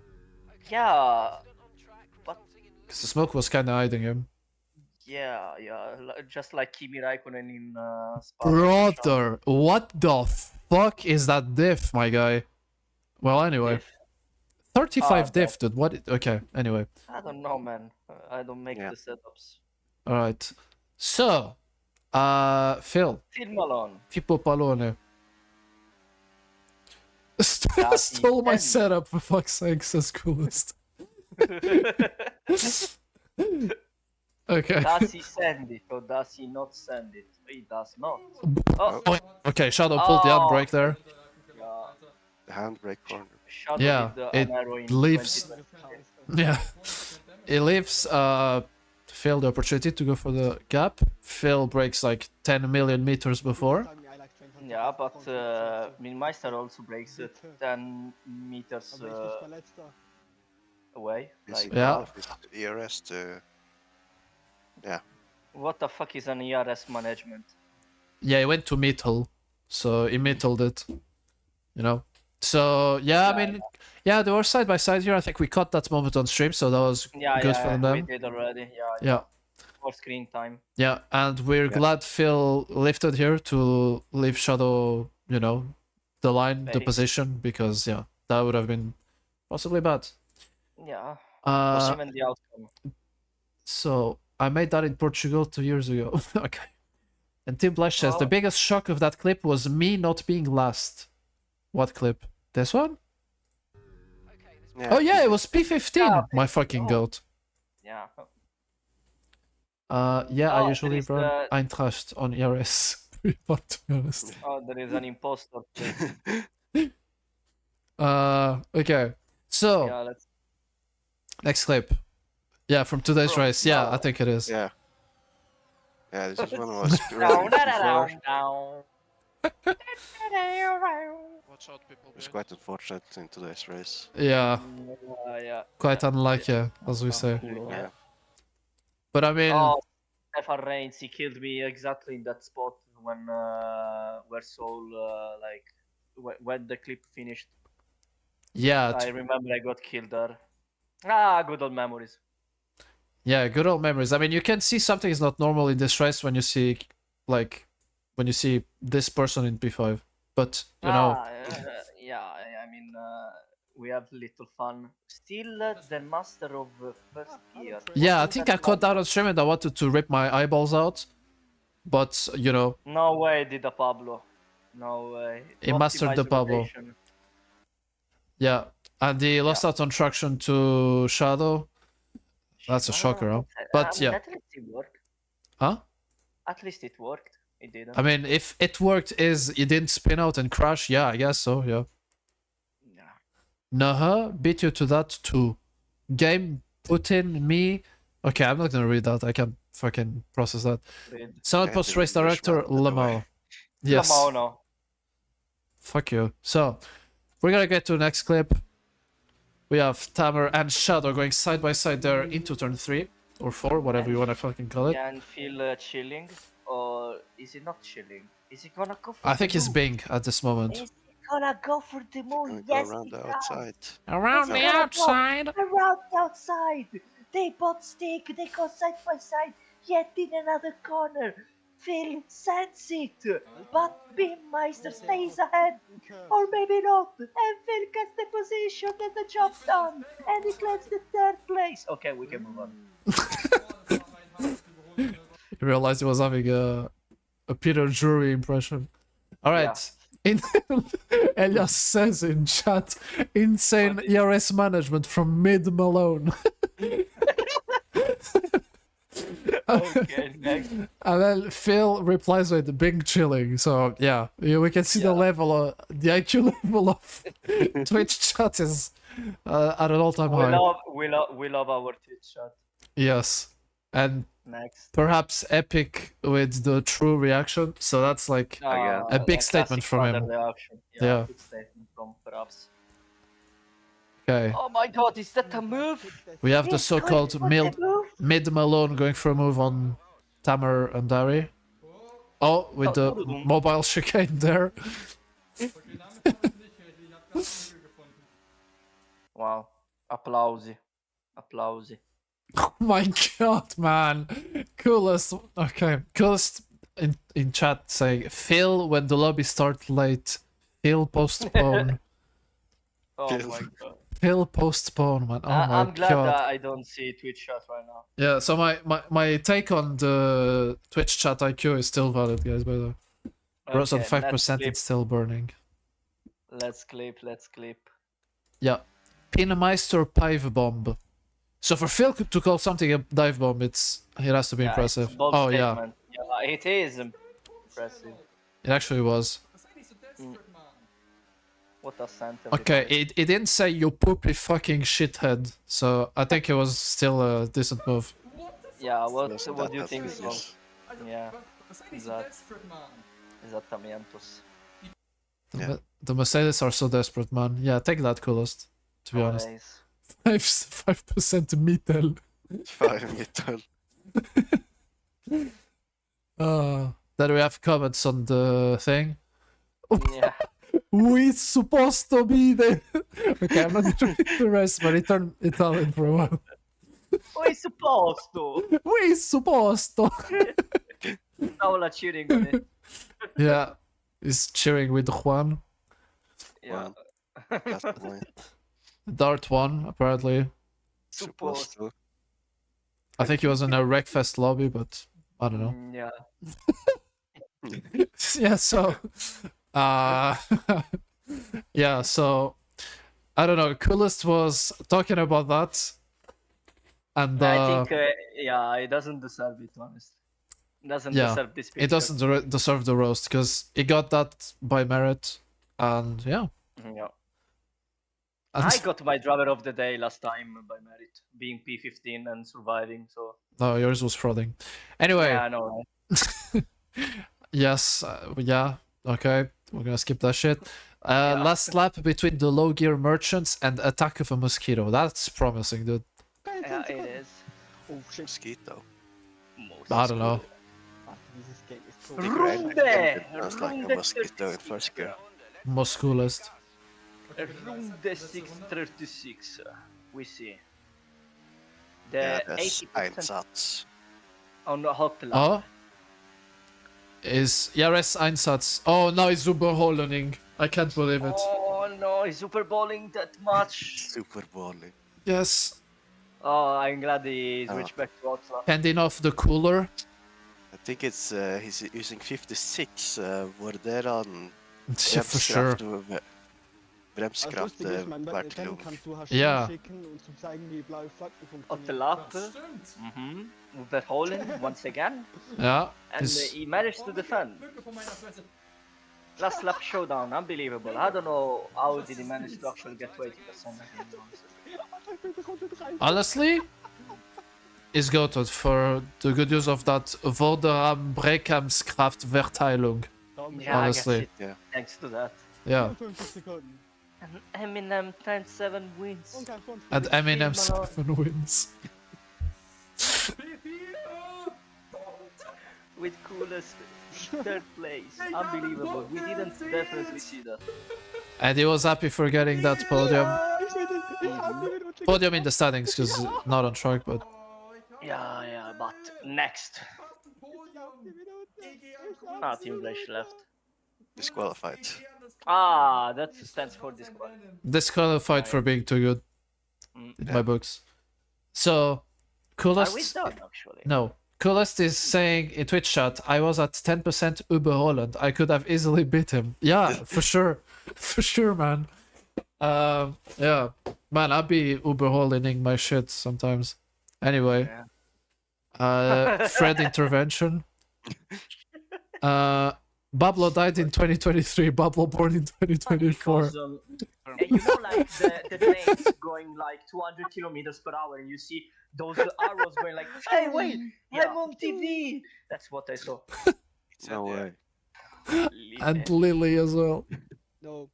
B: Yeah.
A: Because the smoke was kinda hiding him.
B: Yeah. Just like Kimi Raikkonen in Spa.
A: Brother, what the fuck is that diff, my guy? Well, anyway. 35 diff, dude. What? Okay, anyway.
B: I don't know, man. I don't make the setups.
A: Alright. So, Phil.
B: Phil Malone.
A: Pippo Palone. Stole my setup, for fuck's sake, says Coolest. Okay.
B: Does he send it or does he not send it? He does not.
A: Oh, okay, Shadow pulled the handbrake there.
B: Yeah.
K: The handbrake corner.
B: Shadow
A: Yeah,
B: with the
A: it
B: arrow in
A: leaves.
B: 2020.
A: Yeah, it leaves Phil the opportunity to go for the gap. Phil breaks like 10 million meters before.
B: Yeah, but Minmeister also breaks it 10 meters away. Like,
A: Yeah.
K: ERS to... Yeah.
B: What the fuck is an ERS management?
A: Yeah, he went to Mittel, so he Mitteled it. You know. So yeah, I mean, yeah, they were side by side here. I think we caught that moment on stream, so that was good for them.
B: we did already.
A: Yeah.
B: For screen time.
A: Yeah, and we're glad Phil lifted here to leave Shadow, you know, the line, the
B: Very.
A: position, because yeah, that would have been possibly bad.
B: Yeah. Was even the outcome.
A: So I made that in Portugal 2 years ago. Okay. And Tim Blash says the biggest shock of that clip was me not being last. What clip? This one?
K: Yeah.
A: Oh yeah, it was P15. My fucking goat.
B: Yeah.
A: Yeah, I usually
B: is
A: run
B: the-
A: Eintracht on ERS. But to be honest.
B: Oh, there is an imposter.
A: Okay. So
B: Yeah, let's.
A: next clip. Yeah, from today's race. Yeah, I think it is.
K: Yeah. Yeah, this is one of us
B: Down,
K: running
B: down,
K: before.
B: down.
O: Watch out, people.
K: It's quite unfortunate in today's race.
A: Yeah.
B: Yeah.
A: Quite unlucky, as we say.
K: Yeah.
A: But I mean,
B: Oh, Stefan Reigns, he killed me exactly in that spot when where Soul like when the clip finished.
A: Yeah,
B: I remember I got killed there. Ah, good old memories.
A: yeah, good old memories. I mean, you can see something is not normal in this race when you see, like, when you see this person in P5. But, you know,
B: Yeah, I mean, we have little fun. Still the master of first gear.
A: yeah, I
B: Wasn't
A: think
B: that
A: I caught
B: like-
A: that on stream and I wanted to rip my eyeballs out. But, you know,
B: No way did the Pablo. No way.
A: he mastered the
B: Optimize
A: Pablo.
B: rotation.
A: Yeah, and he lost out on traction to Shadow. That's a shocker, huh? But
B: I mean,
A: yeah.
B: at least it worked.
A: Huh?
B: At least it worked. It didn't.
A: I mean, if it worked is you didn't spin out and crash, yeah, I guess so, yeah.
B: Yeah.
A: Naha beat you to that too. Game put in me. Okay, I'm not gonna read that. I can't fucking process that.
B: Read.
A: Sound
K: Okay,
A: post
K: the
A: race director
K: Englishman, by the way.
A: Lamau. Yes.
B: Lamau, no.
A: Fuck you. So, we're gonna get to the next clip. We have Tamer and Shadow going side by side there into turn 3 or 4, whatever you wanna fucking call it.
B: Can feel chilling, or is it not chilling? Is he gonna go for
A: I
B: the
A: think he's
B: move?
A: Bing at this moment.
B: Is he gonna go for the move?
K: Gonna go
B: Yes,
K: around
B: he
K: the
B: can.
K: outside.
A: Around
B: He's
A: the
B: gonna go
A: outside.
B: around the outside. They both stick. They go side by side. Yet in another corner. Phil sense it, but Beammeister stays ahead. Or maybe not. And Phil gets the position and the job done. And he claims the third place. Okay, we can move on.
A: You realized he was having a Peter Drury impression. Alright. Elias says in chat, insane ERS management from Mid Malone.
B: Okay, next.
A: And then Phil replies with Bing chilling. So yeah, we can see the level, the IQ level of Twitch chat is at an all-time high.
B: We love our Twitch chat.
A: Yes, and
B: Next.
A: perhaps epic with the true reaction. So that's like a big statement from him.
B: Reaction.
A: Yeah.
B: Big statement from perhaps.
A: Okay.
B: Oh my god, is that a move?
A: We have the
B: He's going
A: so-called
B: for the move?
A: mid Malone going for a move on Tamer and Dari. Oh, with the mobile chicane there.
B: Wow. Applausi. Applausi.
A: Oh my god, man. Coolest. Okay. Coolest in chat saying, Phil, when the lobby starts late, Phil postpone.
B: Oh my god.
A: Phil postpone, man. Oh my
B: I'm glad
A: god.
B: that I don't see Twitch chat right now.
A: Yeah, so my take on the Twitch chat IQ is still valid, guys, by the way. Rose on 5%, it's still burning.
B: Let's clip.
A: Yeah. Pinmeister Pive Bomb. So for Phil to call something a dive bomb, it has to be impressive.
B: It's a bold
A: Oh
B: statement. Yeah, it is impressive.
A: It actually was.
B: What a sentence.
A: Okay, it didn't say you poopy fucking shithead, so I think it was still a decent move.
B: Yeah, what do you think so? Yeah, Exatamientos.
A: The Mercedes are so desperate, man. Yeah, take that, coolest. To be honest. 5% metal.
K: 5 metal.
A: Then we have comments on the thing.
B: Yeah.
A: We supposed to be there. Okay, I'm not gonna read the rest, but it turned Italian for a while.
B: We supposed to.
A: We supposed to.
B: Paola cheering on it.
A: Yeah, he's cheering with Juan.
B: Yeah.
K: That's the point.
A: Dart won, apparently.
K: Supposed to.
A: I think he was in a Wreckfest lobby, but I don't know.
B: Yeah.
A: Yeah, so yeah, so I don't know, coolest was talking about that, and
B: I think he doesn't deserve it, honestly. Doesn't deserve this picture.
A: it doesn't deserve the roast because he got that by merit, and yeah. And
B: I got my driver of the day last time by merit, being P15 and surviving. So
A: no, yours was frauding. Anyway,
B: yeah, I know, right?
A: yes, yeah, okay, we're gonna skip that shit. Last lap between the low gear merchants and attack of a mosquito. That's promising, dude.
B: Yeah, it is.
K: Oh, shit. Mosquito.
A: I don't know.
J: Fuck, this game is so
B: Runde!
K: Sounds like a
B: Runde
K: mosquito in first
B: 36.
K: gear.
A: Most coolest.
B: Runde 636. We see.
K: Yeah,
B: The
K: that's
B: 80%
K: Einsatz.
B: on the hot lap.
A: Oh? Ist Lrc Einsatz. Oh, no, it's Überholung. I can't believe it.
B: Oh no, he's super bowling that much.
K: Super bowling.
A: Yes.
B: Oh, I'm glad he
K: Oh.
B: switched back to hot lap.
A: Handing off the cooler.
K: I think it's he's using 56. Vurderer
A: Yeah, for sure.
J: Das
K: Bremskraft
J: Lustige ist, man
K: vært
J: Rennen
K: lov.
J: kannst du
A: Ja.
J: schicken und zu zeigen, wie blaue Flaggen
B: Hot
J: funktionieren.
B: lap. Overhauling once again.
A: Ja.
B: And he managed to defend. Last lap showdown, unbelievable. I don't know how did he manage to actually get to 80% again.
A: Honestly, is goated for the good use of that Vorderarm Brekamskraftverteilung.
B: Yeah,
A: Honestly.
B: I guess
K: Yeah.
B: thanks to that.
A: Yeah.
J: 54 Sekunden.
B: And Eminem times 7 wins.
J: Und kein Front.
A: And Eminem
B: Malone.
A: 7 wins.
B: With coolest third place. Unbelievable. We didn't definitely see that.
A: And he was happy for getting that podium. Podium in the standings, because not on track, but...
B: Yeah, but next. Team Blash left.
K: Disqualified.
B: That stands for disqual.
A: Disqualified for being too good. In my books. So,
B: Are we
A: coolest...
B: done actually?
A: No. Coolest is saying in Twitch chat, I was at 10% Überholend. I could have easily beat him. Yeah, for sure. For sure, man. Yeah. Man, I'd be Überholending my shit sometimes. Anyway. Fred intervention. Bablo died in 2023. Bablo born in 2024.
B: Because, you know, like the planes going like 200 kilometers per hour, and you see those arrows going like, hey, wait, I'm on TV. That's what I saw.
K: No way.
A: And Lily as well.
J: No.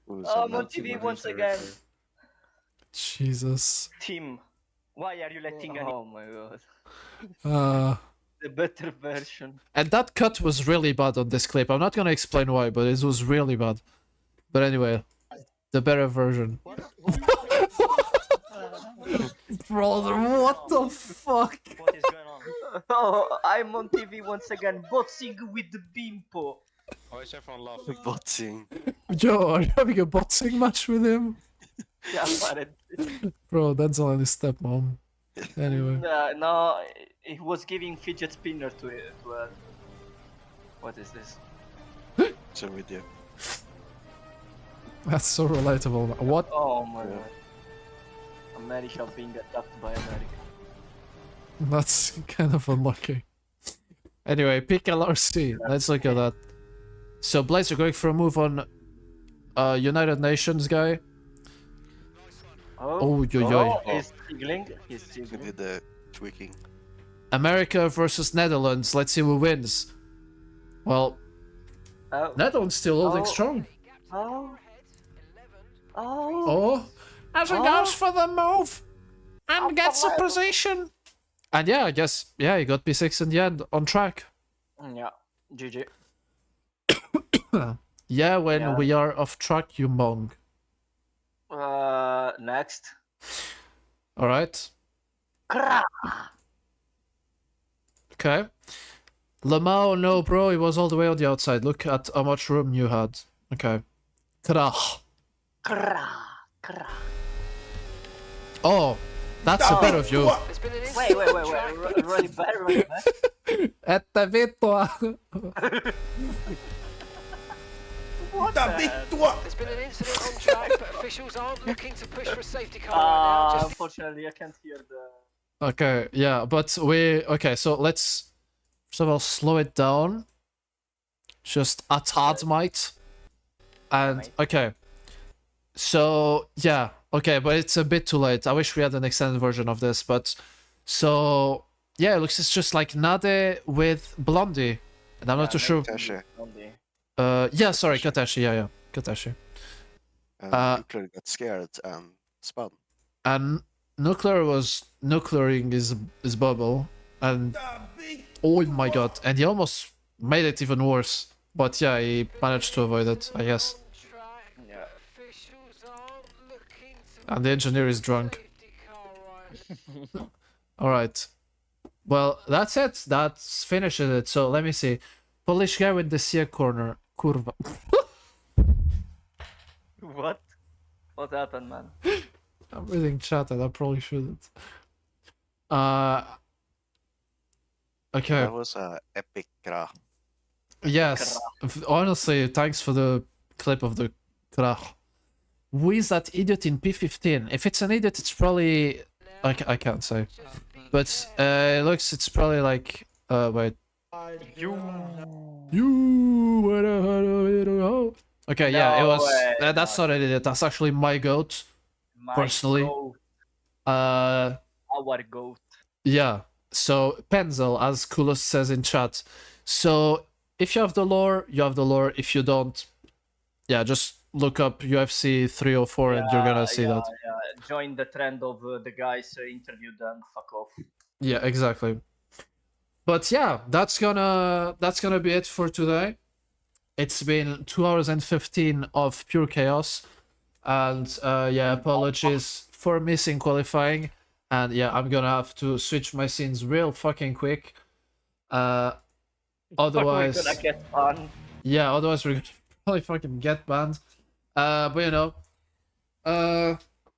B: I'm on TV once again.
A: Jesus.
B: Tim, why are you letting Oh my god. The better version.
A: And that cut was really bad on this clip. I'm not gonna explain why, but it was really bad. But anyway, the better version. Brother, what the fuck?
B: What is going on? Oh, I'm on TV once again, boxing with the Bimpo.
O: Why is everyone laughing?
K: Boxing.
A: Joe, are you having a boxing match with him?
B: Yeah, but
A: Bro, that's only stepmom. Anyway.
B: no, he was giving fidget spinner to her. What is this?
K: So with you.
A: That's so relatable. What?
B: Oh my god. America being attacked by America.
A: That's kind of unlucky. Anyway, pick LRC. Let's look at that. So, Blaze, you're going for a move on United Nations guy. Oh, yo, yo.
B: He's jiggling. He's
K: We
B: jiggling.
K: did the tweaking.
A: America versus Netherlands. Let's see who wins. Well,
B: Oh.
A: Netherlands still holding
B: Oh.
A: strong.
B: Oh.
A: Oh, as he goes for the move and gets a position. And yeah, I guess, yeah, he got P6 in the end, on track.
B: Yeah. GG.
A: Yeah, when
B: Yeah.
A: we are off track, you mong.
B: Next.
A: Alright. Okay. Lamau, no, bro, he was all the way on the outside. Look at how much room you had. Okay. Krah. Oh, that's a bit of you.
B: Wait. Really bad, really bad.
A: Ette vittua.
B: What
N: The
B: the
N: victoire!
P: There's been an incident on track, but officials aren't looking to push for a safety car right now. Just
B: Unfortunately, I can't hear the...
A: Okay, yeah, but okay, so let's first of all slow it down. Just a tad, mate. And okay. So yeah, okay, but it's a bit too late. I wish we had an extended version of this, but so yeah, it looks it's just like Nade with Blondie. And I'm not too sure.
K: Katasha.
A: Yeah, sorry, Katashi, yeah. Katashi.
K: Nuclear got scared and spun.
A: And Nuclear was nuclearing his bubble. and oh my god, and he almost made it even worse. But yeah, he managed to avoid it, I guess.
B: Yeah.
A: And the engineer is drunk. Alright. Well, that's it. That's finishes it. So let me see. Polish guy with the C corner. Kurwa.
B: What? What happened, man?
A: I'm reading chat and I probably shouldn't. Okay.
K: That was a epic krah.
A: Yes. Honestly, thanks for the clip of the krach. Who is that idiot in P15? If it's an idiot, it's probably... I can't say. But it looks, it's probably like... wait. Okay, yeah, it
B: No
A: was...
B: way,
A: that's not an idiot. That's actually my goat,
B: My
A: personally.
B: goat,
A: Our
B: goat.
A: Yeah, so Penzel, as Kulos says in chat. So if you have the lore, you have the lore. If you don't, yeah, just look up UFC 304 and you're gonna see that.
B: Yeah. Join the trend of the guys interviewed and fuck off.
A: Yeah, exactly. But yeah, that's gonna be it for today. It's been 2 hours and 15 of pure chaos. And yeah, apologies for missing qualifying. And yeah, I'm gonna have to switch my scenes real fucking quick. Otherwise,
B: we're gonna get banned.
A: Yeah, otherwise we're gonna probably fucking get banned. But you know,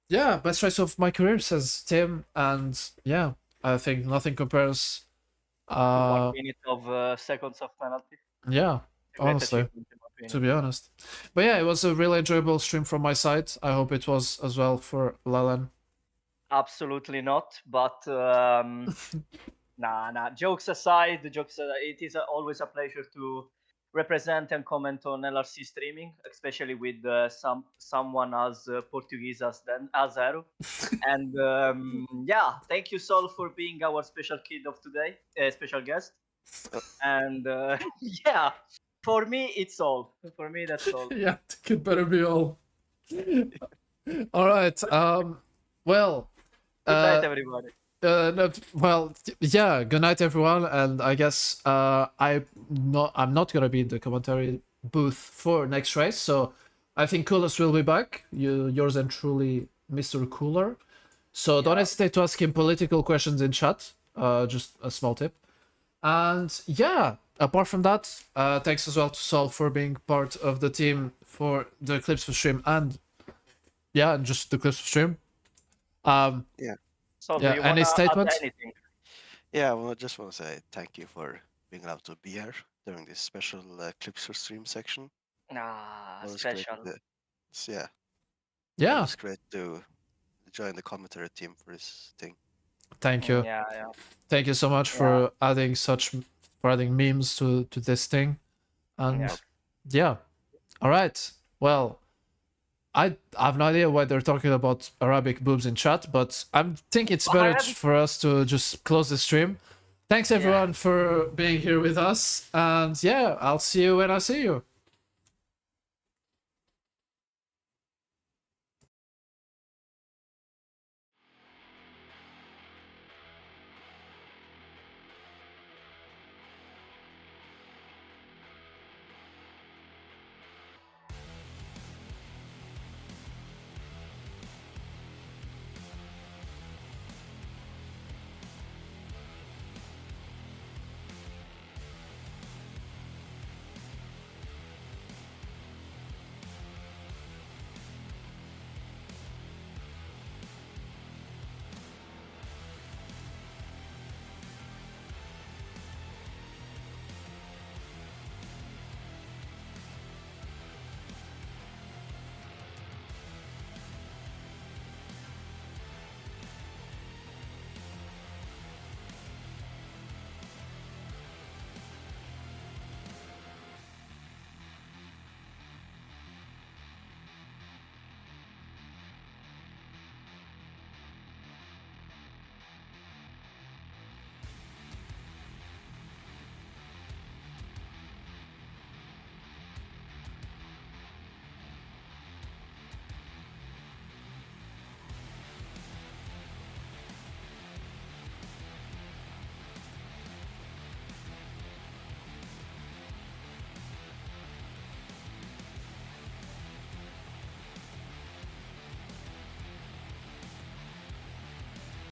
A: yeah, best race of my career, says Tim, and yeah, I think nothing compares.
B: 1 minute of seconds of penalty.
A: Yeah,
B: Great
A: honestly,
B: achievement, in my opinion.
A: to be honest. But yeah, it was a really enjoyable stream from my side. I hope it was as well for Lalan.
B: Absolutely not, but nah. Jokes aside, it is always a pleasure to represent and comment on LRC streaming, especially with someone as Portuguese as Zero. And yeah, thank you, Sol, for being our special kid of today, special guest. And yeah, for me, it's all. For me, that's all.
A: Yeah, it better be all. All right. Well.
B: Good night, everybody.
A: No, well, yeah. Good night, everyone. And I guess I'm not gonna be in the commentary booth for next race. So I think Coolest will be back. Yours and truly, Mr. Cooler. So don't hesitate to ask him political questions in chat. Just a small tip. And yeah, apart from that, thanks as well to Sol for being part of the team for the clips for stream and yeah, just the clips for stream.
K: Yeah.
B: So
A: yeah,
B: do you
A: any
B: wanna
A: statements?
B: add anything?
K: Yeah, well, I just want to say thank you for being allowed to be here during this special clips for stream section.
B: Nah,
K: It was great
B: special.
K: yeah.
A: Yeah.
K: It was great to join the commentary team for this thing.
A: Thank you.
B: Yeah.
A: Thank you so much for adding memes to this thing. And yeah. All right. Well, I have no idea why they're talking about Arabic boobs in chat, but I think it's better for us to just close the stream. Thanks everyone for being here with us, and yeah, I'll see you when I see you.